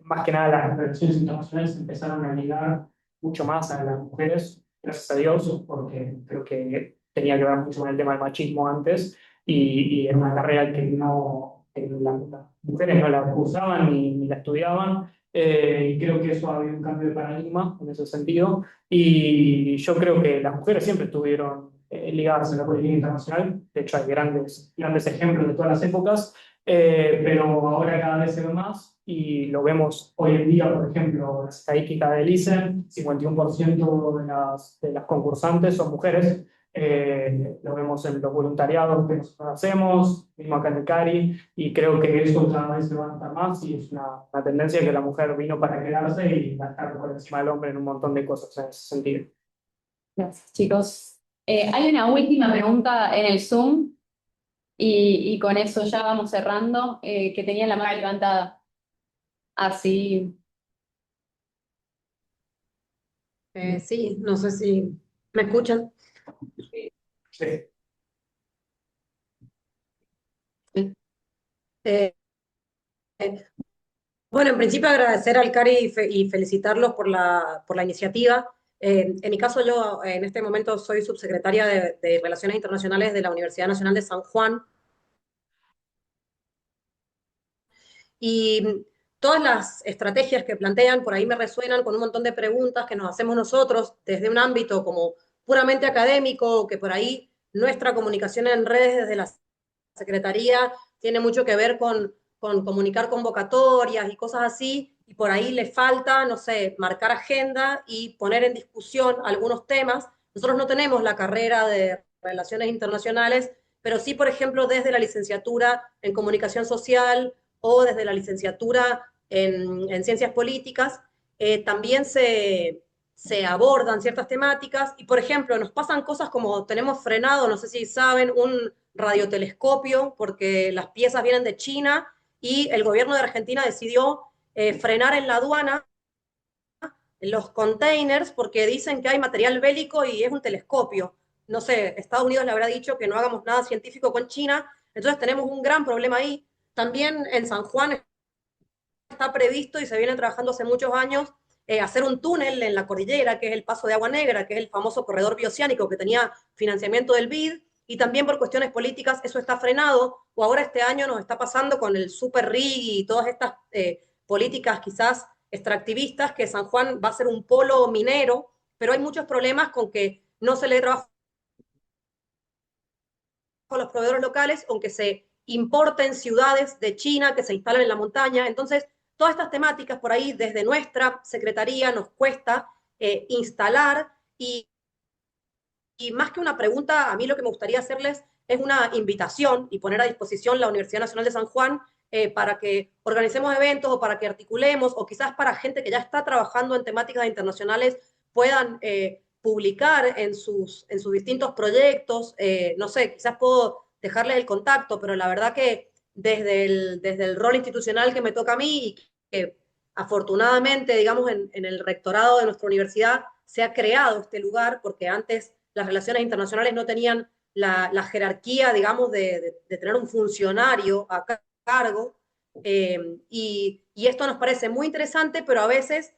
más que nada las relaciones internacionales empezaron a ligar mucho más a las mujeres, gracias a Dios, porque creo que tenía que ver mucho con el tema del machismo antes, y era una carrera que las mujeres no la cursaban ni la estudiaban, y creo que eso ha habido un cambio de paradigma en ese sentido, y yo creo que las mujeres siempre estuvieron ligadas a la política internacional, de hecho hay grandes ejemplos de todas las épocas, pero ahora cada vez se ve más y lo vemos hoy en día, por ejemplo, la estadística del ISEM, 51% de las concursantes son mujeres. Lo vemos en los voluntariados que nosotros hacemos, mismo acá en el CARI, y creo que eso cada vez se va a notar más y es una tendencia que la mujer vino para quedarse y va a estar por encima del hombre en un montón de cosas en ese sentido. Gracias, chicos. Hay una última pregunta en el Zoom y con eso ya vamos cerrando, que tenía la mano levantada. Así. Sí, no sé si me escuchan. Sí. Eh, bueno, en principio agradecer al CARI y felicitarlos por la iniciativa. En mi caso, yo en este momento soy subsecretaria de Relaciones Internacionales de la Universidad Nacional de San Juan. Y todas las estrategias que plantean por ahí me resuenan con un montón de preguntas que nos hacemos nosotros desde un ámbito como puramente académico, que por ahí nuestra comunicación en redes desde la Secretaría tiene mucho que ver con comunicar convocatorias y cosas así, y por ahí le falta, no sé, marcar agenda y poner en discusión algunos temas. Nosotros no tenemos la carrera de Relaciones Internacionales, pero sí, por ejemplo, desde la licenciatura en Comunicación Social o desde la licenciatura en Ciencias Políticas, también se abordan ciertas temáticas y, por ejemplo, nos pasan cosas como tenemos frenado, no sé si saben, un radiotelescopio porque las piezas vienen de China y el gobierno de Argentina decidió frenar en la aduana los containers porque dicen que hay material bélico y es un telescopio. No sé, Estados Unidos le habrá dicho que no hagamos nada científico con China, entonces tenemos un gran problema ahí. También en San Juan está previsto y se viene trabajando hace muchos años hacer un túnel en la cordillera, que es el Paso de Agua Negra, que es el famoso corredor bioceánico que tenía financiamiento del BID, y también por cuestiones políticas eso está frenado, o ahora este año nos está pasando con el super rig y todas estas políticas quizás extractivistas, que San Juan va a ser un polo minero, pero hay muchos problemas con que no se le dé trabajo a los proveedores locales, aunque se importen ciudades de China que se instalan en la montaña. Entonces, todas estas temáticas por ahí desde nuestra secretaría nos cuesta instalar y más que una pregunta, a mí lo que me gustaría hacerles es una invitación y poner a disposición la Universidad Nacional de San Juan para que organicemos eventos o para que articulemos o quizás para gente que ya está trabajando en temáticas internacionales puedan publicar en sus distintos proyectos. No sé, quizás puedo dejarles el contacto, pero la verdad que desde el rol institucional que me toca a mí y que afortunadamente, digamos, en el rectorado de nuestra universidad se ha creado este lugar, porque antes las relaciones internacionales no tenían la jerarquía, digamos, de tener un funcionario a cargo. Y esto nos parece muy interesante, pero a veces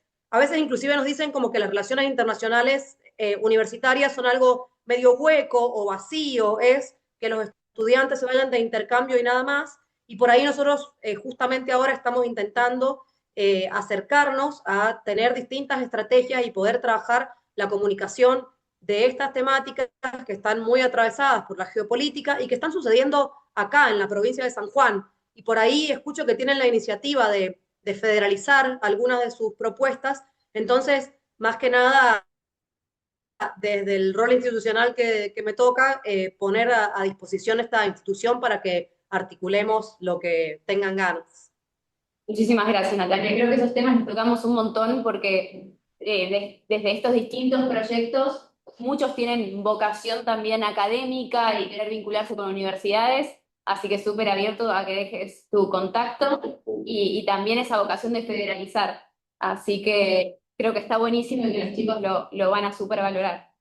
inclusive nos dicen como que las relaciones internacionales universitarias son algo medio hueco o vacío, es que los estudiantes se vayan de intercambio y nada más. Y por ahí nosotros justamente ahora estamos intentando acercarnos a tener distintas estrategias y poder trabajar la comunicación de estas temáticas que están muy atravesadas por la geopolítica y que están sucediendo acá en la provincia de San Juan. Y por ahí escucho que tienen la iniciativa de federalizar algunas de sus propuestas. Entonces, más que nada, desde el rol institucional que me toca, poner a disposición esta institución para que articulemos lo que tengan ganas. Muchísimas gracias, Natalia. Creo que esos temas los tocamos un montón porque desde estos distintos proyectos, muchos tienen vocación también académica y querer vincularse con universidades, así que súper abierto a que dejes tu contacto y también esa vocación de federalizar. Así que creo que está buenísimo y que los chicos lo van a súper valorar.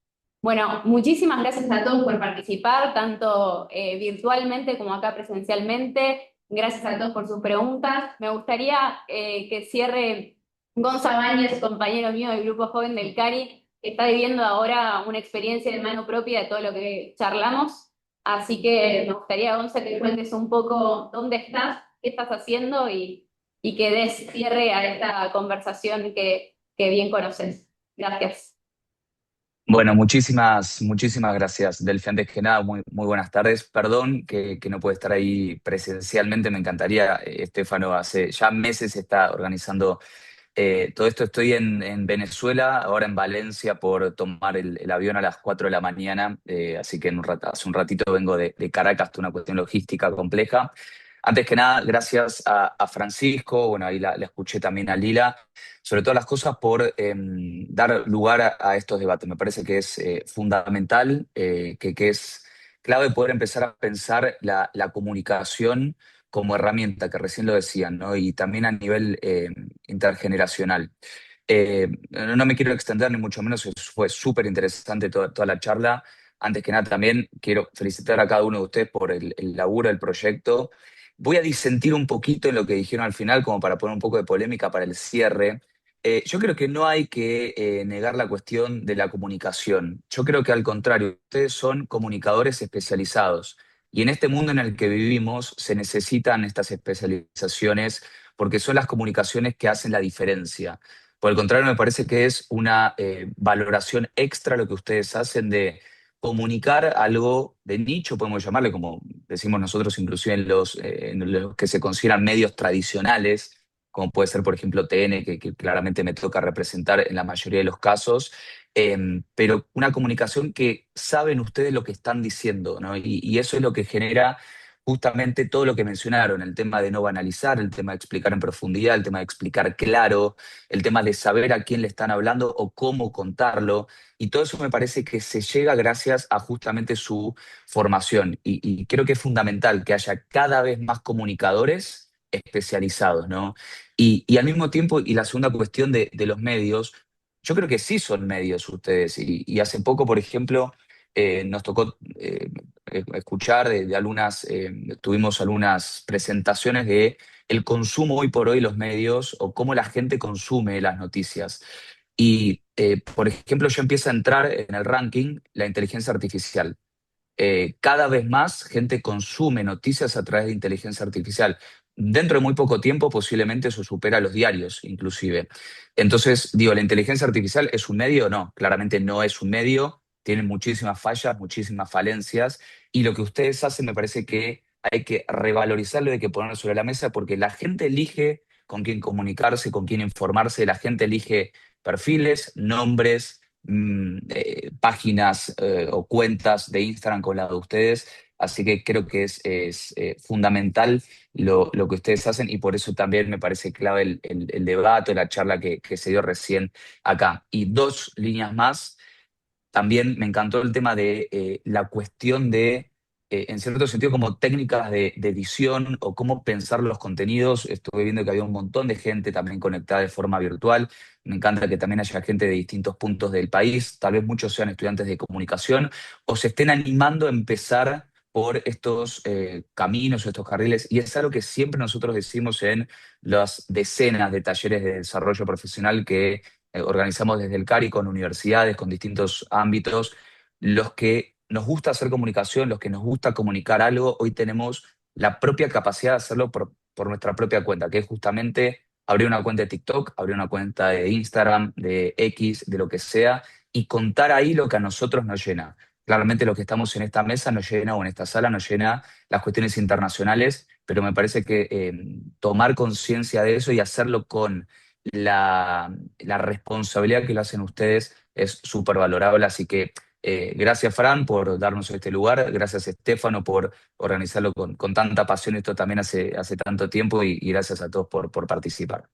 Bueno, muchísimas gracias a todos por participar, tanto virtualmente como acá presencialmente. Gracias a todos por sus preguntas. Me gustaría que cierre Gonza Báñez, compañero mío del Grupo Joven del CARI, que está viviendo ahora una experiencia de mano propia de todo lo que charlamos. Así que me gustaría, Gonza, que cuentes un poco dónde estás, qué estás haciendo y que des cierre a esta conversación que bien conoces. Gracias. Bueno, muchísimas gracias, Delphi. Antes que nada, muy buenas tardes. Perdón que no puede estar ahí presencialmente, me encantaría. Estefano hace ya meses está organizando todo esto. Estoy en Venezuela, ahora en Valencia, por tomar el avión a las 4 de la mañana, así que hace un ratito vengo de Caracas, una cuestión logística compleja. Antes que nada, gracias a Francisco, bueno, ahí la escuché también a Lila, sobre todas las cosas por dar lugar a estos debates. Me parece que es fundamental, que es clave poder empezar a pensar la comunicación como herramienta, que recién lo decían, ¿no? Y también a nivel intergeneracional. No me quiero extender ni mucho menos, fue súper interesante toda la charla. Antes que nada también quiero felicitar a cada uno de ustedes por el laburo del proyecto. Voy a disentir un poquito en lo que dijeron al final, como para poner un poco de polémica para el cierre. Yo creo que no hay que negar la cuestión de la comunicación. Yo creo que al contrario, ustedes son comunicadores especializados. Y en este mundo en el que vivimos se necesitan estas especializaciones porque son las comunicaciones que hacen la diferencia. Por el contrario, me parece que es una valoración extra lo que ustedes hacen de comunicar algo de nicho, podemos llamarle, como decimos nosotros, inclusive en los que se consideran medios tradicionales, como puede ser, por ejemplo, TN, que claramente me toca representar en la mayoría de los casos, pero una comunicación que saben ustedes lo que están diciendo, ¿no? Y eso es lo que genera justamente todo lo que mencionaron, el tema de no banalizar, el tema de explicar en profundidad, el tema de explicar claro, el tema de saber a quién le están hablando o cómo contarlo. Y todo eso me parece que se llega gracias a justamente su formación. Y creo que es fundamental que haya cada vez más comunicadores especializados, ¿no? Y al mismo tiempo, y la segunda cuestión de los medios, yo creo que sí son medios ustedes. Y hace poco, por ejemplo, nos tocó escuchar de algunas, tuvimos algunas presentaciones de el consumo hoy por hoy, los medios, o cómo la gente consume las noticias. Y, por ejemplo, ya empieza a entrar en el ranking la inteligencia artificial. Cada vez más gente consume noticias a través de inteligencia artificial. Dentro de muy poco tiempo posiblemente eso supera a los diarios, inclusive. Entonces, digo, ¿la inteligencia artificial es un medio? No, claramente no es un medio. Tiene muchísimas fallas, muchísimas falencias. Y lo que ustedes hacen me parece que hay que revalorizarlo, hay que ponerlo sobre la mesa porque la gente elige con quién comunicarse, con quién informarse. La gente elige perfiles, nombres, páginas o cuentas de Instagram con la de ustedes. Así que creo que es fundamental lo que ustedes hacen y por eso también me parece clave el debate, la charla que se dio recién acá. Y dos líneas más. También me encantó el tema de la cuestión de, en cierto sentido, como técnicas de edición o cómo pensar los contenidos. Estuve viendo que había un montón de gente también conectada de forma virtual. Me encanta que también haya gente de distintos puntos del país. Tal vez muchos sean estudiantes de comunicación o se estén animando a empezar por estos caminos o estos carriles. Y es algo que siempre nosotros decimos en las decenas de talleres de desarrollo profesional que organizamos desde el CARI con universidades, con distintos ámbitos. Los que nos gusta hacer comunicación, los que nos gusta comunicar algo, hoy tenemos la propia capacidad de hacerlo por nuestra propia cuenta, que es justamente abrir una cuenta de TikTok, abrir una cuenta de Instagram, de X, de lo que sea, y contar ahí lo que a nosotros nos llena. Claramente lo que estamos en esta mesa nos llena o en esta sala nos llena las cuestiones internacionales, pero me parece que tomar conciencia de eso y hacerlo con la responsabilidad que lo hacen ustedes es súper valorable. Así que gracias, Fran, por darnos este lugar. Gracias, Estefano, por organizarlo con tanta pasión. Esto también hace tanto tiempo y gracias a todos por participar.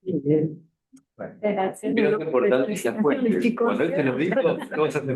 Bien. Gracias. Creo que es importante que fuentes. Cuando él te lo dijo, cosas de